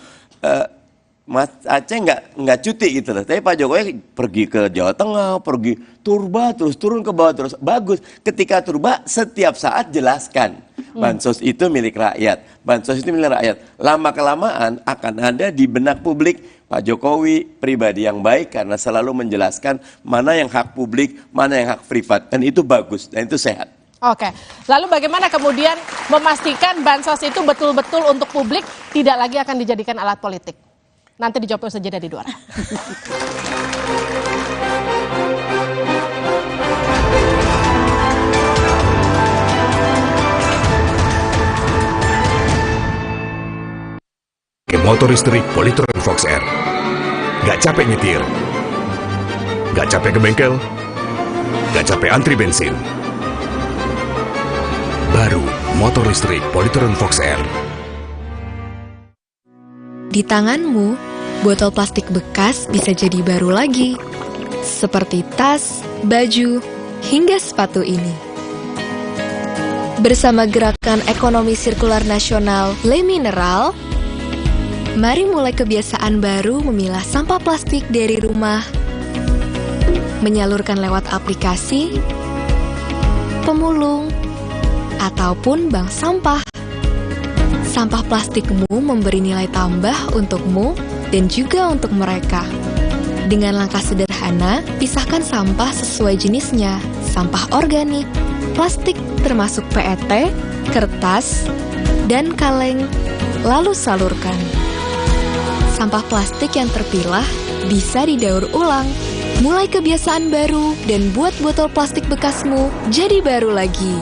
Mas Aceh nggak cuti gitu loh. Tapi Pak Jokowi pergi ke Jawa Tengah, pergi Turba, terus turun ke bawah terus. Bagus. Ketika Turba setiap saat jelaskan bansos itu milik rakyat, bansos itu milik rakyat. Lama kelamaan akan ada di benak publik Pak Jokowi pribadi yang baik karena selalu menjelaskan mana yang hak publik, mana yang hak privat, dan itu bagus dan itu sehat. Lalu bagaimana kemudian memastikan bansos itu betul-betul untuk publik, tidak lagi akan dijadikan alat politik? Nanti dijawab saja dari luar. Motor listrik Polytron Fox R. Gak capek nyetir, gak capek ke bengkel, gak capek antri bensin. Baru motor listrik Polytron Fox R. Di tanganmu, botol plastik bekas bisa jadi baru lagi. Seperti tas, baju, hingga sepatu ini. Bersama Gerakan Ekonomi Sirkular Nasional Le Mineral, mari mulai kebiasaan baru memilah sampah plastik dari rumah, menyalurkan lewat aplikasi, pemulung, ataupun bank sampah. Sampah plastikmu memberi nilai tambah untukmu dan juga untuk mereka. Dengan langkah sederhana, pisahkan sampah sesuai jenisnya, sampah organik, plastik termasuk PET, kertas, dan kaleng, lalu salurkan. Sampah plastik yang terpilah bisa didaur ulang. Mulai kebiasaan baru dan buat botol plastik bekasmu jadi baru lagi.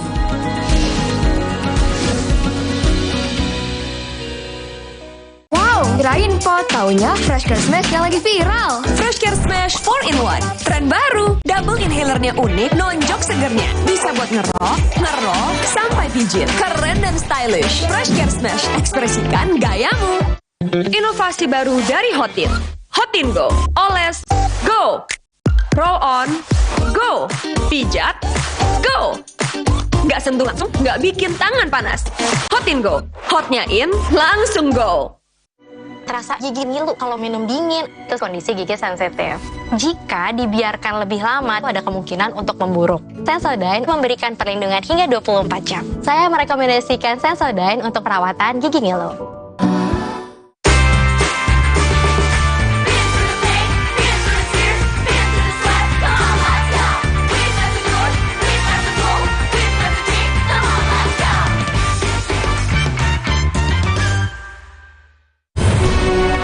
Wow, kirain Kok taunya Fresh Care Smash yang lagi viral? Fresh Care Smash 4-in-1. Tren baru. Double inhalernya unik, nonjok segernya. Bisa buat ngerok, ngerol, sampai pijit. Keren dan stylish. Fresh Care Smash. Ekspresikan gayamu. Inovasi baru dari Hotin. Hotin Go. Oles, go. Roll on, go. Pijat, go. Nggak sentuh langsung, nggak bikin tangan panas. Hotin Go. Hotnya in, langsung go. Terasa gigi ngilu kalau minum dingin, terus kondisi gigi sensitif. Jika dibiarkan lebih lama, ada kemungkinan untuk memburuk. Sensodyne memberikan perlindungan hingga 24 jam. Saya merekomendasikan Sensodyne untuk perawatan gigi ngilu.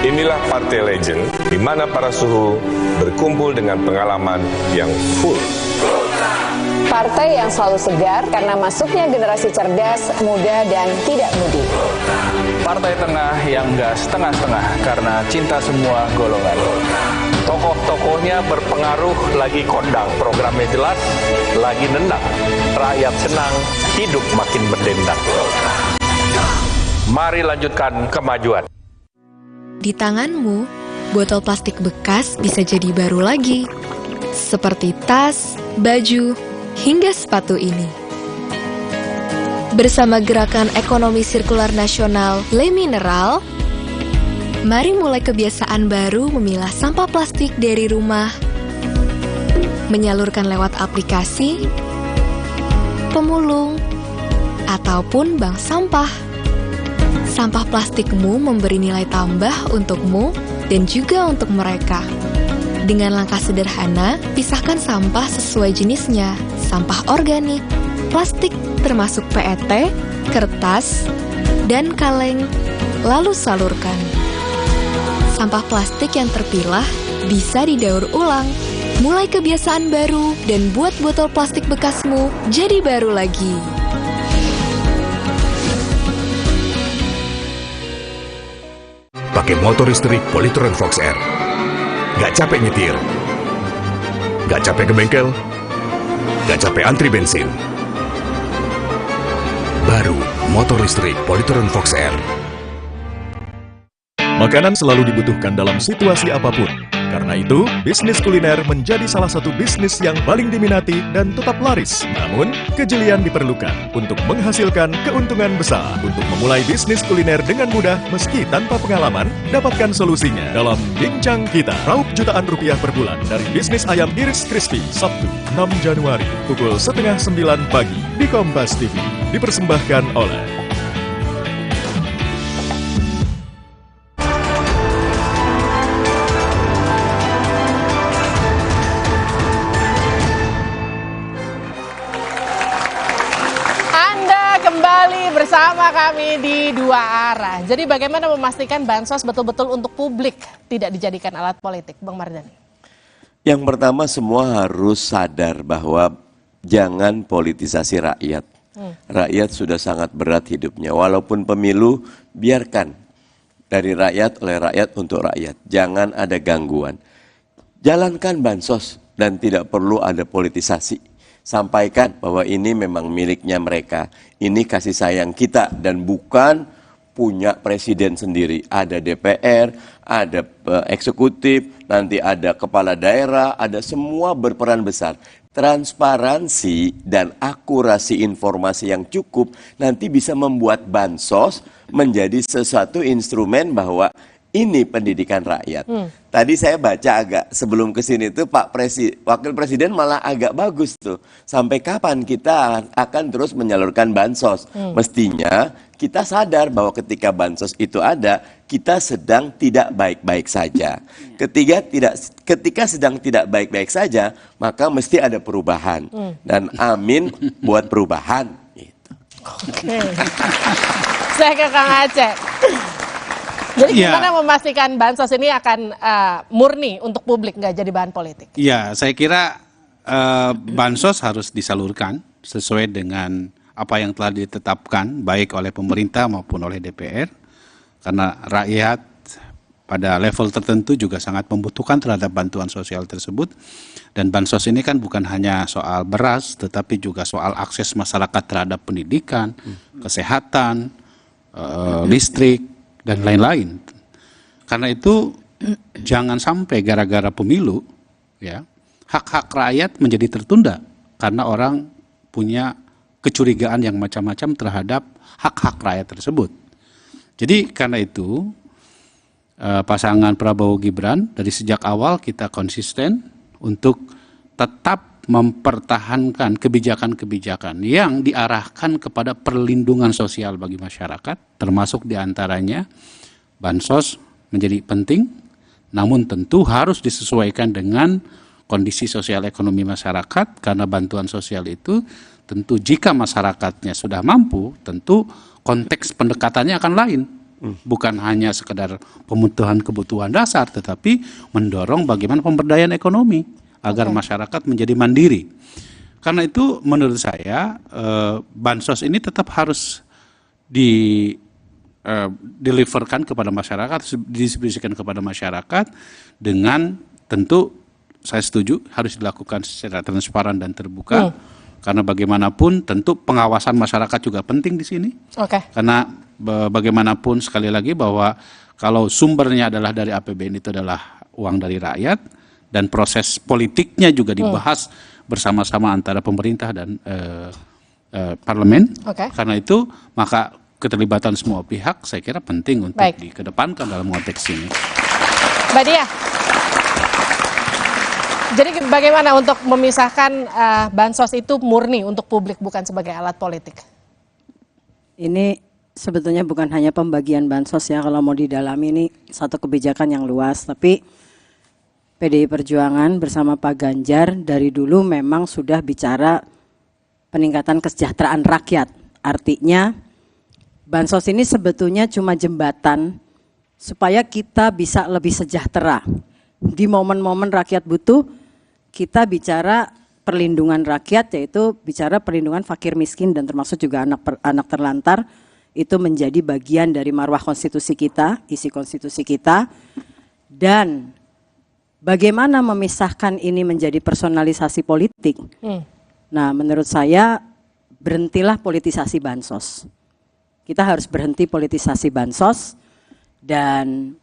Inilah Partai Legend, di mana para suhu berkumpul dengan pengalaman yang full. Partai yang selalu segar karena masuknya generasi cerdas, muda, dan tidak mudi. Partai tengah yang nggak setengah-setengah karena cinta semua golongan. Tokoh-tokohnya berpengaruh, lagi kondang, programnya jelas, lagi nendang. Rakyat senang, hidup makin berdendang. Mari lanjutkan kemajuan. Di tanganmu, botol plastik bekas bisa jadi baru lagi. Seperti tas, baju, hingga sepatu ini. Bersama Gerakan Ekonomi Sirkular Nasional Le Mineral, mari mulai kebiasaan baru memilah sampah plastik dari rumah, menyalurkan lewat aplikasi, pemulung, ataupun bank sampah. Sampah plastikmu memberi nilai tambah untukmu dan juga untuk mereka. Dengan langkah sederhana, pisahkan sampah sesuai jenisnya, sampah organik, plastik termasuk PET, kertas, dan kaleng, lalu salurkan. Sampah plastik yang terpilah bisa didaur ulang. Mulai kebiasaan baru dan buat botol plastik bekasmu jadi baru lagi. Pakai motor listrik Polytron Fox R. Gak capek nyetir. Gak capek ke bengkel. Gak capek antri bensin. Baru motor listrik Polytron Fox R. Makanan selalu dibutuhkan dalam situasi apapun. Karena itu, bisnis kuliner menjadi salah satu bisnis yang paling diminati dan tetap laris. Namun, kejelian diperlukan untuk menghasilkan keuntungan besar. Untuk memulai bisnis kuliner dengan mudah meski tanpa pengalaman, dapatkan solusinya dalam Bincang Kita. Raup jutaan rupiah per bulan dari bisnis ayam iris crispy. Sabtu, 6 Januari, pukul 8:30 pagi di Kompas TV. Dipersembahkan oleh bersama kami di Dua Arah. Jadi bagaimana memastikan bansos betul-betul untuk publik, tidak dijadikan alat politik, Bang Mardhani? Yang pertama, semua harus sadar bahwa jangan politisasi rakyat. Rakyat sudah sangat berat hidupnya. Walaupun pemilu, biarkan dari rakyat, oleh rakyat, untuk rakyat. Jangan ada gangguan. Jalankan bansos dan tidak perlu ada politisasi. Sampaikan bahwa ini memang miliknya mereka. Ini kasih sayang kita dan bukan punya presiden sendiri. Ada DPR, ada eksekutif, nanti ada kepala daerah, ada semua berperan besar. Transparansi dan akurasi informasi yang cukup nanti bisa membuat bansos menjadi sesuatu instrumen bahwa ini pendidikan rakyat. Tadi saya baca agak sebelum kesini tuh Wakil Presiden malah agak bagus tuh. Sampai kapan kita akan terus menyalurkan bansos? Mestinya kita sadar bahwa ketika bansos itu ada, kita sedang tidak baik-baik saja. Ketika sedang tidak baik-baik saja, maka mesti ada perubahan. Dan amin buat perubahan. Gitu. Oke. Saya ke Kang Aceh. Jadi gimana memastikan bansos ini akan murni untuk publik, nggak jadi bahan politik? Ya, saya kira bansos harus disalurkan sesuai dengan apa yang telah ditetapkan baik oleh pemerintah maupun oleh DPR. Karena rakyat pada level tertentu juga sangat membutuhkan terhadap bantuan sosial tersebut. Dan bansos ini kan bukan hanya soal beras, tetapi juga soal akses masyarakat terhadap pendidikan, kesehatan, listrik, dan lain-lain. Karena itu jangan sampai gara-gara pemilu, ya, hak-hak rakyat menjadi tertunda karena orang punya kecurigaan yang macam-macam terhadap hak-hak rakyat tersebut. Jadi karena itu pasangan Prabowo Gibran dari sejak awal kita konsisten untuk tetap mempertahankan kebijakan-kebijakan yang diarahkan kepada perlindungan sosial bagi masyarakat, termasuk diantaranya bansos menjadi penting, namun tentu harus disesuaikan dengan kondisi sosial ekonomi masyarakat, karena bantuan sosial itu tentu jika masyarakatnya sudah mampu, tentu konteks pendekatannya akan lain. Bukan hanya sekedar pemenuhan kebutuhan dasar, tetapi mendorong bagaimana pemberdayaan ekonomi agar masyarakat menjadi mandiri. Karena itu menurut saya bansos ini tetap harus deliverkan kepada masyarakat, didistribusikan kepada masyarakat dengan tentu saya setuju harus dilakukan secara transparan dan terbuka. Karena bagaimanapun tentu pengawasan masyarakat juga penting di sini. Karena bagaimanapun sekali lagi bahwa kalau sumbernya adalah dari APBN itu adalah uang dari rakyat dan proses politiknya juga dibahas bersama-sama antara pemerintah dan parlemen. Karena itu maka keterlibatan semua pihak saya kira penting untuk dikedepankan dalam konteks ini. Mbak Diah, jadi bagaimana untuk memisahkan bansos itu murni untuk publik bukan sebagai alat politik? Ini sebetulnya bukan hanya pembagian bansos ya, kalau mau didalami ini satu kebijakan yang luas, tapi PDI Perjuangan bersama Pak Ganjar dari dulu memang sudah bicara peningkatan kesejahteraan rakyat. Artinya bansos ini sebetulnya cuma jembatan supaya kita bisa lebih sejahtera. Di momen-momen rakyat butuh, kita bicara perlindungan rakyat, yaitu bicara perlindungan fakir miskin dan termasuk juga anak terlantar. Itu menjadi bagian dari marwah konstitusi kita, isi konstitusi kita. Dan bagaimana memisahkan ini menjadi personalisasi politik? Nah, menurut saya berhentilah politisasi bansos. Kita harus berhenti politisasi bansos dan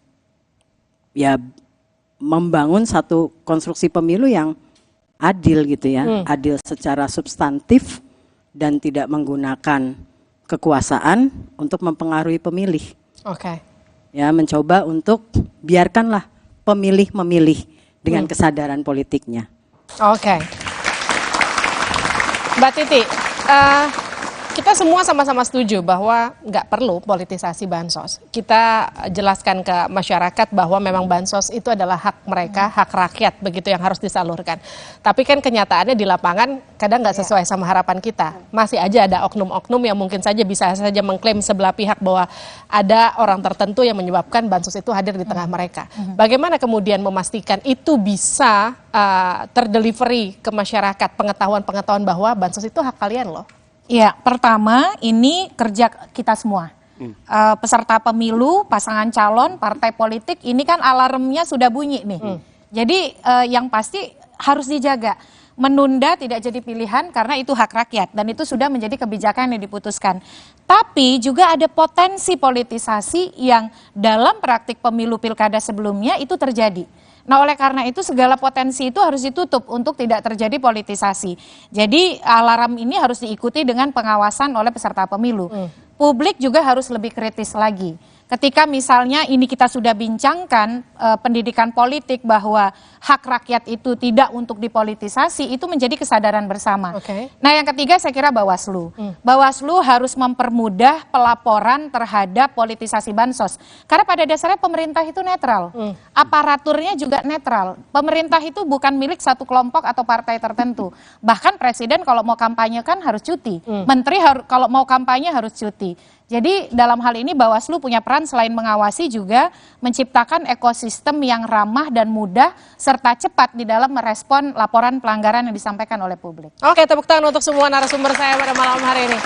ya membangun satu konstruksi pemilu yang adil gitu ya, adil secara substantif dan tidak menggunakan kekuasaan untuk mempengaruhi pemilih. Ya, mencoba untuk biarkanlah pemilih memilih dengan kesadaran politiknya. Mbak Titi, kita semua sama-sama setuju bahwa nggak perlu politisasi bansos. Kita jelaskan ke masyarakat bahwa memang bansos itu adalah hak mereka, hak rakyat, begitu yang harus disalurkan. Tapi kan kenyataannya di lapangan kadang nggak sesuai sama harapan kita. Masih aja ada oknum-oknum yang mungkin saja bisa saja mengklaim sebelah pihak bahwa ada orang tertentu yang menyebabkan bansos itu hadir di tengah mereka. Bagaimana kemudian memastikan itu bisa terdelivery ke masyarakat, pengetahuan-pengetahuan bahwa bansos itu hak kalian loh? Ya, pertama ini kerja kita semua. Peserta pemilu, pasangan calon, partai politik, ini kan alarmnya sudah bunyi nih. Jadi yang pasti harus dijaga. Menunda tidak jadi pilihan karena itu hak rakyat dan itu sudah menjadi kebijakan yang diputuskan. Tapi juga ada potensi politisasi yang dalam praktik pemilu pilkada sebelumnya itu terjadi. Nah, oleh karena itu segala potensi itu harus ditutup untuk tidak terjadi politisasi. Jadi alarm ini harus diikuti dengan pengawasan oleh peserta pemilu. Publik juga harus lebih kritis lagi. Ketika misalnya ini kita sudah bincangkan pendidikan politik bahwa hak rakyat itu tidak untuk dipolitisasi, itu menjadi kesadaran bersama. Nah, yang ketiga saya kira Bawaslu. Bawaslu harus mempermudah pelaporan terhadap politisasi bansos. Karena pada dasarnya pemerintah itu netral. Aparaturnya juga netral. Pemerintah itu bukan milik satu kelompok atau partai tertentu. Bahkan presiden kalau mau kampanye kan harus cuti. Menteri kalau mau kampanye harus cuti. Jadi dalam hal ini Bawaslu punya peran selain mengawasi juga menciptakan ekosistem yang ramah dan mudah serta cepat di dalam merespon laporan pelanggaran yang disampaikan oleh publik. Oke, tepuk tangan untuk semua narasumber saya pada malam hari ini.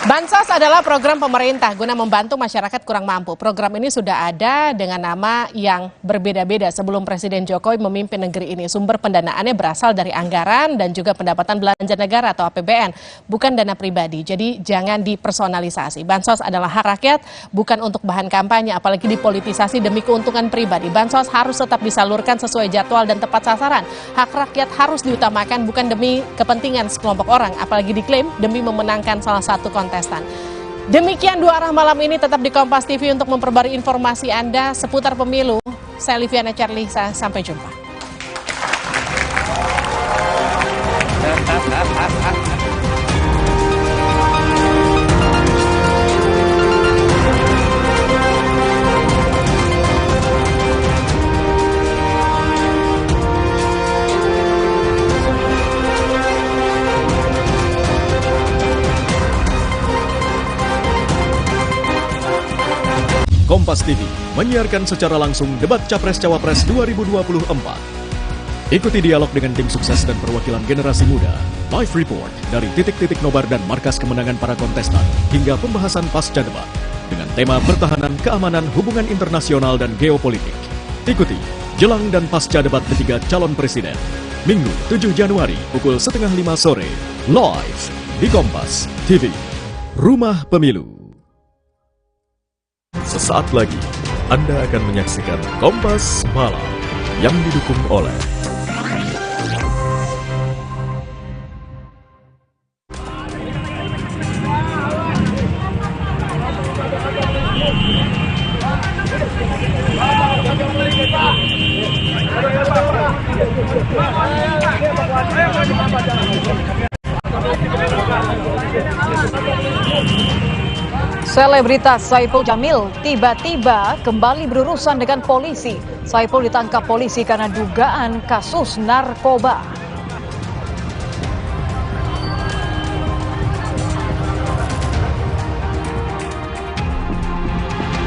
Bansos adalah program pemerintah guna membantu masyarakat kurang mampu. Program ini sudah ada dengan nama yang berbeda-beda sebelum Presiden Jokowi memimpin negeri ini. Sumber pendanaannya berasal dari anggaran dan juga pendapatan belanja negara atau APBN, bukan dana pribadi. Jadi jangan dipersonalisasi. Bansos adalah hak rakyat, bukan untuk bahan kampanye, apalagi dipolitisasi demi keuntungan pribadi. Bansos harus tetap disalurkan sesuai jadwal dan tepat sasaran. Hak rakyat harus diutamakan, bukan demi kepentingan sekelompok orang, apalagi diklaim demi memenangkan salah satu kontestan. Demikian Dua Arah malam ini, tetap di Kompas TV untuk memperbarui informasi Anda seputar pemilu. Saya Liviana Charlie, sampai jumpa. Kompas TV menyiarkan secara langsung debat Capres-Cawapres 2024. Ikuti dialog dengan tim sukses dan perwakilan generasi muda. Live report dari titik-titik nobar dan markas kemenangan para kontestan hingga pembahasan pasca debat dengan tema pertahanan, keamanan, hubungan internasional, dan geopolitik. Ikuti jelang dan pasca debat ketiga calon presiden. Minggu 7 Januari pukul 4:30 sore. Live di Kompas TV. Rumah Pemilu. Sesaat lagi, Anda akan menyaksikan Kompas Malam yang didukung oleh Selebritas Saipul Jamil tiba-tiba kembali berurusan dengan polisi. Saipul ditangkap polisi karena dugaan kasus narkoba.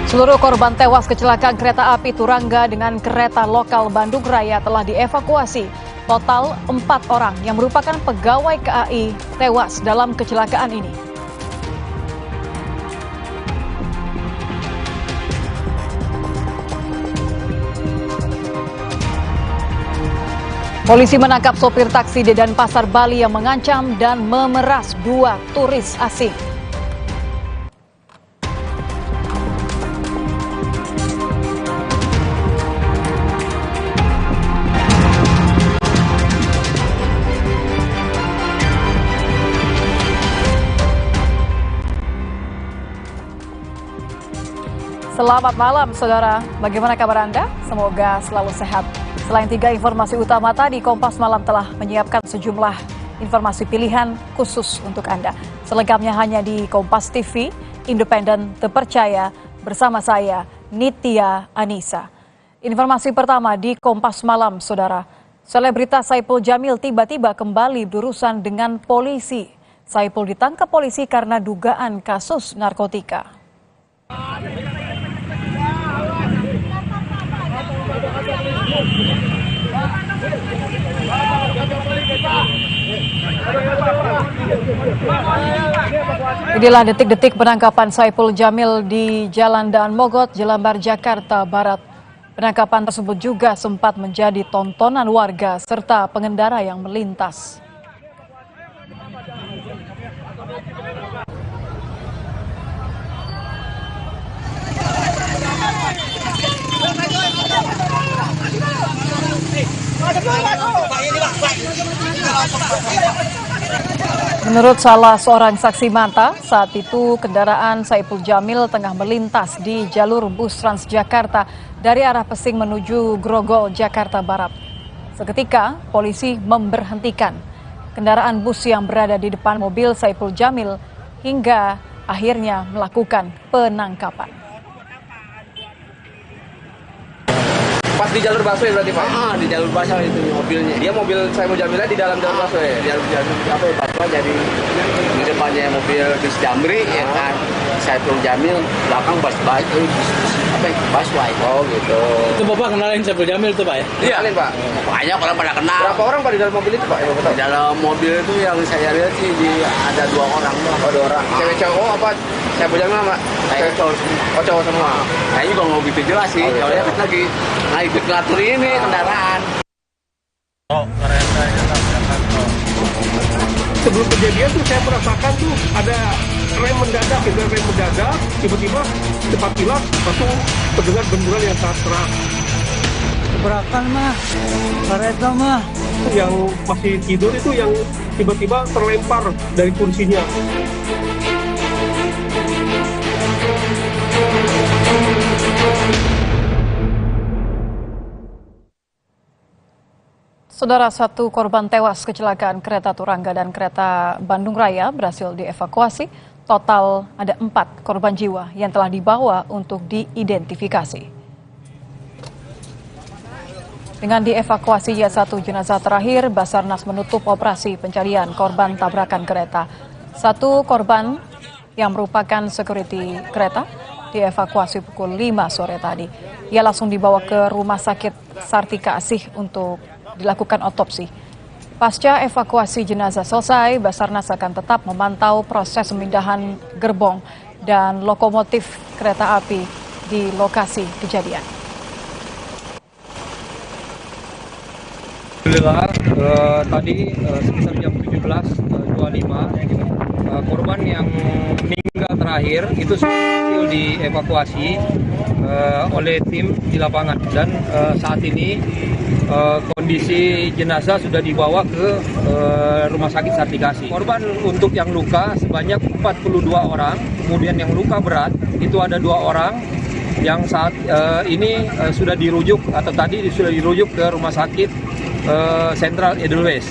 Seluruh korban tewas kecelakaan kereta api Turangga dengan kereta lokal Bandung Raya telah dievakuasi. Total 4 orang yang merupakan pegawai KAI tewas dalam kecelakaan ini. Polisi menangkap sopir taksi di Denpasar, Bali yang mengancam dan memeras 2 turis asing. Selamat malam, saudara. Bagaimana kabar Anda? Semoga selalu sehat. Selain 3 informasi utama tadi, Kompas Malam telah menyiapkan sejumlah informasi pilihan khusus untuk Anda. Selengkapnya hanya di Kompas TV, independen, terpercaya, bersama saya, Nitya Anissa. Informasi pertama di Kompas Malam, saudara. Selebritas Saipul Jamil tiba-tiba kembali berurusan dengan polisi. Saipul ditangkap polisi karena dugaan kasus narkotika. Inilah detik-detik penangkapan Saipul Jamil di Jalan Daan Mogot, Jelambar, Jakarta Barat. Penangkapan tersebut juga sempat menjadi tontonan warga serta pengendara yang melintas. Menurut salah seorang saksi mata, saat itu kendaraan Saipul Jamil tengah melintas di jalur bus Transjakarta dari arah Pesing menuju Grogol, Jakarta Barat. Seketika, polisi memberhentikan kendaraan bus yang berada di depan mobil Saipul Jamil hingga akhirnya melakukan penangkapan. Pas di jalur busway berarti Pak? Di jalur busway itu mobilnya. Dia mobil Saipul Jamilnya di dalam jalur busway. Di jalur busway jadi di depannya mobil bis Jamri ya kan. Saiful Jamil, belakang busway. Oh gitu. Itu Bapak kenalin Saiful Jamil itu Pak ya? Iya Pak. Banyak orang pada kenal. Berapa orang Pak di dalam mobil itu Pak? Di dalam mobil itu yang saya lihat sih ada 2 orang. Oh 2 orang. Cewek cowok apa? Saiful Jamil sama? Saya cowok. Oh cowok semua. Saya juga nggak begitu jelas sih. Soalnya lagi ikut ngatur ini kendaraan. Oh keretanya tabrakan. Sebelum kejadian tuh saya merasakan tuh ada rem mendadak, tiba-tiba cepat kilat, langsung terdengar benturan yang sangat keras. Tabrakan mah, kereta mah. Yang masih tidur itu yang tiba-tiba terlempar dari kursinya. Saudara, 1 korban tewas kecelakaan kereta Turangga dan kereta Bandung Raya berhasil dievakuasi. Total ada 4 korban jiwa yang telah dibawa untuk diidentifikasi. Dengan dievakuasinya 1 jenazah terakhir, Basarnas menutup operasi pencarian korban tabrakan kereta. 1 korban yang merupakan security kereta dievakuasi pukul 5 sore tadi. Ia langsung dibawa ke Rumah Sakit Sartika Asih untuk dilakukan otopsi. Pasca evakuasi jenazah selesai, Basarnas akan tetap memantau proses pemindahan gerbong dan lokomotif kereta api di lokasi kejadian. Alhamdulillah, tadi sekitar jam 17.25 korban yang meninggal terakhir itu berhasil dievakuasi oleh tim di lapangan dan saat ini kondisi jenazah sudah dibawa ke Rumah Sakit Sartikasi. Korban untuk yang luka sebanyak 42 orang, kemudian yang luka berat itu ada 2 orang yang saat ini sudah dirujuk atau tadi sudah dirujuk ke Rumah Sakit Sentral Edelweiss.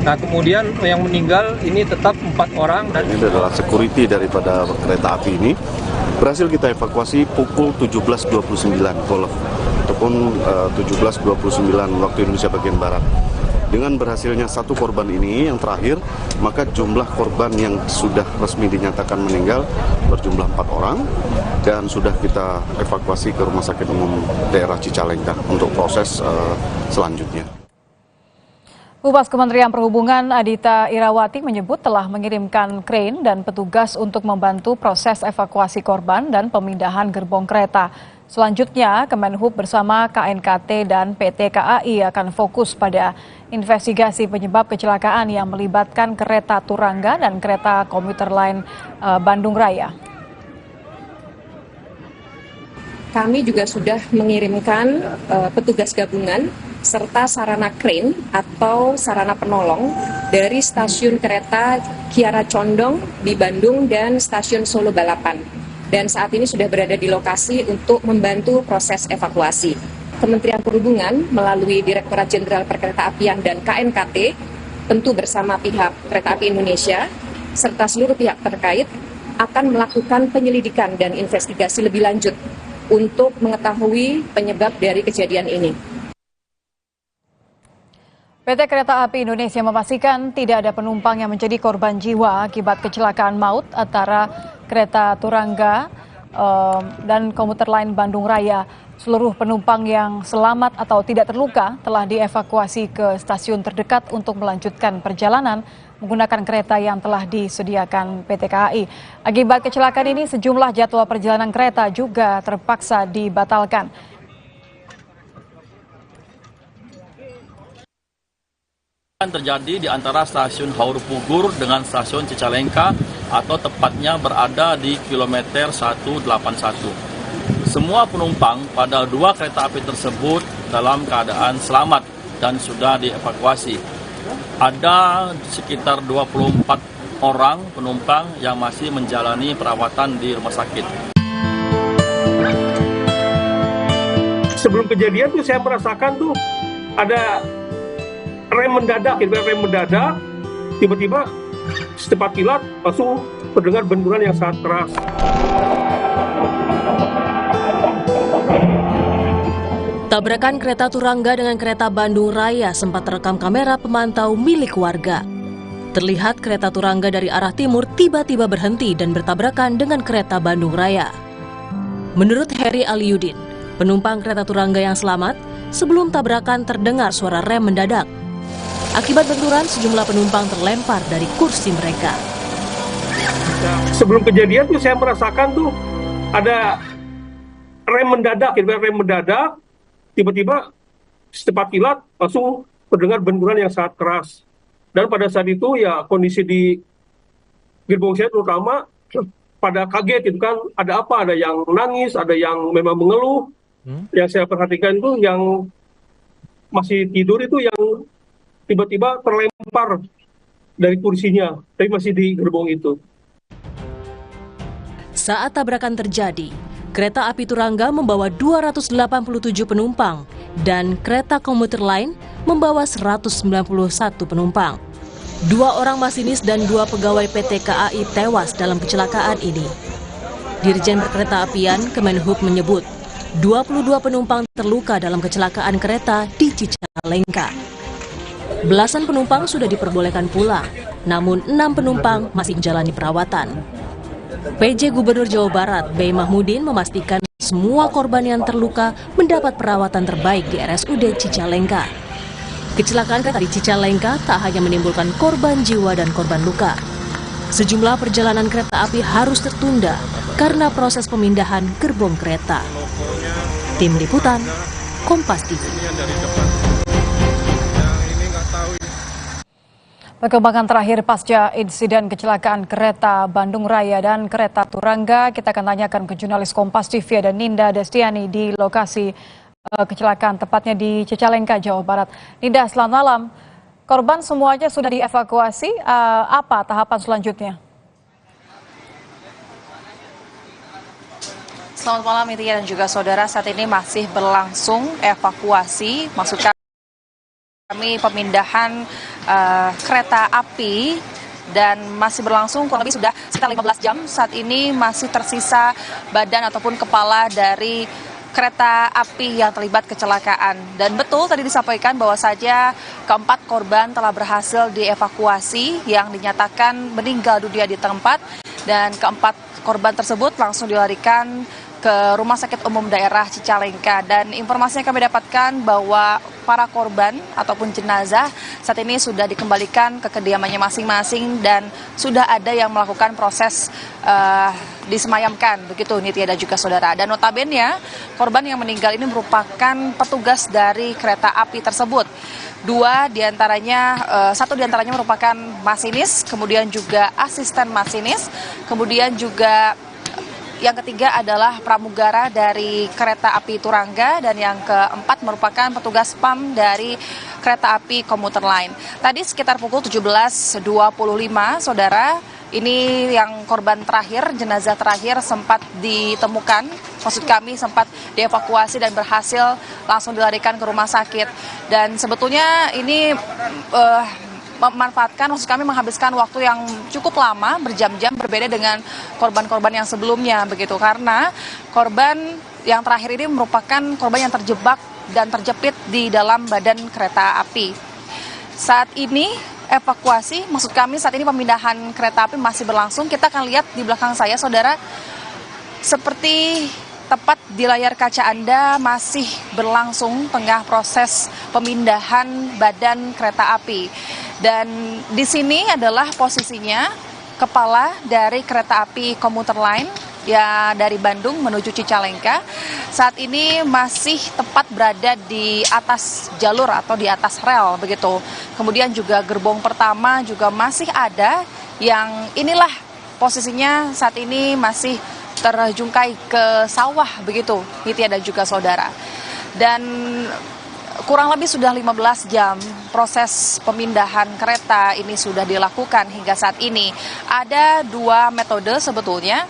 Nah kemudian yang meninggal ini tetap 4 orang. Dan ini adalah security daripada kereta api ini. Berhasil kita evakuasi pukul 17.29 Golf ataupun 17.29 waktu Indonesia bagian Barat. Dengan berhasilnya 1 korban ini yang terakhir, maka jumlah korban yang sudah resmi dinyatakan meninggal berjumlah 4 orang dan sudah kita evakuasi ke Rumah Sakit Umum Daerah Cicalengka untuk proses selanjutnya. Humas Kementerian Perhubungan Adita Irawati menyebut telah mengirimkan krain dan petugas untuk membantu proses evakuasi korban dan pemindahan gerbong kereta. Selanjutnya, Kemenhub bersama KNKT dan PT KAI akan fokus pada investigasi penyebab kecelakaan yang melibatkan kereta Turangga dan kereta komuter lain Bandung Raya. Kami juga sudah mengirimkan petugas gabungan serta sarana krain atau sarana penolong dari stasiun kereta Kiara Condong di Bandung dan stasiun Solo Balapan. Dan saat ini sudah berada di lokasi untuk membantu proses evakuasi. Kementerian Perhubungan melalui Direktorat Jenderal Perkeretaapian dan KNKT, tentu bersama pihak Kereta Api Indonesia, serta seluruh pihak terkait, akan melakukan penyelidikan dan investigasi lebih lanjut untuk mengetahui penyebab dari kejadian ini. PT Kereta Api Indonesia memastikan tidak ada penumpang yang menjadi korban jiwa akibat kecelakaan maut antara kereta Turangga dan komuter lain Bandung Raya. Seluruh penumpang yang selamat atau tidak terluka telah dievakuasi ke stasiun terdekat untuk melanjutkan perjalanan menggunakan kereta yang telah disediakan PT KAI. Akibat kecelakaan ini sejumlah jadwal perjalanan kereta juga terpaksa dibatalkan. Terjadi di antara stasiun Haur Pugur dengan stasiun Cicalengka atau tepatnya berada di kilometer 181. Semua penumpang pada 2 kereta api tersebut dalam keadaan selamat dan sudah dievakuasi. Ada sekitar 24 orang penumpang yang masih menjalani perawatan di rumah sakit. Sebelum kejadian tuh saya merasakan tuh ada rem mendadak, tiba-tiba secepat kilat langsung terdengar benturan yang sangat keras. Tabrakan kereta Turangga dengan kereta Bandung Raya sempat terekam kamera pemantau milik warga. Terlihat kereta Turangga dari arah timur tiba-tiba berhenti dan bertabrakan dengan kereta Bandung Raya. Menurut Heri Aliudin, penumpang kereta Turangga yang selamat, sebelum tabrakan terdengar suara rem mendadak. Akibat benturan, sejumlah penumpang terlempar dari kursi mereka. Sebelum kejadian tuh saya merasakan tuh ada rem mendadak, tiba-tiba secepat kilat langsung terdengar benturan yang sangat keras. Dan pada saat itu ya kondisi di gerbong saya terutama pada kaget gitu kan, ada apa, ada yang nangis, ada yang memang mengeluh. Yang saya perhatikan itu yang masih tidur itu yang tiba-tiba terlempar dari kursinya, tapi masih di gerbong itu. Saat tabrakan terjadi, kereta api Turangga membawa 287 penumpang dan kereta komuter lain membawa 191 penumpang. 2 orang masinis dan 2 pegawai PT KAI tewas dalam kecelakaan ini. Dirjen Perkeretaapian Kemenhub menyebut 22 penumpang terluka dalam kecelakaan kereta di Cicalengka. Belasan penumpang sudah diperbolehkan pulang, namun 6 penumpang masih menjalani perawatan. PJ Gubernur Jawa Barat, B. Mahmudin, memastikan semua korban yang terluka mendapat perawatan terbaik di RSUD Cicalengka. Kecelakaan kereta di Cicalengka tak hanya menimbulkan korban jiwa dan korban luka. Sejumlah perjalanan kereta api harus tertunda karena proses pemindahan gerbong kereta. Tim Liputan, Kompas TV. Perkembangan terakhir pasca insiden kecelakaan kereta Bandung Raya dan kereta Turangga, kita akan tanyakan ke jurnalis Kompas TV dan Ninda Destiani di lokasi kecelakaan, tepatnya di Cicalengka, Jawa Barat. Ninda, selamat malam. Korban semuanya sudah dievakuasi, apa tahapan selanjutnya? Selamat malam Nitya dan juga saudara, saat ini masih berlangsung evakuasi, maksud kami pemindahan kereta api dan masih berlangsung kurang lebih sudah sekitar 15 jam. Saat ini masih tersisa badan ataupun kepala dari kereta api yang terlibat kecelakaan. Dan betul tadi disampaikan bahwa saja keempat korban telah berhasil dievakuasi yang dinyatakan meninggal dunia di tempat, dan keempat korban tersebut langsung dilarikan ke Rumah Sakit Umum Daerah Cicalengka. Dan informasi yang kami dapatkan bahwa para korban ataupun jenazah saat ini sudah dikembalikan ke kediamannya masing-masing dan sudah ada yang melakukan proses disemayamkan, begitu Nitya dan juga saudara. Dan notabene korban yang meninggal ini merupakan petugas dari kereta api tersebut. Satu diantaranya merupakan masinis, kemudian juga asisten masinis, kemudian juga yang ketiga adalah pramugara dari kereta api Turangga, dan yang keempat merupakan petugas PAM dari kereta api komuter lain. Tadi sekitar pukul 17.25, saudara, ini yang korban terakhir, jenazah terakhir sempat ditemukan, maksud kami sempat dievakuasi dan berhasil langsung dilarikan ke rumah sakit. Dan sebetulnya ini menghabiskan waktu yang cukup lama, berjam-jam, berbeda dengan korban-korban yang sebelumnya, begitu, karena korban yang terakhir ini merupakan korban yang terjebak dan terjepit di dalam badan kereta api. Saat ini evakuasi, maksud kami saat ini pemindahan kereta api masih berlangsung. Kita akan lihat di belakang saya, saudara, seperti tepat di layar kaca Anda masih berlangsung tengah proses pemindahan badan kereta api. Dan di sini adalah posisinya kepala dari kereta api komuter lain ya dari Bandung menuju Cicalengka. Saat ini masih tepat berada di atas jalur atau di atas rel, begitu. Kemudian juga gerbong pertama juga masih ada, yang inilah posisinya saat ini masih terjungkai ke sawah, begitu Nitya dan juga saudara. Dan kurang lebih sudah 15 jam proses pemindahan kereta ini sudah dilakukan hingga saat ini. Ada 2 metode sebetulnya.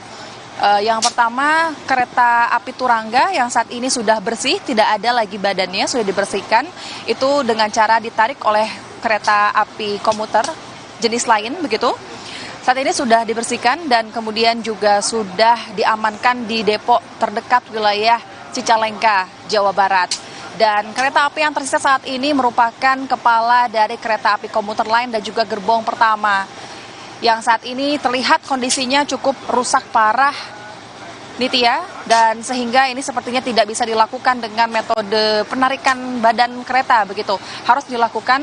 Yang pertama, kereta api Turangga yang saat ini sudah bersih, tidak ada lagi badannya, sudah dibersihkan. Itu dengan cara ditarik oleh kereta api komuter jenis lain, begitu. Saat ini sudah dibersihkan dan kemudian juga sudah diamankan di depo terdekat wilayah Cicalengka, Jawa Barat. Dan kereta api yang tersisa saat ini merupakan kepala dari kereta api komuter lain dan juga gerbong pertama, yang saat ini terlihat kondisinya cukup rusak parah, Nitya, dan sehingga ini sepertinya tidak bisa dilakukan dengan metode penarikan badan kereta begitu. Harus dilakukan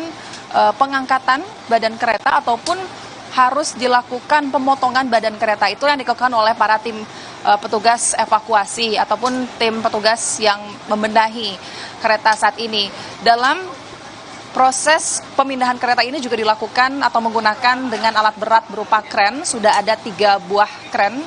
pengangkatan badan kereta ataupun harus dilakukan pemotongan badan kereta. Itu yang dilakukan oleh para tim petugas evakuasi ataupun tim petugas yang membenahi kereta saat ini. Dalam proses pemindahan kereta ini juga dilakukan atau menggunakan dengan alat berat berupa kren. Sudah ada 3 buah kren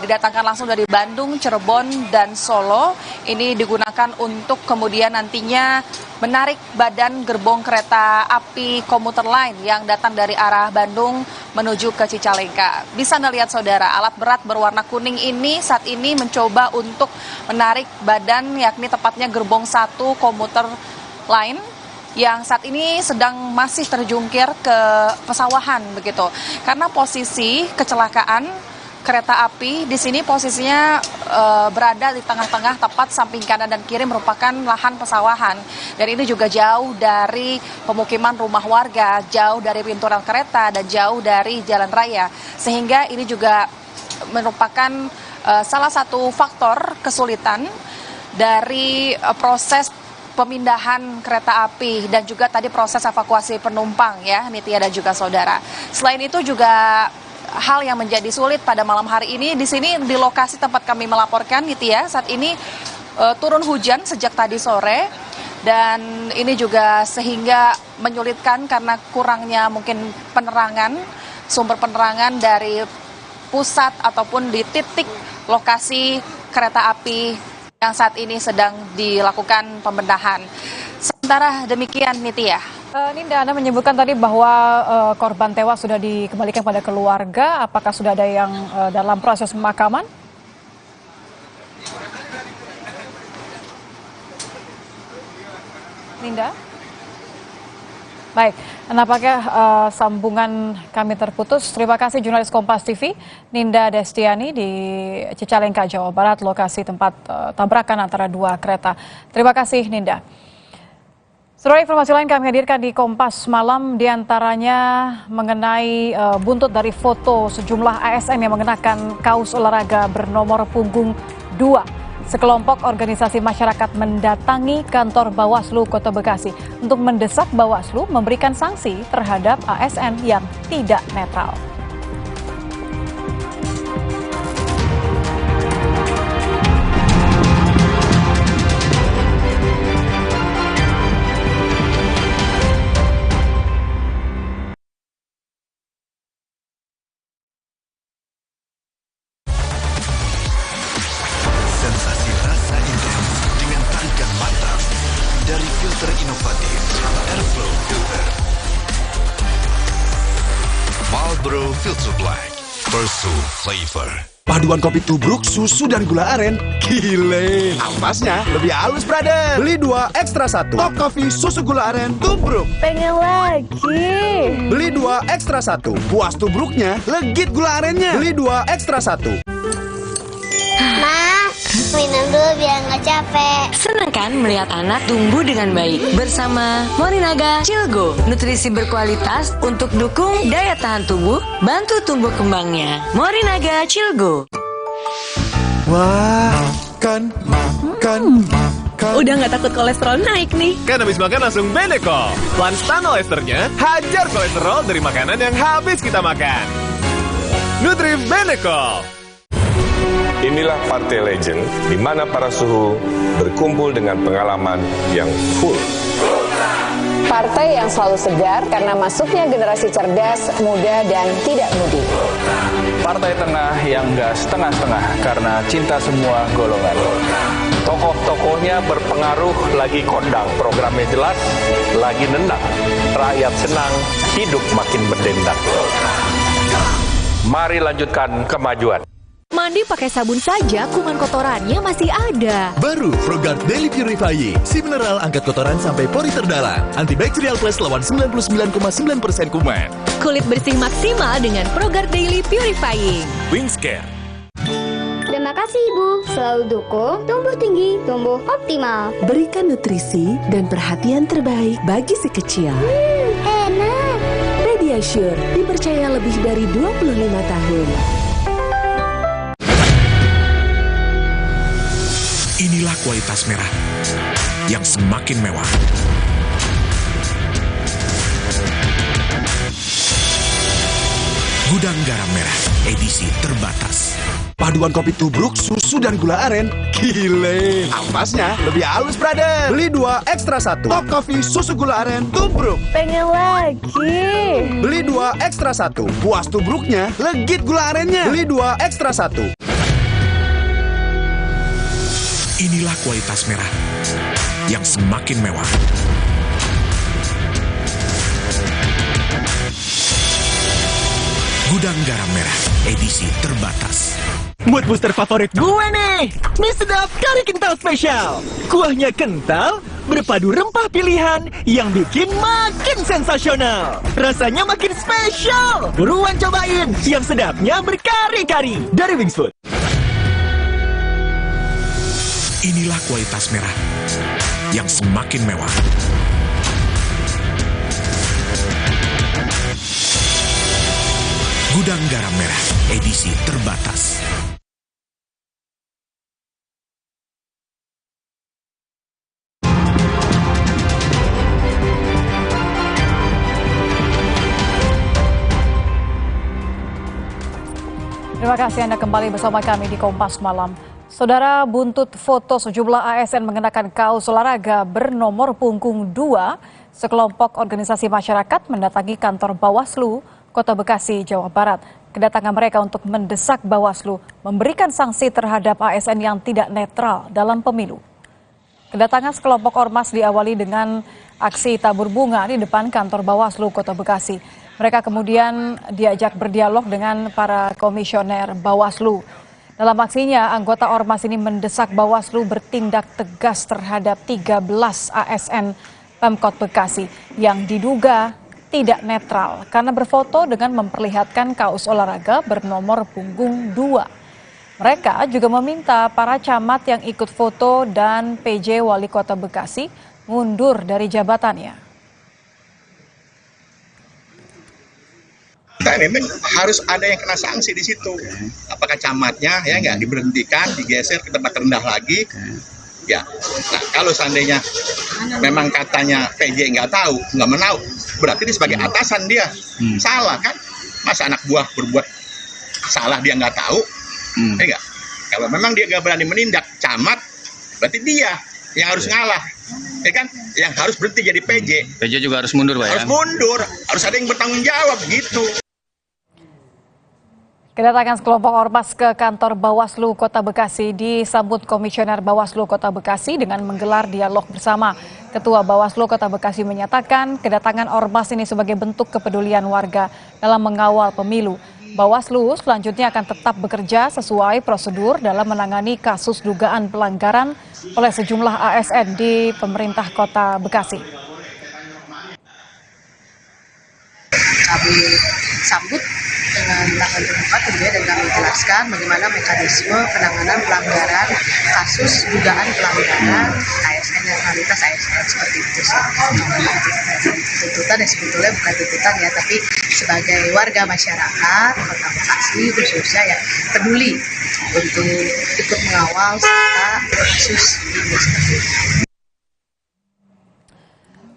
didatangkan langsung dari Bandung, Cirebon, dan Solo. Ini digunakan untuk kemudian nantinya menarik badan gerbong kereta api komuter lain yang datang dari arah Bandung menuju ke Cicalengka. Bisa Anda lihat saudara, alat berat berwarna kuning ini saat ini mencoba untuk menarik badan, yakni tepatnya gerbong 1 komuter lain yang saat ini sedang masih terjungkir ke pesawahan begitu. Karena posisi kecelakaan kereta api di sini posisinya berada di tengah-tengah, tepat samping kanan dan kiri merupakan lahan pesawahan. Dan ini juga jauh dari pemukiman rumah warga, jauh dari pintu rel kereta, dan jauh dari jalan raya. Sehingga ini juga merupakan salah satu faktor kesulitan dari proses pemindahan kereta api dan juga tadi proses evakuasi penumpang ya, Nitya dan juga saudara. Selain itu juga hal yang menjadi sulit pada malam hari ini di sini di lokasi tempat kami melaporkan Nitya, saat ini turun hujan sejak tadi sore dan ini juga sehingga menyulitkan karena kurangnya mungkin penerangan, sumber penerangan dari pusat ataupun di titik lokasi kereta api yang saat ini sedang dilakukan pembenahan. Sementara demikian Nitya. Ninda, Anda menyebutkan tadi bahwa korban tewas sudah dikembalikan pada keluarga. Apakah sudah ada yang dalam proses pemakaman? Ninda? Baik, nampaknya sambungan kami terputus. Terima kasih jurnalis Kompas TV, Ninda Destiani di Cicalengka, Jawa Barat, lokasi tempat tabrakan antara 2 kereta. Terima kasih, Ninda. Saudara, informasi lain kami hadirkan di Kompas Malam, diantaranya mengenai buntut dari foto sejumlah ASN yang mengenakan kaos olahraga bernomor punggung 2. Sekelompok organisasi masyarakat mendatangi kantor Bawaslu Kota Bekasi untuk mendesak Bawaslu memberikan sanksi terhadap ASN yang tidak netral. Marlboro Filter Black, Pursuit Flavor. Paduan kopi tubruk, susu, dan gula aren. Gile, ampasnya lebih halus, brother. Beli 2, ekstra 1. Top Coffee, susu gula aren, tubruk. Pengen lagi. Beli 2, ekstra 1. Puas tubruknya, legit gula arennya. Beli 2, ekstra 1. Minum dulu biar nggak capek. Senang kan melihat anak tumbuh dengan baik bersama Morinaga Cilgo, nutrisi berkualitas untuk dukung daya tahan tubuh, bantu tumbuh kembangnya. Morinaga Cilgo. Wah, makan. Udah nggak takut kolesterol naik nih. Kan habis makan langsung Benecol. Lanstan esternya hajar kolesterol dari makanan yang habis kita makan. Nutrif Benecol. Inilah Partai Legend, di mana para suhu berkumpul dengan pengalaman yang full. Partai yang selalu segar karena masuknya generasi cerdas, muda, dan tidak mudi. Partai tengah yang nggak setengah-setengah karena cinta semua golongan. Tokoh-tokohnya berpengaruh, lagi kondang, programnya jelas, lagi nendang. Rakyat senang, hidup makin berdendang. Mari lanjutkan kemajuan. Mandi pakai sabun saja, kuman kotorannya masih ada. Baru ProGuard Daily Purifying, si mineral angkat kotoran sampai pori terdalam. Antibacterial Plus lawan 99,9% kuman. Kulit bersih maksimal dengan ProGuard Daily Purifying. Wingscare. Udah kasih Ibu. Selalu dukung tumbuh tinggi, tumbuh optimal. Berikan nutrisi dan perhatian terbaik bagi si kecil. Enak. Pediasure dipercaya lebih dari 25 tahun. Inilah kualitas merah yang semakin mewah. Gudang garam merah, edisi terbatas. Paduan kopi tubruk, susu, dan gula aren. Gile. Ampasnya lebih halus, brother. Beli 2, ekstra 1. Top Coffee, susu gula aren, tubruk. Pengen lagi. Beli 2, ekstra 1. Puas tubruknya, legit gula arennya. Beli 2, ekstra 1. Inilah kualitas merah yang semakin mewah. Gudang garam merah, edisi terbatas. Mood booster favorit gue nih, mie sedap kari kental spesial. Kuahnya kental, berpadu rempah pilihan yang bikin makin sensasional. Rasanya makin spesial. Buruan cobain, yang sedapnya berkari-kari dari Wings Food. Inilah kualitas merah yang semakin mewah. Gudang garam merah, edisi terbatas. Terima kasih Anda kembali bersama kami di Kompas Malam. Saudara, buntut foto sejumlah ASN mengenakan kaos olahraga bernomor punggung 2, sekelompok organisasi masyarakat mendatangi kantor Bawaslu Kota Bekasi, Jawa Barat. Kedatangan mereka untuk mendesak Bawaslu memberikan sanksi terhadap ASN yang tidak netral dalam pemilu. Kedatangan sekelompok ormas diawali dengan aksi tabur bunga di depan kantor Bawaslu Kota Bekasi. Mereka kemudian diajak berdialog dengan para komisioner Bawaslu. Dalam aksinya, anggota ormas ini mendesak Bawaslu bertindak tegas terhadap 13 ASN Pemkot Bekasi yang diduga tidak netral karena berfoto dengan memperlihatkan kaos olahraga bernomor punggung 2. Mereka juga meminta para camat yang ikut foto dan PJ Wali Kota Bekasi mundur dari jabatannya. Nah, memang harus ada yang kena sanksi di situ. Apakah camatnya ya nggak diberhentikan, digeser ke tempat rendah lagi? Ya, nah kalau seandainya memang katanya PJ nggak tahu, nggak menahu, berarti dia sebagai atasan dia salah kan? Masa anak buah berbuat salah dia nggak tahu? Ya nggak? Kalau memang dia nggak berani menindak camat, berarti dia yang harus ngalah, ya kan? Yang harus berhenti jadi PJ. PJ juga harus mundur, Pak. Harus mundur, harus ada yang bertanggung jawab gitu. Kedatangan sekelompok ormas ke kantor Bawaslu Kota Bekasi disambut Komisioner Bawaslu Kota Bekasi dengan menggelar dialog bersama. Ketua Bawaslu Kota Bekasi menyatakan kedatangan ormas ini sebagai bentuk kepedulian warga dalam mengawal pemilu. Bawaslu selanjutnya akan tetap bekerja sesuai prosedur dalam menangani kasus dugaan pelanggaran oleh sejumlah ASN di pemerintah Kota Bekasi. Kami sambut dengan tangan terbuka tentunya dan kami jelaskan bagaimana mekanisme penanganan pelanggaran kasus dugaan pelanggaran ASN netralitas ASN seperti itu sih. Tuntutan yang sebetulnya bukan tuntutan ya, tapi sebagai warga masyarakat Kota Bekasi khususnya yang peduli untuk ikut mengawal serta kasus ini seperti itu.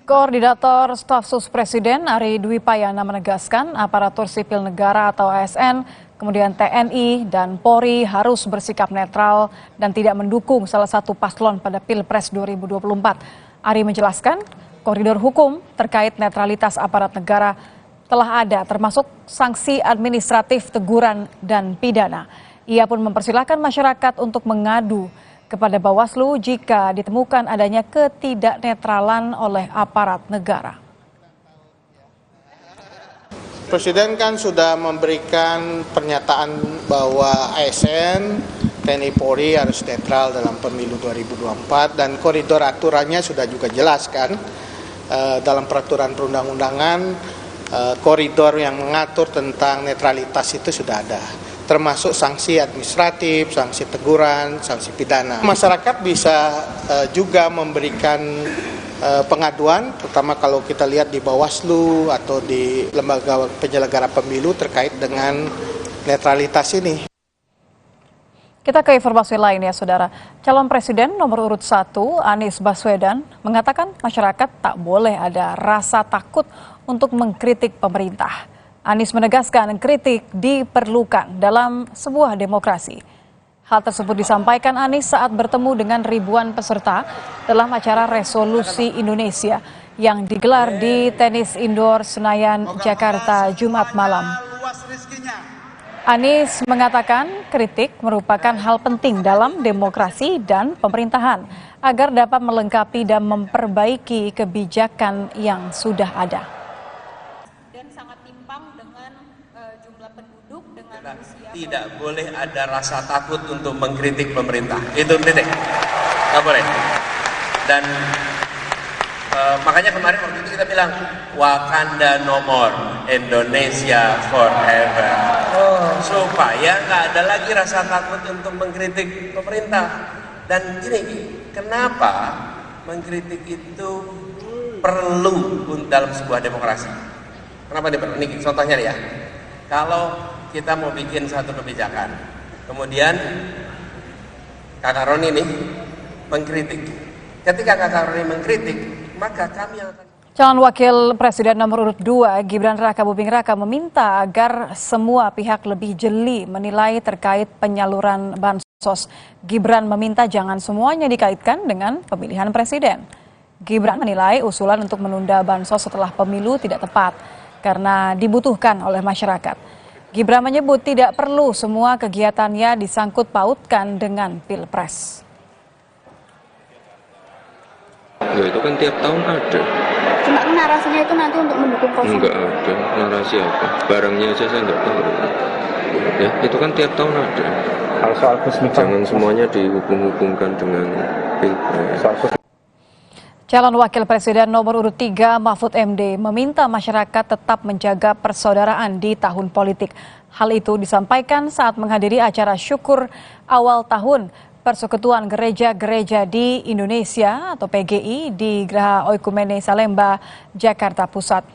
Koordinator Staf Sus Presiden Ari Dwi Payana menegaskan aparatur sipil negara atau ASN, kemudian TNI dan Polri harus bersikap netral dan tidak mendukung salah satu paslon pada Pilpres 2024. Ari menjelaskan koridor hukum terkait netralitas aparat negara telah ada, termasuk sanksi administratif, teguran, dan pidana. Ia pun mempersilahkan masyarakat untuk mengadu kepada Bawaslu jika ditemukan adanya ketidaknetralan oleh aparat negara. Presiden kan sudah memberikan pernyataan bahwa ASN, TNI Polri harus netral dalam pemilu 2024 dan koridor aturannya sudah juga jelas kan dalam peraturan perundang-undangan koridor yang mengatur tentang netralitas itu sudah ada. termasuk sanksi administratif, sanksi teguran, sanksi pidana. Masyarakat bisa juga memberikan pengaduan, terutama kalau kita lihat di Bawaslu atau di lembaga penyelenggara pemilu terkait dengan netralitas ini. Kita ke informasi lain ya saudara. Calon Presiden nomor urut 1 Anies Baswedan mengatakan masyarakat tak boleh ada rasa takut untuk mengkritik pemerintah. Anies menegaskan kritik diperlukan dalam sebuah demokrasi. Hal tersebut disampaikan Anies saat bertemu dengan ribuan peserta dalam acara Resolusi Indonesia yang digelar di Tenis Indoor Senayan, Jakarta, Jumat malam. Anies mengatakan kritik merupakan hal penting dalam demokrasi dan pemerintahan agar dapat melengkapi dan memperbaiki kebijakan yang sudah ada. Dan sangat timpang dengan jumlah penduduk dengan usia. Tidak boleh ada rasa takut untuk mengkritik pemerintah. Itu titik. Nggak boleh. Dan makanya kemarin waktu itu kita bilang Wakanda no more, Indonesia forever. Supaya nggak ada lagi rasa takut untuk mengkritik pemerintah. Dan gini, kenapa mengkritik itu perlu dalam sebuah demokrasi? Kenapa ini perlu? Ini contohnya nih ya. Kalau kita mau bikin satu kebijakan, kemudian Kakak Roni nih mengkritik. Ketika Kakak Roni mengkritik, maka kami yang akan... Calon Wakil Presiden nomor urut 2 Gibran Raka Buming Raka meminta agar semua pihak lebih jeli menilai terkait penyaluran bansos. Gibran meminta jangan semuanya dikaitkan dengan pemilihan presiden. Gibran menilai usulan untuk menunda bansos setelah pemilu tidak tepat karena dibutuhkan oleh masyarakat. Gibran menyebut tidak perlu semua kegiatannya disangkut pautkan dengan Pilpres. Ya itu kan tiap tahun ada. Cuma narasinya itu nanti untuk mendukung 0. Enggak ada. Narasi apa? Barangnya aja saya enggak tahu. Ya itu kan tiap tahun ada. Soal jangan semuanya dihubung-hubungkan dengan Pilpres. Calon Wakil Presiden nomor urut 3 Mahfud MD meminta masyarakat tetap menjaga persaudaraan di tahun politik. Hal itu disampaikan saat menghadiri acara syukur awal tahun Persekutuan Gereja-Gereja di Indonesia atau PGI di Geraha Oikumene Salemba, Jakarta Pusat.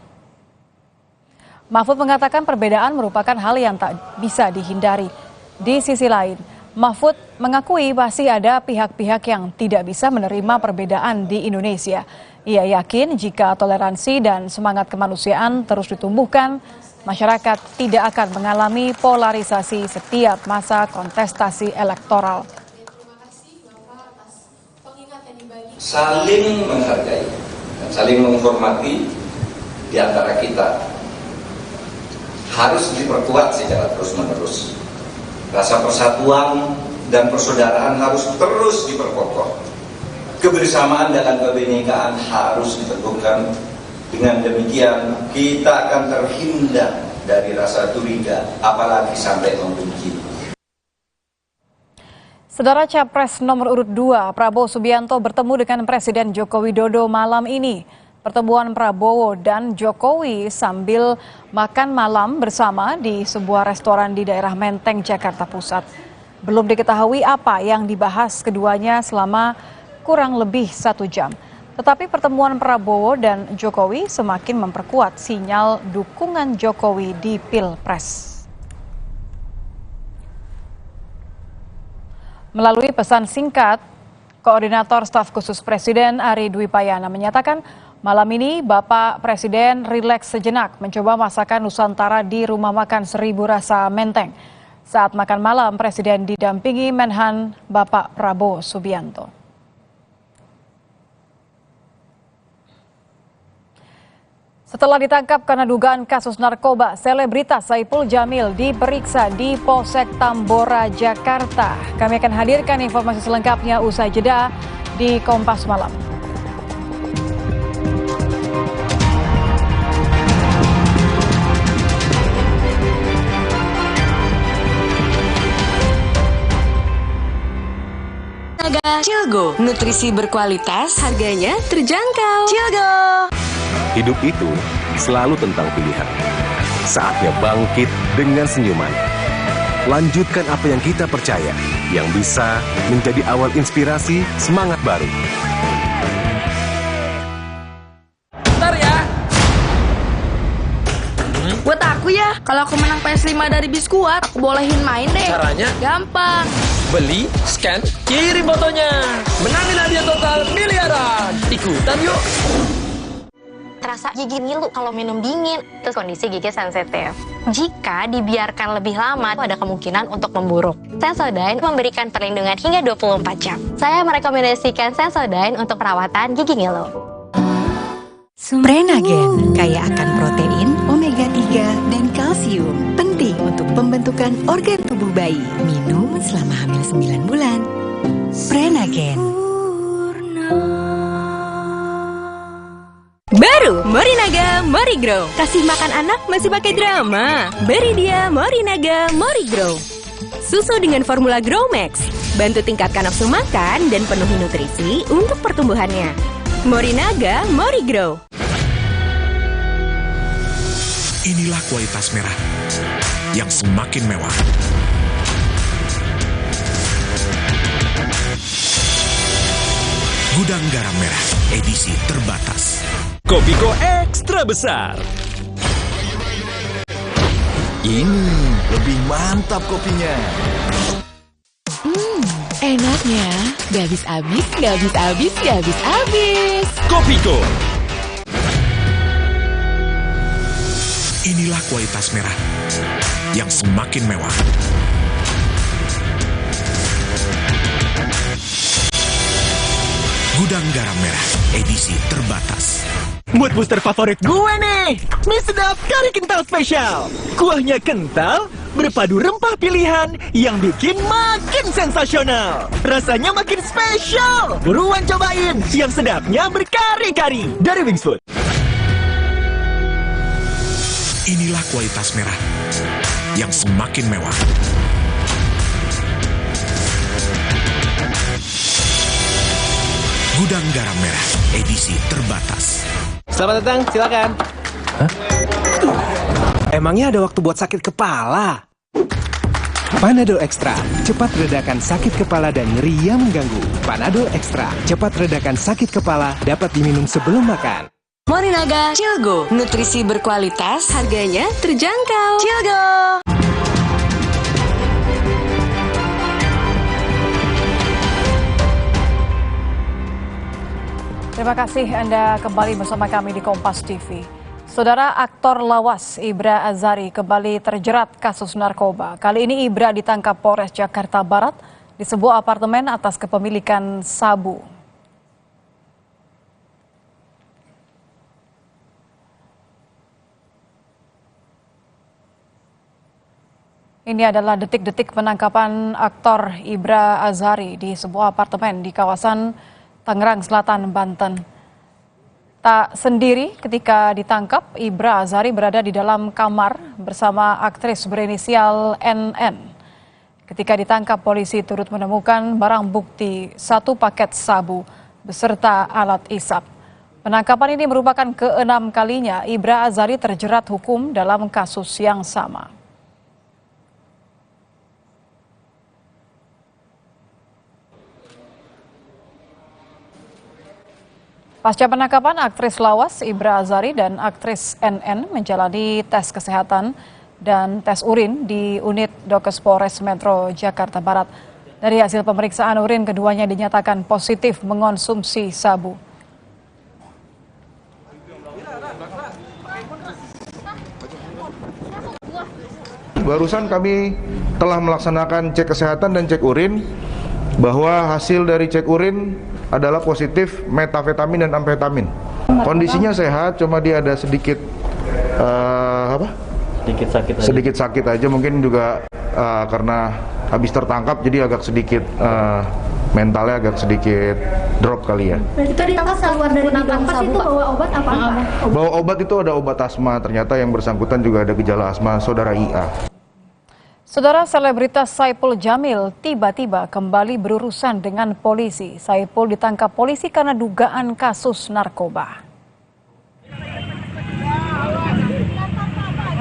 Mahfud mengatakan perbedaan merupakan hal yang tak bisa dihindari. Di sisi lain, Mahfud mengakui masih ada pihak-pihak yang tidak bisa menerima perbedaan di Indonesia. Ia yakin jika toleransi dan semangat kemanusiaan terus ditumbuhkan, masyarakat tidak akan mengalami polarisasi setiap masa kontestasi elektoral. Saling menghargai dan saling menghormati di antara kita harus diperkuat secara terus-menerus. Rasa persatuan dan persaudaraan harus terus diperkokoh. Kebersamaan dan kebinekaan harus diteguhkan. Dengan demikian kita akan terhindar dari rasa curiga, apalagi sampai membenci. Saudara Capres nomor urut 2 Prabowo Subianto bertemu dengan Presiden Joko Widodo malam ini. Pertemuan Prabowo dan Jokowi sambil makan malam bersama di sebuah restoran di daerah Menteng, Jakarta Pusat. Belum diketahui apa yang dibahas keduanya selama kurang lebih 1 jam. Tetapi pertemuan Prabowo dan Jokowi semakin memperkuat sinyal dukungan Jokowi di Pilpres. Melalui pesan singkat, Koordinator Staf Khusus Presiden Ari Dwi Payana menyatakan malam ini Bapak Presiden rileks sejenak mencoba masakan Nusantara di Rumah Makan 1000 Rasa Menteng. Saat makan malam, Presiden didampingi Menhan Bapak Prabowo Subianto. Setelah ditangkap karena dugaan kasus narkoba, selebritas Saipul Jamil diperiksa di Polsek Tambora, Jakarta. Kami akan hadirkan informasi selengkapnya usai jeda di Kompas Malam. Cilgo, nutrisi berkualitas, harganya terjangkau. Cilgo. Hidup itu selalu tentang pilihan. Saatnya bangkit dengan senyuman. lanjutkan apa yang kita percaya, yang bisa menjadi awal inspirasi semangat baru. Bentar ya. Buat aku ya, kalau aku menang PS5 dari Biskuat, aku bolehin main deh. Caranya? Gampang. Beli, scan, kirim fotonya. Menangin hadiah total miliaran. Ikutan yuk. Terasa gigi ngilu kalau minum dingin, terus kondisi gigi sensitif. Jika dibiarkan lebih lama, ada kemungkinan untuk memburuk. Sensodyne memberikan perlindungan hingga 24 jam. Saya merekomendasikan Sensodyne untuk perawatan gigi ngilu. Prenagen kaya akan protein, omega 3, dan kalsium. Penting untuk pembentukan organ tubuh bayi. Minum selama hamil 9 bulan. Prenagen. Baru Morinaga Morigrow. Kasih makan anak masih pakai drama? Beri dia Morinaga Morigrow. Susu dengan formula Grow Max. Bantu tingkatkan nafsu makan dan penuhi nutrisi untuk pertumbuhannya. Morinaga Morigrow. Inilah kualitas merah yang semakin mewah. Gudang garam merah edisi terbatas. Kopiko ekstra besar. Ini lebih mantap kopinya. Enaknya, gak habis-habis, gak habis-habis, gak habis-habis. Kopiko. Inilah kualitas merah yang semakin mewah. Gudang garam merah edisi terbatas. Mood booster favorit gue nih, mie sedap kari kental spesial. Kuahnya kental, berpadu rempah pilihan yang bikin makin sensasional. Rasanya makin spesial. Buruan cobain, yang sedapnya berkari-kari dari Wings Food. Inilah kualitas merah yang semakin mewah. Gudang garam merah edisi terbatas. Selamat datang, silakan. Hah? Emangnya ada waktu buat sakit kepala? Panadol Extra, cepat redakan sakit kepala dan nyeri yang mengganggu. Panadol Extra, cepat redakan sakit kepala, dapat diminum sebelum makan. Morinaga Cilgo, nutrisi berkualitas, harganya terjangkau. Cilgo. Terima kasih Anda kembali bersama kami di Kompas TV. Saudara aktor lawas Ibra Azari kembali terjerat kasus narkoba. Kali ini Ibra ditangkap Polres Jakarta Barat di sebuah apartemen atas kepemilikan sabu. Ini adalah detik-detik penangkapan aktor Ibra Azari di sebuah apartemen di kawasan Tangerang Selatan, Banten. Tak sendiri ketika ditangkap, Ibra Azari berada di dalam kamar bersama aktris berinisial NN. Ketika ditangkap, polisi turut menemukan barang bukti 1 paket sabu beserta alat isap. Penangkapan ini merupakan ke-6 kalinya Ibra Azari terjerat hukum dalam kasus yang sama. Pasca penangkapan, aktris lawas Ibra Azari dan aktris NN menjalani tes kesehatan dan tes urin di unit Dokes Polres Metro Jakarta Barat. Dari hasil pemeriksaan urin, keduanya dinyatakan positif mengonsumsi sabu. Barusan kami telah melaksanakan cek kesehatan dan cek urin, bahwa hasil dari cek urin adalah positif metafetamin dan amfetamin. Kondisinya sehat, cuma dia ada sedikit sedikit sakit aja, mungkin juga karena habis tertangkap jadi agak sedikit mentalnya agak sedikit drop kali ya. Berarti tadi kakak keluar dari kampas itu bawa obat apa? Bawa obat itu ada obat asma, ternyata yang bersangkutan juga ada gejala asma, saudara IA. Saudara, selebritas Saipul Jamil tiba-tiba kembali berurusan dengan polisi. Saipul ditangkap polisi karena dugaan kasus narkoba.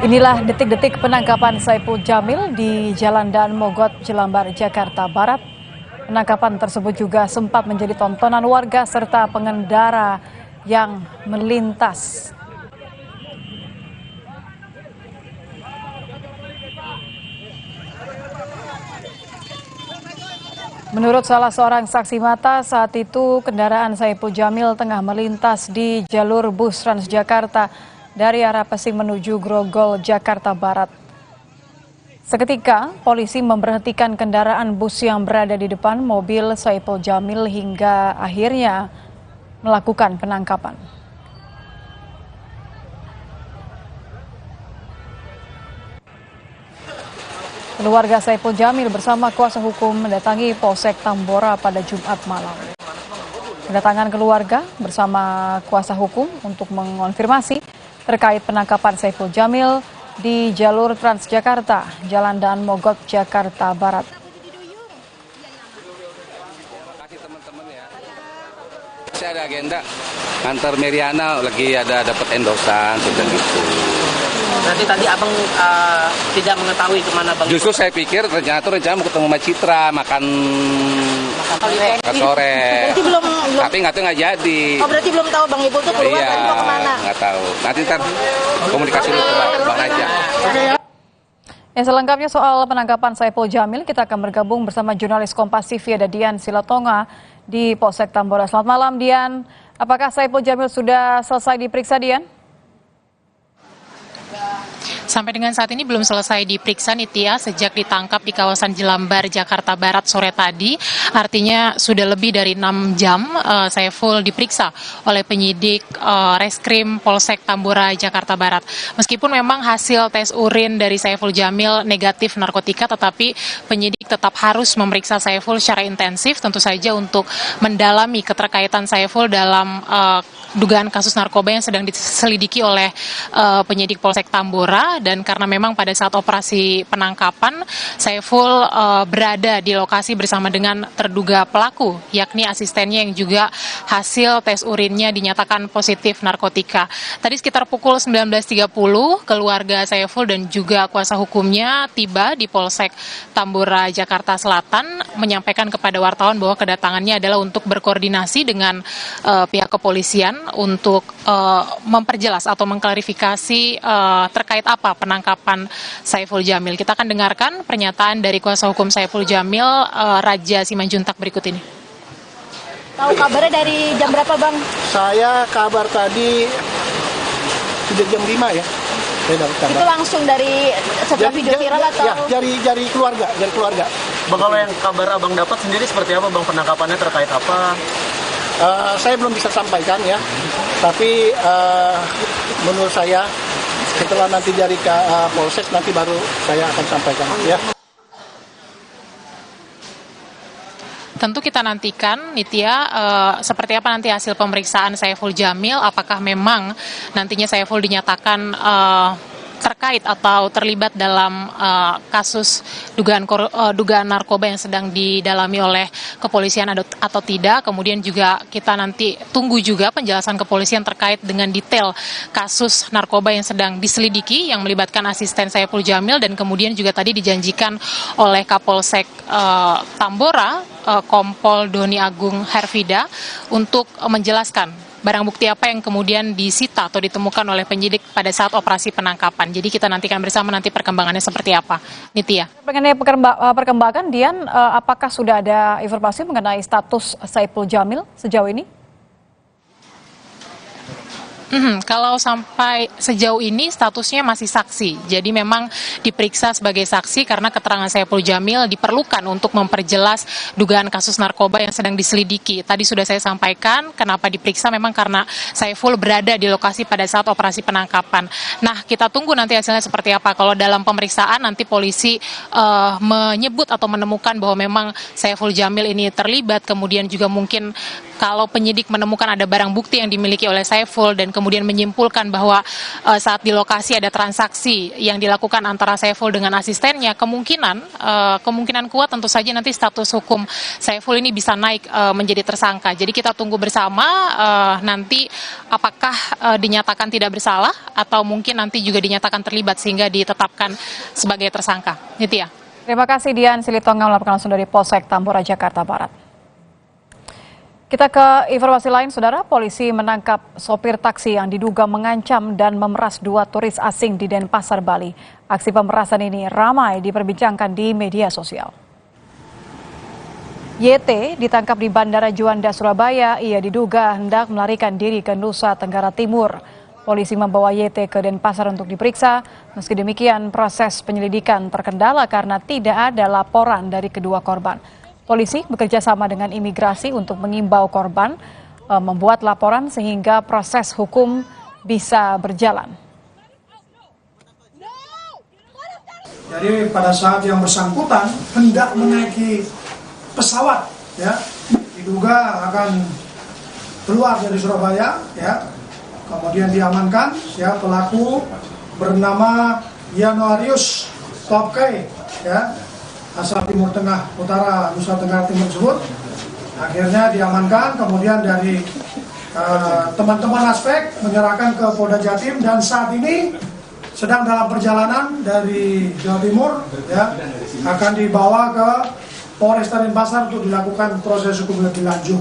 Inilah detik-detik penangkapan Saiful Jamil di Jalan Dan Mogot, Jelambar, Jakarta Barat. Penangkapan tersebut juga sempat menjadi tontonan warga serta pengendara yang melintas. Menurut salah seorang saksi mata, saat itu kendaraan Saiful Jamil tengah melintas di jalur bus Transjakarta dari arah Pesing menuju Grogol, Jakarta Barat. Seketika, polisi memberhentikan kendaraan bus yang berada di depan mobil Saiful Jamil hingga akhirnya melakukan penangkapan. Keluarga Saiful Jamil bersama kuasa hukum mendatangi Polsek Tambora pada Jumat malam. Kedatangan keluarga bersama kuasa hukum untuk mengonfirmasi terkait penangkapan Saiful Jamil di jalur Transjakarta, Jalan Dan Mogot, Jakarta Barat. Saya ada agenda kantor Meriana lagi dapat endosan sudah gitu. Berarti tadi abang tidak mengetahui kemana bang? Justru saya pikir rencana mau ketemu sama Citra makan sore. Berarti belum. Tapi nggak jadi. Oh berarti belum tahu Bang Ipul tuh keluar dan mau kemana? Nggak tahu. Nanti ntar komunikasi dulu ke Bang aja. Yang selengkapnya soal penangkapan Saiful Jamil, kita akan bergabung bersama jurnalis Kompas TV ada Dian Silatonga di Polsek Tambora. Selamat malam Dian. Apakah Saiful Jamil sudah selesai diperiksa, Dian? Sampai dengan saat ini belum selesai diperiksa Nitya sejak ditangkap di kawasan Jelambar, Jakarta Barat sore tadi. Artinya sudah lebih dari 6 jam Saiful diperiksa oleh penyidik Reskrim Polsek Tambora, Jakarta Barat. Meskipun memang hasil tes urin dari Saiful Jamil negatif narkotika, tetapi penyidik tetap harus memeriksa Saiful secara intensif tentu saja untuk mendalami keterkaitan Saiful dalam dugaan kasus narkoba yang sedang diselidiki oleh penyidik Polsek Tambora. Dan karena memang pada saat operasi penangkapan Saiful berada di lokasi bersama dengan terduga pelaku, yakni asistennya yang juga hasil tes urinnya dinyatakan positif narkotika. Tadi sekitar pukul 19.30 keluarga Saiful dan juga kuasa hukumnya tiba di Polsek Tambora, Jakarta Selatan, menyampaikan kepada wartawan bahwa kedatangannya adalah untuk berkoordinasi dengan pihak kepolisian untuk memperjelas atau mengklarifikasi terkait apa penangkapan Saiful Jamil. Kita akan dengarkan pernyataan dari kuasa hukum Saiful Jamil, Raja Simanjuntak berikut ini. Tahu kabarnya dari jam berapa Bang? Saya kabar tadi sudah jam 5 ya. Saya dapat kabar. Itu langsung dari setelah video viral atau? Ya, dari keluarga. Bang, kalau yang kabar abang dapat sendiri seperti apa Bang, penangkapannya terkait apa? Saya belum bisa sampaikan ya, tapi menurut saya setelah nanti dari Polsek nanti baru saya akan sampaikan ya. Tentu kita nantikan, Nitya, seperti apa nanti hasil pemeriksaan Saiful Jamil, apakah memang nantinya Saiful dinyatakan terkait atau terlibat dalam kasus dugaan narkoba yang sedang didalami oleh kepolisian atau tidak. Kemudian juga kita nanti tunggu juga penjelasan kepolisian terkait dengan detail kasus narkoba yang sedang diselidiki yang melibatkan asisten Saiful Jamil, dan kemudian juga tadi dijanjikan oleh Kapolsek Tambora, Kompol Doni Agung Hervida, untuk menjelaskan barang bukti apa yang kemudian disita atau ditemukan oleh penyidik pada saat operasi penangkapan. Jadi kita nantikan bersama nanti perkembangannya seperti apa. Nitya. Mengenai perkembangan, Dian, apakah sudah ada informasi mengenai status Saiful Jamil sejauh ini? Kalau sampai sejauh ini statusnya masih saksi, jadi memang diperiksa sebagai saksi karena keterangan Saiful Jamil diperlukan untuk memperjelas dugaan kasus narkoba yang sedang diselidiki. Tadi sudah saya sampaikan kenapa diperiksa, memang karena Saiful berada di lokasi pada saat operasi penangkapan. Nah, kita tunggu nanti hasilnya seperti apa. Kalau dalam pemeriksaan nanti polisi menyebut atau menemukan bahwa memang Saiful Jamil ini terlibat, kemudian juga mungkin kalau penyidik menemukan ada barang bukti yang dimiliki oleh Saiful dan kemudian menyimpulkan bahwa saat di lokasi ada transaksi yang dilakukan antara Saiful dengan asistennya, kemungkinan kuat tentu saja nanti status hukum Saiful ini bisa naik menjadi tersangka. Jadi kita tunggu bersama nanti apakah dinyatakan tidak bersalah atau mungkin nanti juga dinyatakan terlibat sehingga ditetapkan sebagai tersangka. Nitya. Terima kasih Dian Silitonga melaporkan langsung dari Polsek Tambora, Jakarta Barat. Kita ke informasi lain, Saudara. Polisi menangkap sopir taksi yang diduga mengancam dan memeras 2 turis asing di Denpasar, Bali. Aksi pemerasan ini ramai diperbincangkan di media sosial. YT ditangkap di Bandara Juanda, Surabaya. Ia diduga hendak melarikan diri ke Nusa Tenggara Timur. Polisi membawa YT ke Denpasar untuk diperiksa. Meski demikian, proses penyelidikan terkendala karena tidak ada laporan dari kedua korban. Polisi bekerja sama dengan imigrasi untuk mengimbau korban membuat laporan sehingga proses hukum bisa berjalan. Jadi pada saat yang bersangkutan hendak menaiki pesawat, ya, diduga akan keluar dari Surabaya, ya. Kemudian diamankan, ya, pelaku bernama Januarius Topkei, ya, asal Timur Tengah Utara Nusa Tenggara Timur tersebut. Akhirnya diamankan, kemudian dari teman-teman aspek menyerahkan ke Polda Jatim dan saat ini sedang dalam perjalanan dari Jawa Timur, ya, akan dibawa ke Polresta Denpasar untuk dilakukan proses hukum lebih lanjut.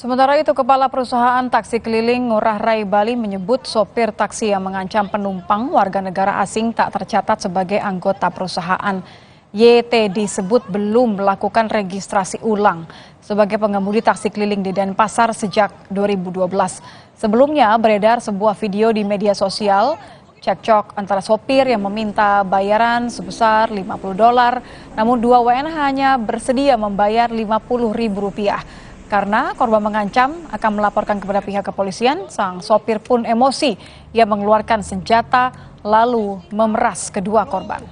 Sementara itu, Kepala Perusahaan Taksi Keliling Ngurah Rai Bali menyebut sopir taksi yang mengancam penumpang warga negara asing tak tercatat sebagai anggota perusahaan. YT disebut belum melakukan registrasi ulang sebagai pengemudi taksi keliling di Denpasar sejak 2012. Sebelumnya beredar sebuah video di media sosial cekcok antara sopir yang meminta bayaran sebesar $50, namun 2 WNA hanya bersedia membayar Rp50.000. Karena korban mengancam akan melaporkan kepada pihak kepolisian, sang sopir pun emosi. Ia mengeluarkan senjata lalu memeras kedua korban.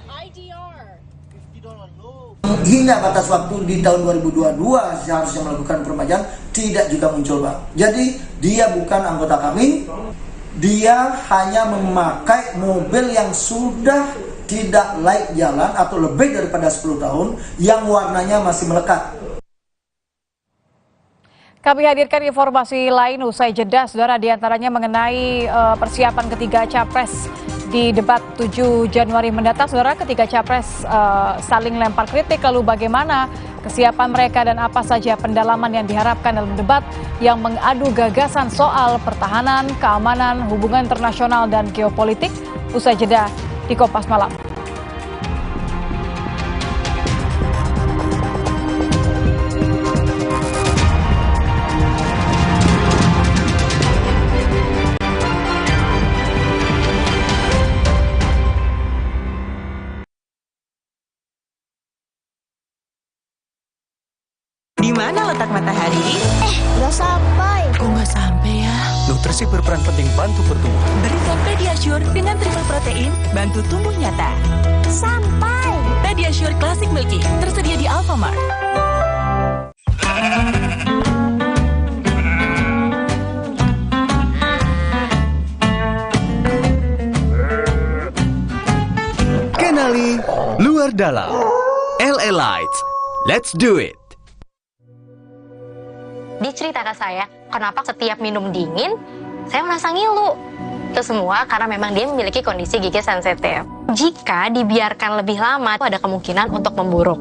Hingga batas waktu di tahun 2022 seharusnya melakukan permajaan tidak juga muncul, Bang. Jadi dia bukan anggota kami, dia hanya memakai mobil yang sudah tidak layak jalan atau lebih daripada 10 tahun yang warnanya masih melekat. Kami hadirkan informasi lain usai jeda, Saudara, diantaranya mengenai persiapan ketiga capres di debat 7 Januari mendatang. Saudara, ketiga capres saling lempar kritik, lalu bagaimana kesiapan mereka dan apa saja pendalaman yang diharapkan dalam debat yang mengadu gagasan soal pertahanan, keamanan, hubungan internasional dan geopolitik. Usai jeda di Kompas Malam. Di mana letak matahari? Nggak sampai. Kok nggak sampai ya? Nutrisi berperan penting bantu pertumbuhan. Berikan Pediasure dengan triple protein, bantu tumbuh nyata. Sampai. Pediasure Classic Milky, tersedia di Alfamart. Kenali luar dalam. LA Lights. Let's do it. Diceritakan saya, kenapa setiap minum dingin, saya merasa ngilu. Itu semua karena memang dia memiliki kondisi gigi sensitif. Jika dibiarkan lebih lama, ada kemungkinan untuk memburuk.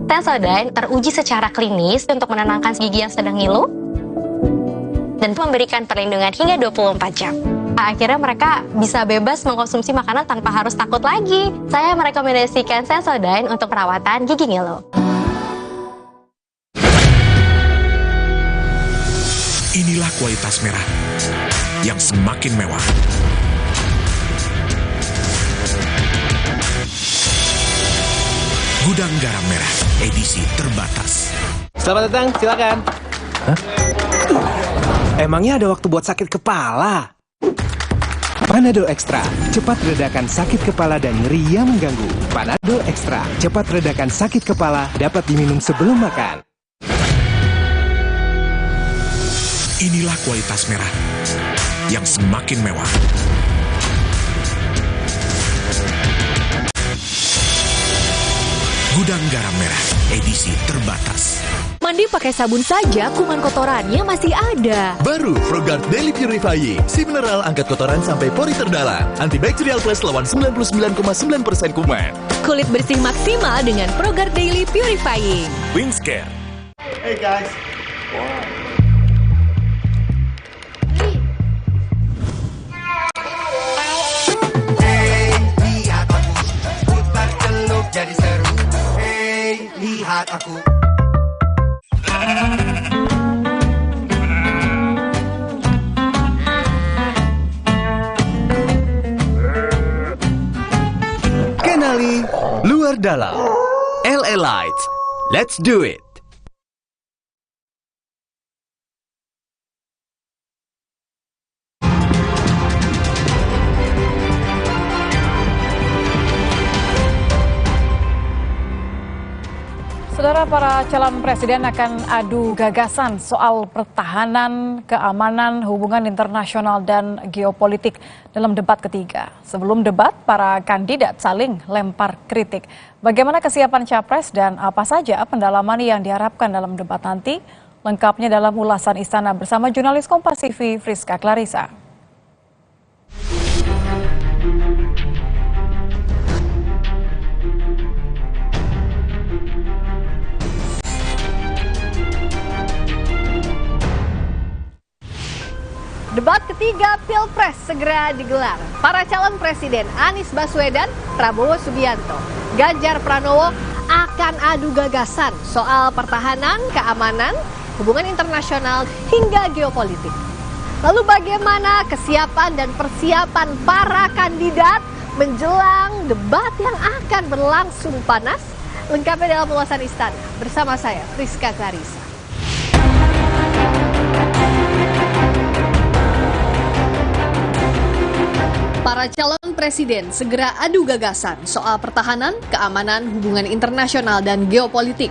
Sensodyne teruji secara klinis untuk menenangkan gigi yang sedang ngilu dan memberikan perlindungan hingga 24 jam. Akhirnya mereka bisa bebas mengkonsumsi makanan tanpa harus takut lagi. Saya merekomendasikan Sensodyne untuk perawatan gigi ngilu. Inilah kualitas merah yang semakin mewah. Gudang Garam Merah, edisi terbatas. Selamat datang, silakan. Hah? Emangnya ada waktu buat sakit kepala? Panadol Extra, cepat redakan sakit kepala dan nyeri yang mengganggu. Panadol Extra, cepat redakan sakit kepala, dapat diminum sebelum makan. Inilah kualitas merah yang semakin mewah. Gudang Garam Merah, edisi terbatas. Mandi pakai sabun saja, kuman kotorannya masih ada. Baru ProGuard Daily Purifying, si mineral angkat kotoran sampai pori terdalam. Antibacterial Plus lawan 99,9% kuman. Kulit bersih maksimal dengan ProGuard Daily Purifying. Wingscare. Hey guys. Jadi seru, hey lihat aku. Kenali luar dalam. LA Lights, let's do it. Saudara, para calon presiden akan adu gagasan soal pertahanan, keamanan, hubungan internasional, dan geopolitik dalam debat ketiga. Sebelum debat, para kandidat saling lempar kritik. Bagaimana kesiapan capres dan apa saja pendalaman yang diharapkan dalam debat nanti? Lengkapnya dalam ulasan Istana bersama jurnalis Kompas TV Friska Clarissa. Debat ketiga Pilpres segera digelar. Para calon presiden Anies Baswedan, Prabowo Subianto, Ganjar Pranowo akan adu gagasan soal pertahanan, keamanan, hubungan internasional, hingga geopolitik. Lalu bagaimana kesiapan dan persiapan para kandidat menjelang debat yang akan berlangsung panas? Lengkapnya dalam ulasan Istana bersama saya, Friska Clarissa. Para calon presiden segera adu gagasan soal pertahanan, keamanan, hubungan internasional, dan geopolitik.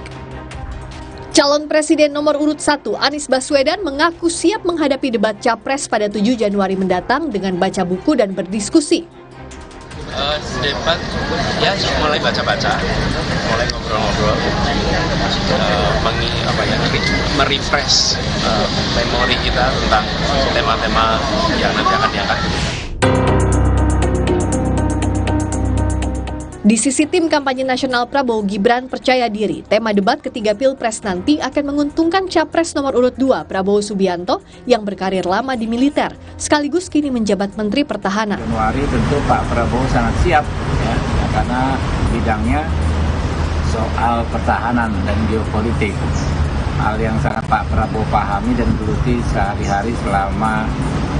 Calon presiden nomor urut 1, Anies Baswedan, mengaku siap menghadapi debat capres pada 7 Januari mendatang dengan baca buku dan berdiskusi. Debat, ya mulai baca-baca, mulai ngobrol-ngobrol, merefresh memori kita tentang tema-tema yang nanti akan diangkat. Di sisi tim kampanye nasional Prabowo Gibran percaya diri, tema debat ketiga Pilpres nanti akan menguntungkan capres nomor urut 2 Prabowo Subianto yang berkarir lama di militer, sekaligus kini menjabat Menteri Pertahanan. Januari tentu Pak Prabowo sangat siap ya, karena bidangnya soal pertahanan dan geopolitik. Hal yang sangat Pak Prabowo pahami dan geluti sehari-hari selama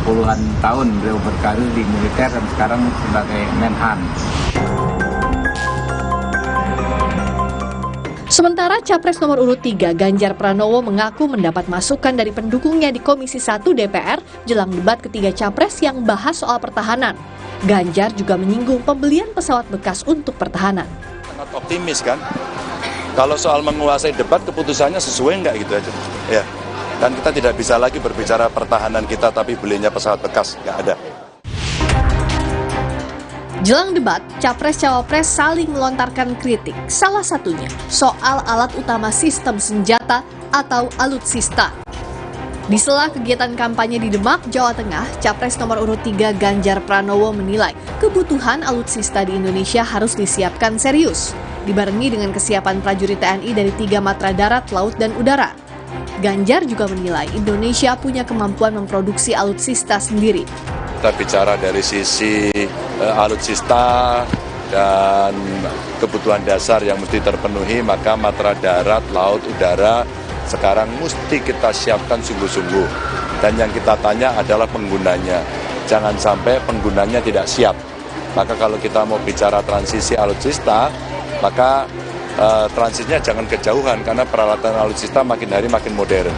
puluhan tahun beliau berkarir di militer dan sekarang sebagai Menhan. Sementara capres nomor urut 3 Ganjar Pranowo mengaku mendapat masukan dari pendukungnya di Komisi 1 DPR jelang debat ketiga capres yang bahas soal pertahanan. Ganjar juga menyinggung pembelian pesawat bekas untuk pertahanan. Sangat optimis kan? Kalau soal menguasai debat keputusannya sesuai nggak gitu aja. Ya. Dan kita tidak bisa lagi berbicara pertahanan kita tapi belinya pesawat bekas, nggak ada. Jelang debat, capres-cawapres saling melontarkan kritik, salah satunya soal alat utama sistem senjata atau alutsista. Di sela kegiatan kampanye di Demak, Jawa Tengah, capres nomor urut 3 Ganjar Pranowo menilai kebutuhan alutsista di Indonesia harus disiapkan serius, dibarengi dengan kesiapan prajurit TNI dari 3 matra darat, laut, dan udara. Ganjar juga menilai Indonesia punya kemampuan memproduksi alutsista sendiri. Kita bicara dari sisi alutsista dan kebutuhan dasar yang mesti terpenuhi, maka matra darat, laut, udara sekarang mesti kita siapkan sungguh-sungguh. Dan yang kita tanya adalah penggunanya. Jangan sampai penggunanya tidak siap. Maka kalau kita mau bicara transisi alutsista, maka transisinya jangan kejauhan karena peralatan alutsista makin hari makin modern.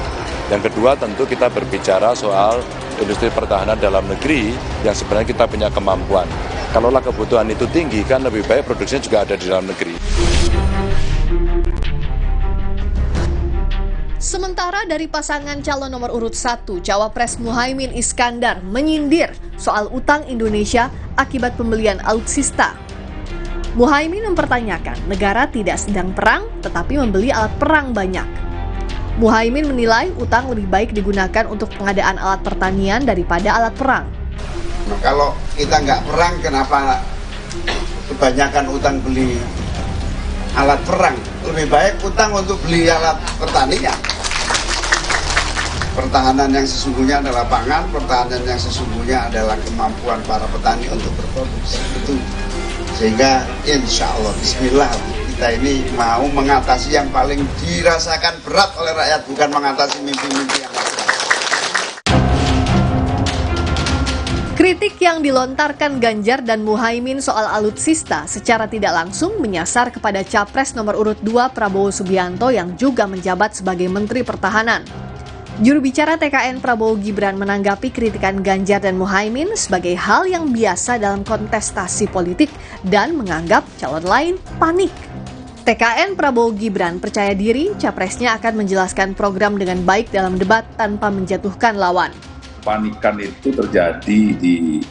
Yang kedua tentu kita berbicara soal industri pertahanan dalam negeri yang sebenarnya kita punya kemampuan. Kalaulah kebutuhan itu tinggi kan lebih baik produksinya juga ada di dalam negeri. Sementara Sementara dari pasangan calon nomor urut 1, Cawapres Muhaimin Iskandar menyindir soal utang Indonesia akibat pembelian alutsista. Muhaimin mempertanyakan negara tidak sedang perang tetapi membeli alat perang banyak. Muhaimin menilai utang lebih baik digunakan untuk pengadaan alat pertanian daripada alat perang. Nah, kalau kita nggak perang, kenapa kebanyakan utang beli alat perang? Lebih baik utang untuk beli alat pertanian. Pertahanan yang sesungguhnya adalah pangan, pertahanan yang sesungguhnya adalah kemampuan para petani untuk berproduksi. Itu sehingga insya Allah, bismillah, kita ini mau mengatasi yang paling dirasakan berat oleh rakyat, bukan mengatasi mimpi-mimpi yang besar. Kritik yang dilontarkan Ganjar dan Muhaimin soal alutsista secara tidak langsung menyasar kepada Capres nomor urut 2 Prabowo Subianto yang juga menjabat sebagai Menteri Pertahanan. Juru bicara TKN Prabowo Gibran menanggapi kritikan Ganjar dan Muhaimin sebagai hal yang biasa dalam kontestasi politik dan menganggap calon lain panik. TKN Prabowo Gibran percaya diri capresnya akan menjelaskan program dengan baik dalam debat tanpa menjatuhkan lawan. Panikan itu terjadi di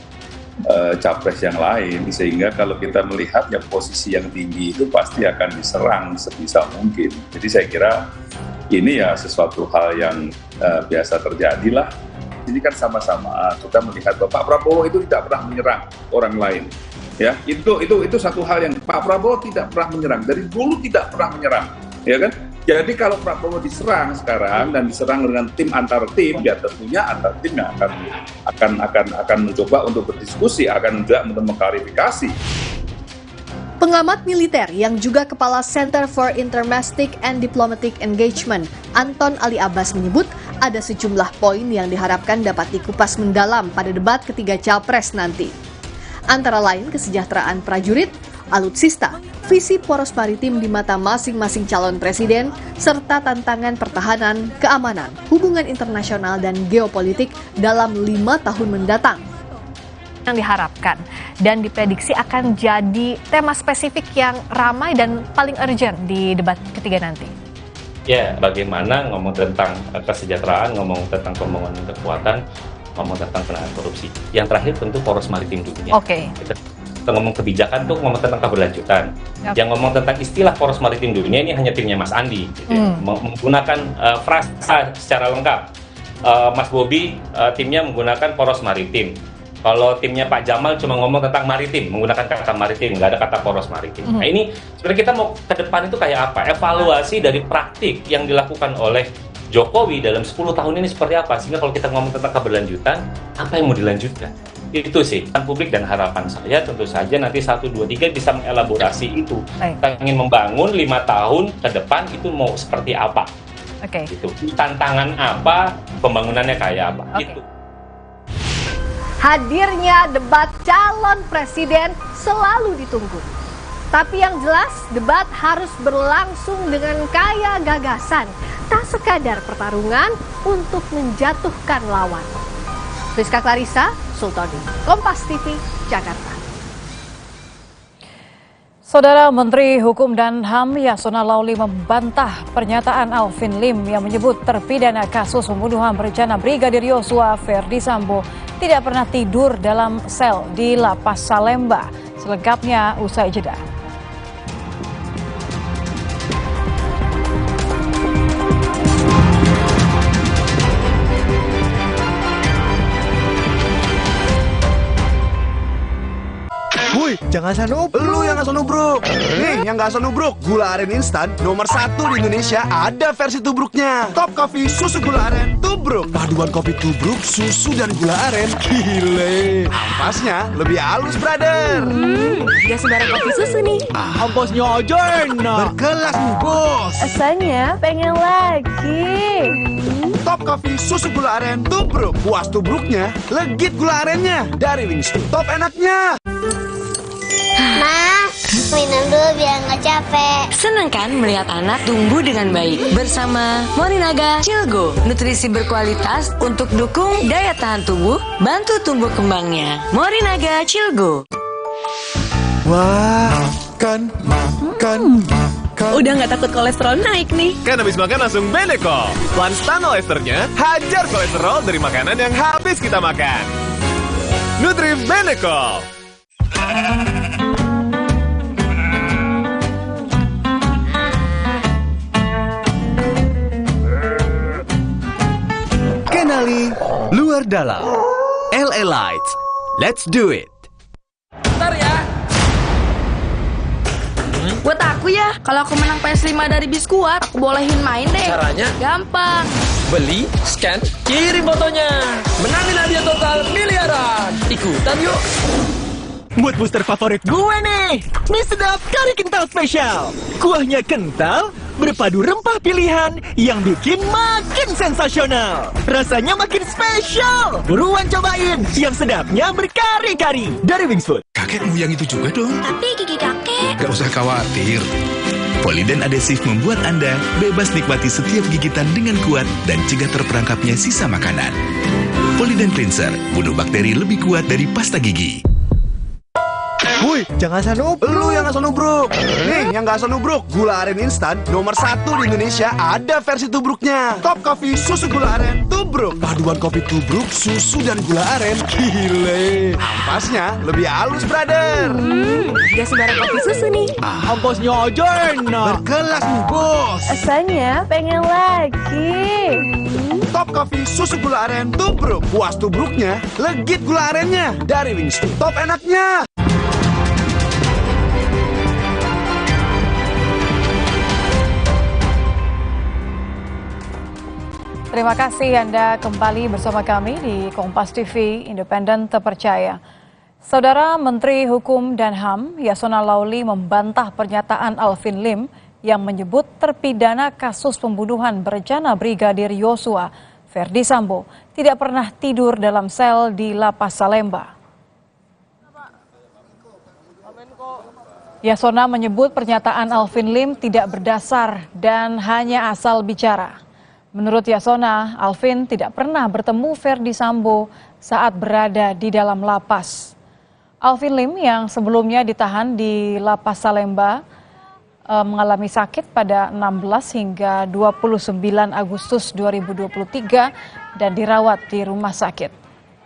capres yang lain, sehingga kalau kita melihat yang posisi yang tinggi itu pasti akan diserang sebisa mungkin. Jadi saya kira ini ya sesuatu hal yang biasa terjadi lah. Ini kan sama-sama kita melihat bahwa Pak Prabowo itu tidak pernah menyerang orang lain. Ya, itu satu hal yang Pak Prabowo tidak pernah menyerang, dari dulu tidak pernah menyerang, ya kan? Jadi kalau Prabowo diserang sekarang dan diserang dengan tim antar tim, ya tentunya antar tim yang akan mencoba untuk berdiskusi, akan juga mengklarifikasi. Pengamat militer yang juga Kepala Center for Intermestic and Diplomatic Engagement, Anton Ali Abbas menyebut ada sejumlah poin yang diharapkan dapat dikupas mendalam pada debat ketiga Capres nanti. Antara lain kesejahteraan prajurit, alutsista, visi poros maritim di mata masing-masing calon presiden, serta tantangan pertahanan, keamanan, hubungan internasional dan geopolitik dalam 5 tahun mendatang. Yang diharapkan dan diprediksi akan jadi tema spesifik yang ramai dan paling urgent di debat ketiga nanti. Ya, bagaimana ngomong tentang kesejahteraan, ngomong tentang pembangunan kekuatan, ngomong tentang penanganan korupsi. Yang terakhir tentu poros maritim dunia. Oke. Kita ngomong kebijakan tuh ngomong tentang keberlanjutan. Yang ngomong tentang istilah poros maritim dunia ini hanya timnya Mas Andi. Gitu ya. Menggunakan frasa secara lengkap. Mas Bobi timnya menggunakan poros maritim. Kalau timnya Pak Jamal cuma ngomong tentang maritim, menggunakan kata maritim, nggak ada kata poros maritim. Nah ini sebenarnya kita mau ke depan itu kayak apa? Evaluasi dari praktik yang dilakukan oleh Jokowi dalam 10 tahun ini seperti apa? Sehingga kalau kita ngomong tentang keberlanjutan, apa yang mau dilanjutkan? Itu sih, publik dan harapan saya tentu saja nanti 1, 2, 3 bisa mengelaborasi itu. Kita ingin membangun 5 tahun ke depan itu mau seperti apa? Gitu. Tantangan apa, pembangunannya kayak apa? Gitu. Hadirnya debat calon presiden selalu ditunggu. Tapi yang jelas, debat harus berlangsung dengan kaya gagasan, tak sekadar pertarungan untuk menjatuhkan lawan. Rizka Clarissa, Sultoni, Kompas TV, Jakarta. Saudara Menteri Hukum dan HAM Yasona Lauli membantah pernyataan Alvin Lim yang menyebut terpidana kasus pembunuhan berencana Brigadir Yosua Ferdi Sambo tidak pernah tidur dalam sel di Lapas Salemba. Selengkapnya usai jeda. Wuih, jangan asal nubruk. Lu yang asal nubruk. Nih, yang gak asal nubruk, gula aren instan nomor 1 di Indonesia ada versi tubruknya. Top Coffee susu gula aren tubruk. Paduan kopi tubruk, susu dan gula aren. Gile. Ampasnya lebih halus, brother. Gak sembarang kopi susu nih. Ampasnya aja enak. Berkelas nih, bos. Rasanya pengen lagi. Top Coffee susu gula aren tubruk. Puas tubruknya, legit gula arennya. Dari Wingstop, top enaknya. Ma, minum dulu biar nggak capek. Senang kan melihat anak tumbuh dengan baik bersama Morinaga Cilgo, nutrisi berkualitas untuk dukung daya tahan tubuh, bantu tumbuh kembangnya. Morinaga Cilgo. Wah, makan. Udah nggak takut kolesterol naik nih. Kan habis makan langsung Benecol. Lanstan olesternya, hajar kolesterol dari makanan yang habis kita makan. Nutrif Benecol. Kenali luar dalam. LA Lights. Let's do it. Bentar ya. Buat aku ya, kalau aku menang PS5 dari Biskuat, aku bolehin main deh. Caranya? Gampang. Beli, scan, kirim fotonya. Menangin hadiah total miliaran. Ikutan yuk. Mood booster favorit gue nih, mie sedap kari kental spesial. Kuahnya kental, berpadu rempah pilihan yang bikin makin sensasional. Rasanya makin spesial. Buruan cobain, yang sedapnya berkari-kari dari Wings Food. Kakekmu yang itu juga dong. Tapi gigi kakek. Gak usah khawatir. Poliden adhesif membuat Anda bebas nikmati setiap gigitan dengan kuat dan cegah terperangkapnya sisa makanan. Poliden Cleanser, bunuh bakteri lebih kuat dari pasta gigi. Woi, jangan asal nubruk. Lu yang asal nubruk. Nih, yang gak asal nubruk, gula aren instan nomor 1 di Indonesia ada versi tubruknya. Top Coffee susu gula aren tubruk. Paduan kopi tubruk, susu dan gula aren. Gile. Ampasnya lebih halus, brother. Gak sembarang kopi susu nih. Ampasnya aja enak. Berkelas nih, bos. Rasanya pengen lagi. Top Coffee susu gula aren tubruk. Puas tubruknya, legit gula arennya. Dari Wings Food. Top enaknya. Terima kasih Anda kembali bersama kami di Kompas TV, independen terpercaya. Saudara Menteri Hukum dan HAM, Yasona Laoly membantah pernyataan Alvin Lim yang menyebut terpidana kasus pembunuhan berencana Brigadir Yosua, Ferdi Sambo, tidak pernah tidur dalam sel di Lapas Salemba. Yasona menyebut pernyataan Alvin Lim tidak berdasar dan hanya asal bicara. Menurut Yasona, Alvin tidak pernah bertemu Ferdi Sambo saat berada di dalam lapas. Alvin Lim yang sebelumnya ditahan di Lapas Salemba mengalami sakit pada 16 hingga 29 Agustus 2023 dan dirawat di rumah sakit.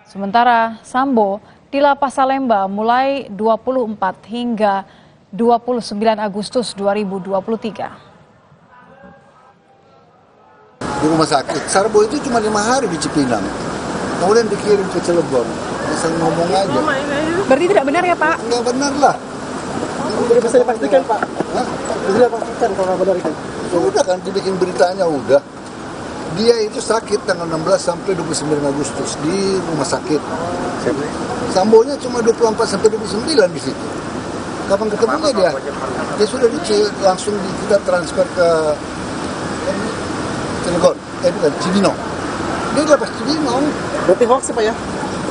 Sementara Sambo di Lapas Salemba mulai 24 hingga 29 Agustus 2023. Di rumah sakit. Sambo itu cuma 5 hari di Cipinang, kemudian dikirim ke Cilegon. Asal ngomong aja. Berarti tidak benar ya Pak? Nggak benar lah. Jadi bisa dipastikan Pak? Hah? Bisa dipastikan kalau nggak benar itu? Udah kan dibikin beritanya udah. Dia itu sakit tanggal 16 sampai 29 Agustus di rumah sakit. Sambonya cuma 24 sampai 29 di situ. Kapan ketemunya dia? Dia sudah langsung kita transfer ke Cilegon, bukan, Cibinong. Dia udah pas Cibinong. Berarti hoax ya Pak ya?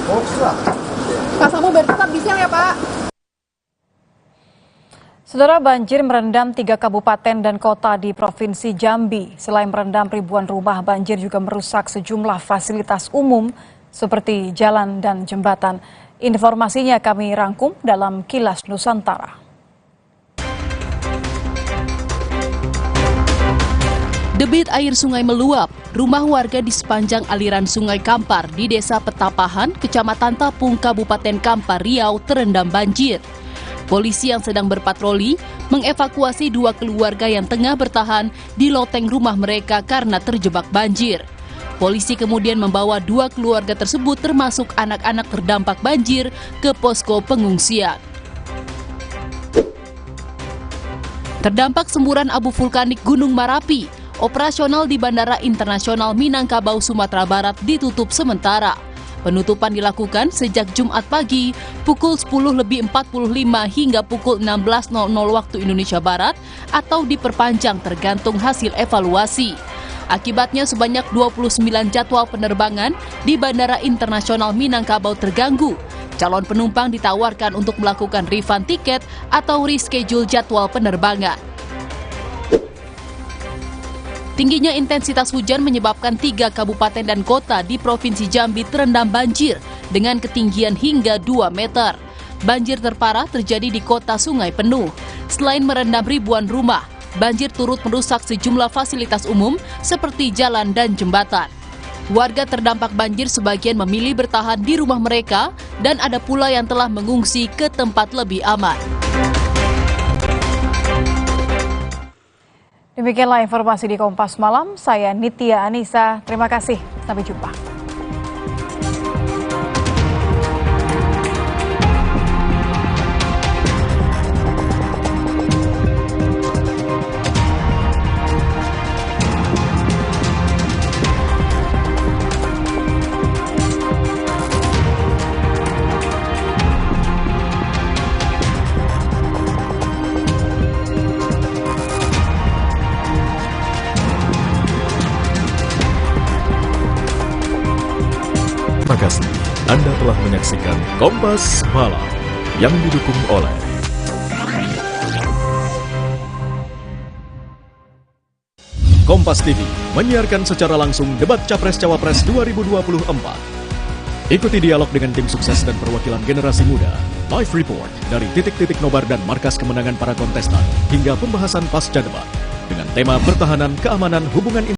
Hoax lah. Pak Sambo berarti tetap di sel ya Pak? Saudara, banjir merendam 3 kabupaten dan kota di Provinsi Jambi. Selain merendam ribuan rumah, banjir juga merusak sejumlah fasilitas umum seperti jalan dan jembatan. Informasinya kami rangkum dalam Kilas Nusantara. Debit air sungai meluap, rumah warga di sepanjang aliran Sungai Kampar di Desa Petapahan, Kecamatan Tapung, Kabupaten Kampar, Riau terendam banjir. Polisi yang sedang berpatroli mengevakuasi 2 keluarga yang tengah bertahan di loteng rumah mereka karena terjebak banjir. Polisi kemudian membawa 2 keluarga tersebut termasuk anak-anak terdampak banjir ke posko pengungsian. Terdampak semburan abu vulkanik Gunung Marapi, operasional di Bandara Internasional Minangkabau, Sumatera Barat ditutup sementara. Penutupan dilakukan sejak Jumat pagi pukul 10.45 hingga pukul 16.00 waktu Indonesia Barat atau diperpanjang tergantung hasil evaluasi. Akibatnya sebanyak 29 jadwal penerbangan di Bandara Internasional Minangkabau terganggu. Calon penumpang ditawarkan untuk melakukan refund tiket atau reschedule jadwal penerbangan. Tingginya intensitas hujan menyebabkan 3 kabupaten dan kota di Provinsi Jambi terendam banjir dengan ketinggian hingga 2 meter. Banjir terparah terjadi di kota Sungai Penuh. Selain merendam ribuan rumah, banjir turut merusak sejumlah fasilitas umum seperti jalan dan jembatan. Warga terdampak banjir sebagian memilih bertahan di rumah mereka dan ada pula yang telah mengungsi ke tempat lebih aman. Demikianlah informasi di Kompas Malam. Saya Nitya Anissa. Terima kasih. Sampai jumpa. Terima kasih Anda telah menyaksikan Kompas Malam yang didukung oleh Kompas TV menyiarkan secara langsung debat Capres-Cawapres 2024. Ikuti dialog dengan tim sukses dan perwakilan generasi muda, live report dari titik-titik nobar dan markas kemenangan para kontestan, hingga pembahasan pasca debat dengan tema pertahanan keamanan hubungan